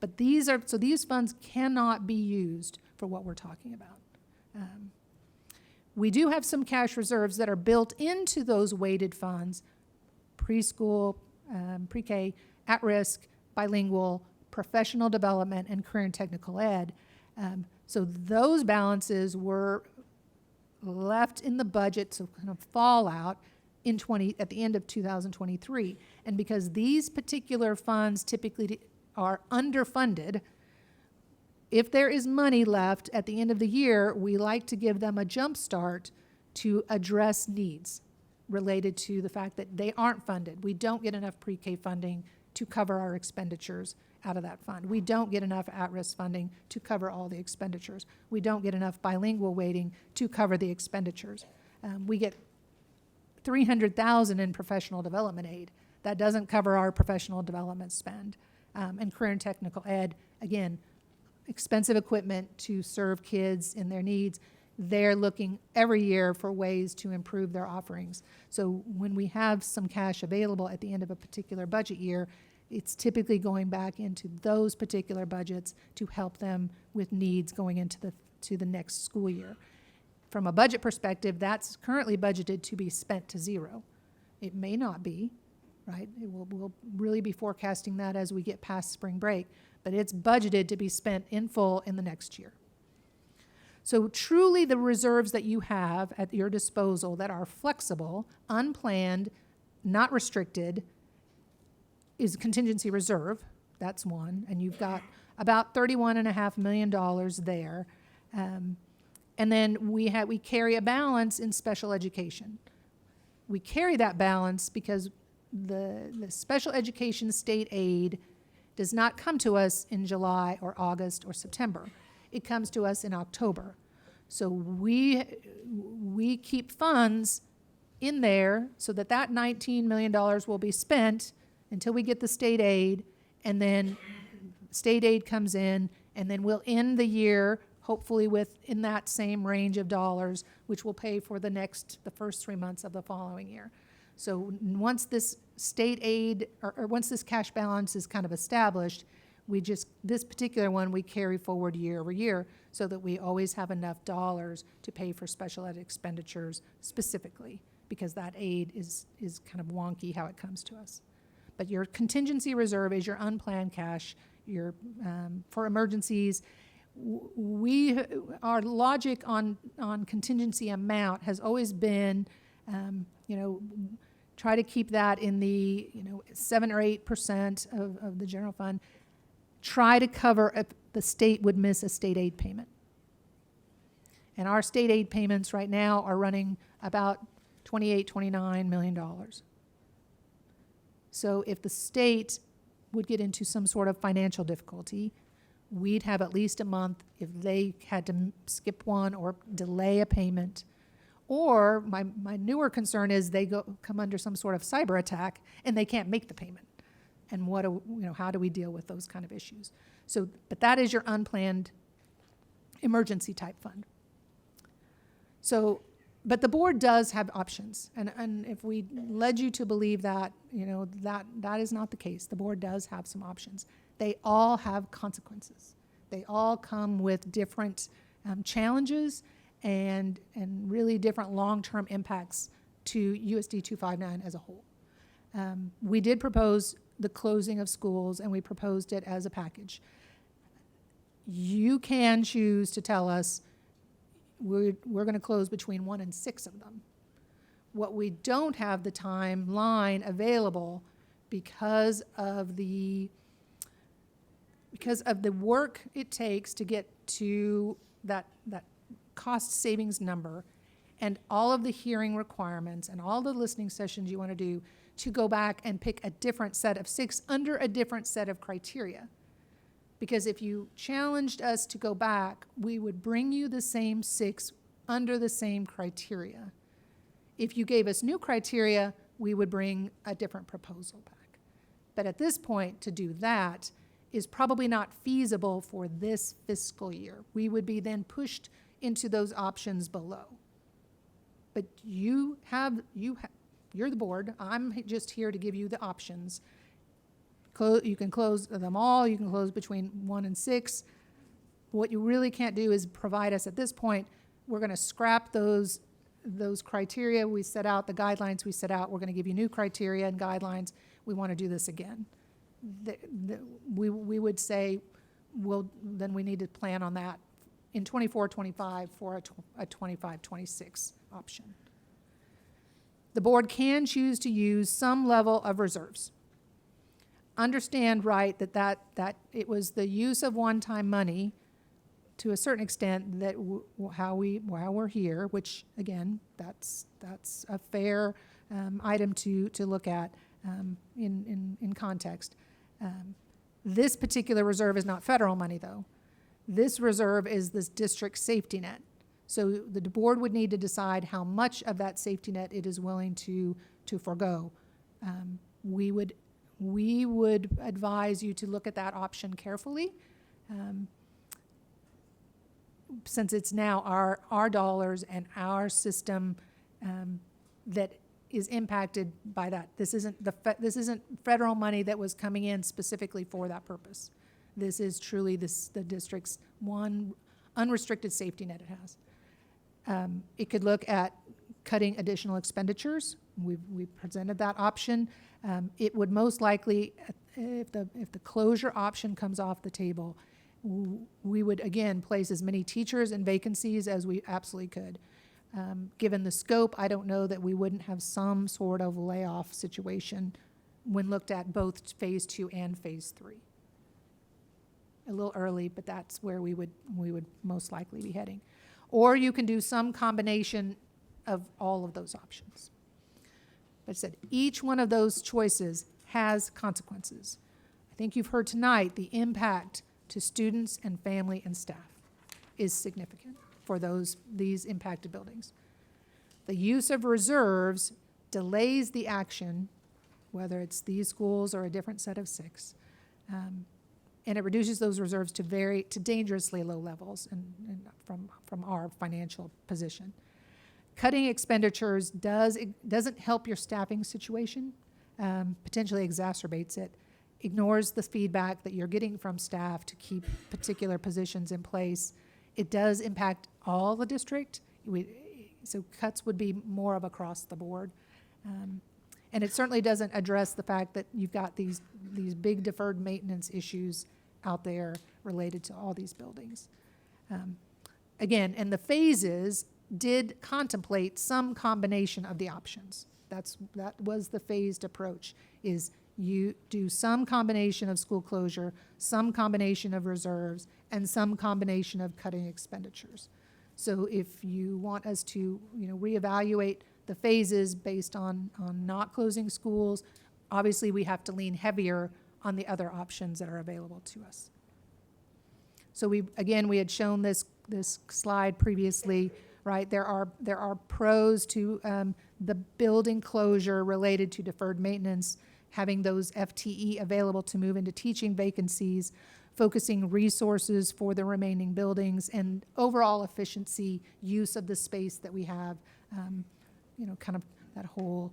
But these funds cannot be used for what we're talking about. We do have some cash reserves that are built into those weighted funds: preschool, pre-K, at-risk, bilingual, professional development, and career and technical ed. So those balances were left in the budget, so kind of fallout at the end of 2023. And because these particular funds typically are underfunded, if there is money left at the end of the year, we like to give them a jump start to address needs related to the fact that they aren't funded. We don't get enough pre-K funding to cover our expenditures out of that fund. We don't get enough at-risk funding to cover all the expenditures. We don't get enough bilingual weighting to cover the expenditures. We get $300,000 in professional development aid. That doesn't cover our professional development spend. And career and technical ed, again, expensive equipment to serve kids in their needs. They're looking every year for ways to improve their offerings. So when we have some cash available at the end of a particular budget year, it's typically going back into those particular budgets to help them with needs going into the next school year. From a budget perspective, that's currently budgeted to be spent to zero. It may not be, right? We'll really be forecasting that as we get past spring break, but it's budgeted to be spent in full in the next year. So truly the reserves that you have at your disposal that are flexible, unplanned, not restricted, is contingency reserve. That's one. And you've got about $31.5 million there. And then we carry a balance in special education. We carry that balance because the special education state aid does not come to us in July or August or September. It comes to us in October. So we keep funds in there so that $19 million will be spent until we get the state aid, and then state aid comes in, and then we'll end the year hopefully in that same range of dollars, which will pay for the first 3 months of the following year. So once this state aid, or once this cash balance is kind of established, this particular one we carry forward year over year so that we always have enough dollars to pay for special ed expenditures specifically, because that aid is kind of wonky how it comes to us. But your contingency reserve is your unplanned cash, for emergencies. Our logic on contingency amount has always been, try to keep that in the 7 or 8% of the general fund. Try to cover if the state would miss a state aid payment. And our state aid payments right now are running about $29 million. So if the state would get into some sort of financial difficulty, we'd have at least a month if they had to skip one or delay a payment. Or my newer concern is they come under some sort of cyber attack and they can't make the payment. And how do we deal with those kind of issues? So, but that is your unplanned emergency type fund. So, but the board does have options, and if we led you to believe that, that is not the case. The board does have some options. They all have consequences. They all come with different challenges and really different long-term impacts to USD 259 as a whole. We did propose the closing of schools, and we proposed it as a package. You can choose to tell us we're going to close between 1 and 6 of them. What we don't have the timeline available because of the work it takes to get to that cost savings number and all of the hearing requirements and all the listening sessions you want to do to go back and pick a different set of 6 under a different set of criteria. Because if you challenged us to go back, we would bring you the same 6 under the same criteria. If you gave us new criteria, we would bring a different proposal back. But at this point, to do that is probably not feasible for this fiscal year. We would be then pushed into those options below. But you're the board. I'm just here to give you the options. You can close them all. You can close between 1 and 6. What you really can't do is provide us at this point. We're going to scrap those criteria we set out, the guidelines we set out. We're going to give you new criteria and guidelines. We want to do this again. We would say, well, then we need to plan on that in 24-25 for a 25-26 option. The board can choose to use some level of reserves. Understand, right, that it was the use of one-time money to a certain extent that how we're here, which again, that's a fair item to look at in context. This particular reserve is not federal money, though. This reserve is this district safety net. So the board would need to decide how much of that safety net it is willing to forego. We would advise you to look at that option carefully, since it's now our dollars and our system that is impacted by that. This isn't federal money that was coming in specifically for that purpose. This is truly the district's one unrestricted safety net it has. It could look at cutting additional expenditures. We presented that option. It would most likely, if the closure option comes off the table, we would again place as many teachers in vacancies as we absolutely could. Given the scope, I don't know that we wouldn't have some sort of layoff situation when looked at both phase 2 and phase 3. A little early, but that's where we would most likely be heading. Or you can do some combination of all of those options. But I said, each one of those choices has consequences. I think you've heard tonight the impact to students and family and staff is significant for these impacted buildings. The use of reserves delays the action, whether it's these schools or a different set of 6, and it reduces those reserves to dangerously low levels and from our financial position. Cutting expenditures doesn't help your staffing situation, potentially exacerbates it, ignores the feedback that you're getting from staff to keep particular positions in place. It does impact all the district, so cuts would be more of across the board. And it certainly doesn't address the fact that you've got these big deferred maintenance issues out there related to all these buildings. Again, and the phases did contemplate some combination of the options. That was the phased approach, is you do some combination of school closure, some combination of reserves, and some combination of cutting expenditures. So if you want us to, reevaluate the phases based on not closing schools, obviously we have to lean heavier on the other options that are available to us. So we had shown this slide previously, right? There are pros to the building closure related to deferred maintenance, having those FTE available to move into teaching vacancies, focusing resources for the remaining buildings, and overall efficiency use of the space that we have, kind of that whole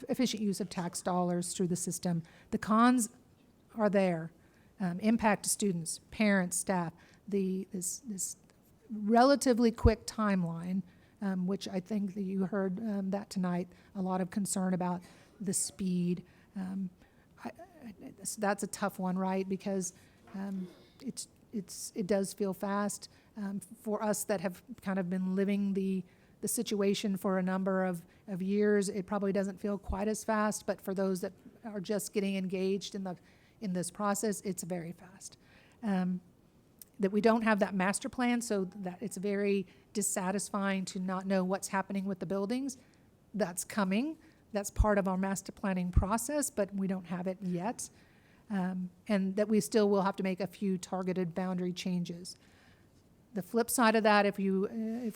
efficient use of tax dollars through the system. The cons are there. Impact to students, parents, staff, this relatively quick timeline, which I think that you heard that tonight, a lot of concern about the speed. That's a tough one, right? Because it does feel fast. For us that have kind of been living the situation for a number of years, it probably doesn't feel quite as fast, but for those that are just getting engaged in this process, it's very fast. That we don't have that master plan, so that it's very dissatisfying to not know what's happening with the buildings. That's coming. That's part of our master planning process, but we don't have it yet. And that we still will have to make a few targeted boundary changes. The flip side of that, if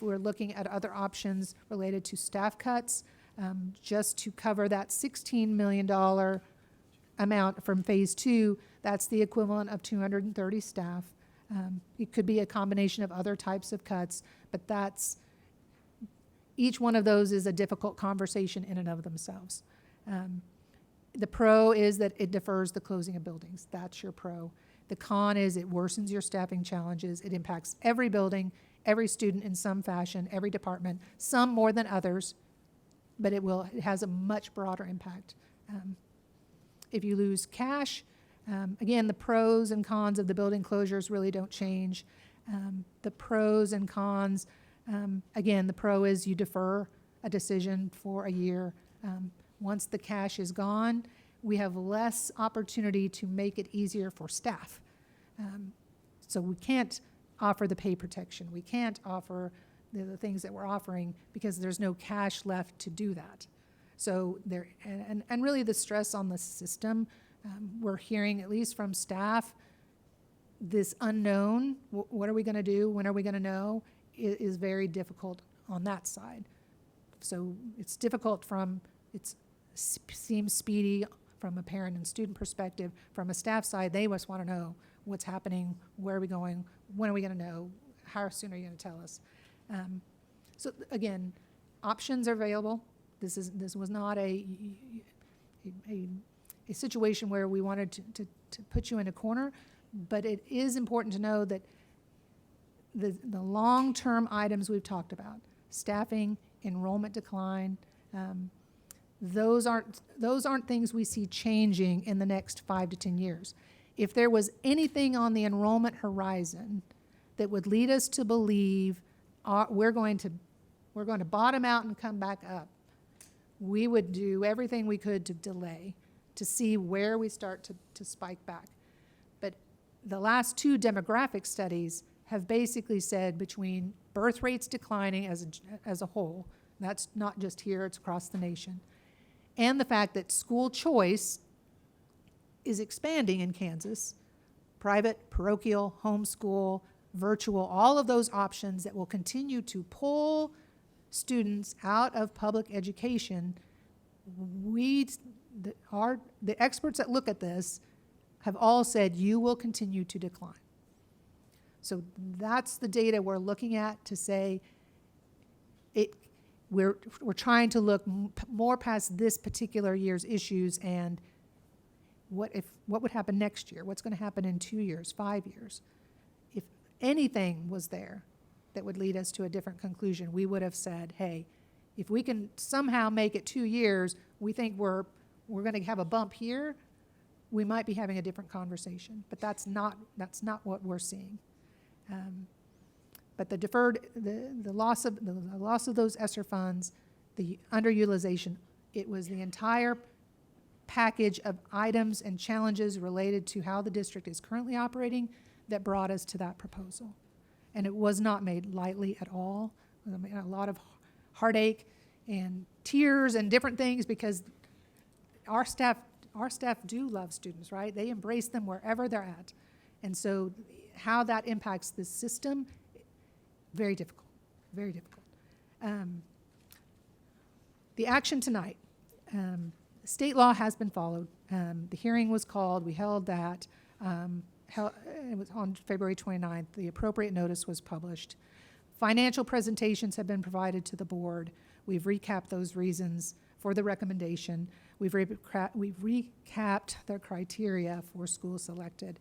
we're looking at other options related to staff cuts, just to cover that $16 million amount from phase 2, that's the equivalent of 230 staff. It could be a combination of other types of cuts, but each one of those is a difficult conversation in and of themselves. The pro is that it defers the closing of buildings. That's your pro. The con is it worsens your staffing challenges. It impacts every building, every student in some fashion, every department, some more than others, but it has a much broader impact. If you lose cash, again, the pros and cons of the building closures really don't change. The pros and cons, again, the pro is you defer a decision for a year. Once the cash is gone, we have less opportunity to make it easier for staff. So we can't offer the pay protection. We can't offer the things that we're offering because there's no cash left to do that. So and really the stress on the system, we're hearing, at least from staff, this unknown, what are we going to do, when are we going to know, is very difficult on that side. So it's difficult it seems speedy from a parent and student perspective. From a staff side, they just want to know what's happening, where are we going, when are we going to know, how soon are you going to tell us? So again, options are available. This was not a situation where we wanted to put you in a corner, but it is important to know that the long-term items we've talked about, staffing, enrollment decline, those aren't things we see changing in the next 5 to 10 years. If there was anything on the enrollment horizon that would lead us to believe we're going to bottom out and come back up, we would do everything we could to delay, to see where we start to spike back. But the last 2 demographic studies have basically said between birth rates declining as a whole, that's not just here, it's across the nation, and the fact that school choice is expanding in Kansas, private, parochial, homeschool, virtual, all of those options that will continue to pull students out of public education, the experts that look at this have all said you will continue to decline. So that's the data we're looking at to say we're trying to look more past this particular year's issues and what would happen next year? What's going to happen in 2 years, 5 years? If anything was there that would lead us to a different conclusion, we would have said, hey, if we can somehow make it 2 years, we think we're going to have a bump here, we might be having a different conversation. But that's not what we're seeing. But the loss of those ESSER funds, the underutilization, it was the entire package of items and challenges related to how the district is currently operating that brought us to that proposal. And it was not made lightly at all. I mean, a lot of heartache and tears and different things because our staff do love students, right? They embrace them wherever they're at. And so how that impacts the system, very difficult, very difficult. The action tonight, state law has been followed. The hearing was called, we held that. It was on February 29th. The appropriate notice was published. Financial presentations have been provided to the board. We've recapped those reasons for the recommendation. We've recapped the criteria for schools selected.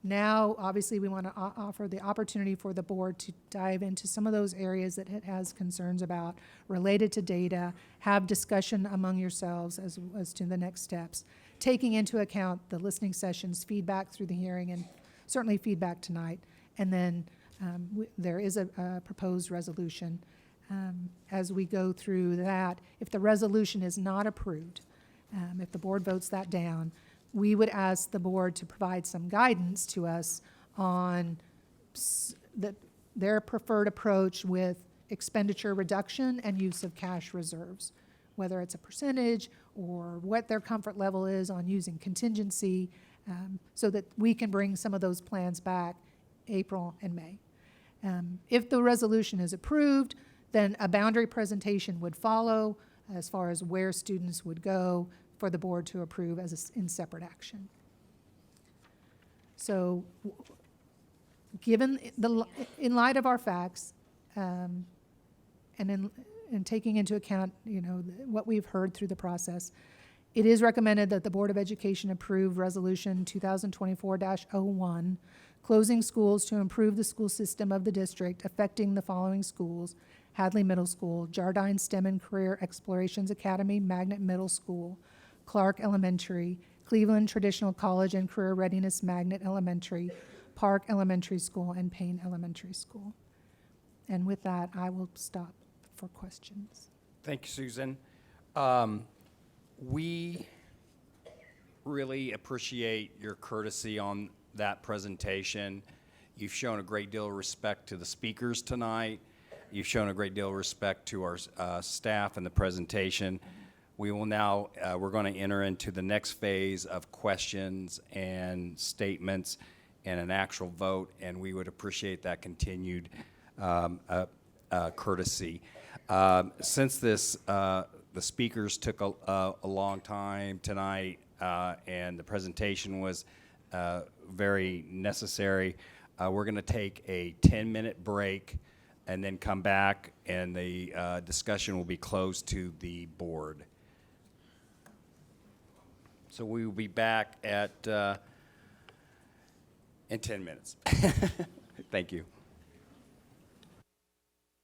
Now, obviously, we want to offer the opportunity for the board to dive into some of those areas that it has concerns about related to data, have discussion among yourselves as to the next steps, taking into account the listening sessions, feedback through the hearing, and certainly feedback tonight. And then there is a proposed resolution. as we go through that. If the resolution is not approved, if the board votes that down, we would ask the board to provide some guidance to us on their preferred approach with expenditure reduction and use of cash reserves, whether it's a percentage or what their comfort level is on using contingency, so that we can bring some of those plans back April and May. If the resolution is approved, then a boundary presentation would follow as far as where students would go for the board to approve as in separate action. So given in light of our facts, and in taking into account, what we've heard through the process, it is recommended that the Board of Education approve Resolution 2024-01, closing schools to improve the school system of the district, affecting the following schools: Hadley Middle School, Jardine STEM and Career Explorations Academy, Magnet Middle School, Clark Elementary, Cleveland Traditional College and Career Readiness Magnet Elementary, Park Elementary School, and Payne Elementary School. And with that, I will stop for questions. Thank you, Susan. We really appreciate your courtesy on that presentation. You've shown a great deal of respect to the speakers tonight. You've shown a great deal of respect to our staff and the presentation. We will now, we're going to enter into the next phase of questions and statements and an actual vote, and we would appreciate that continued courtesy. Since this, the speakers took a long time tonight, and the presentation was very necessary, we're going to take a 10-minute break and then come back, and the discussion will be closed to the board. So we will be back at in 10 minutes. Thank you.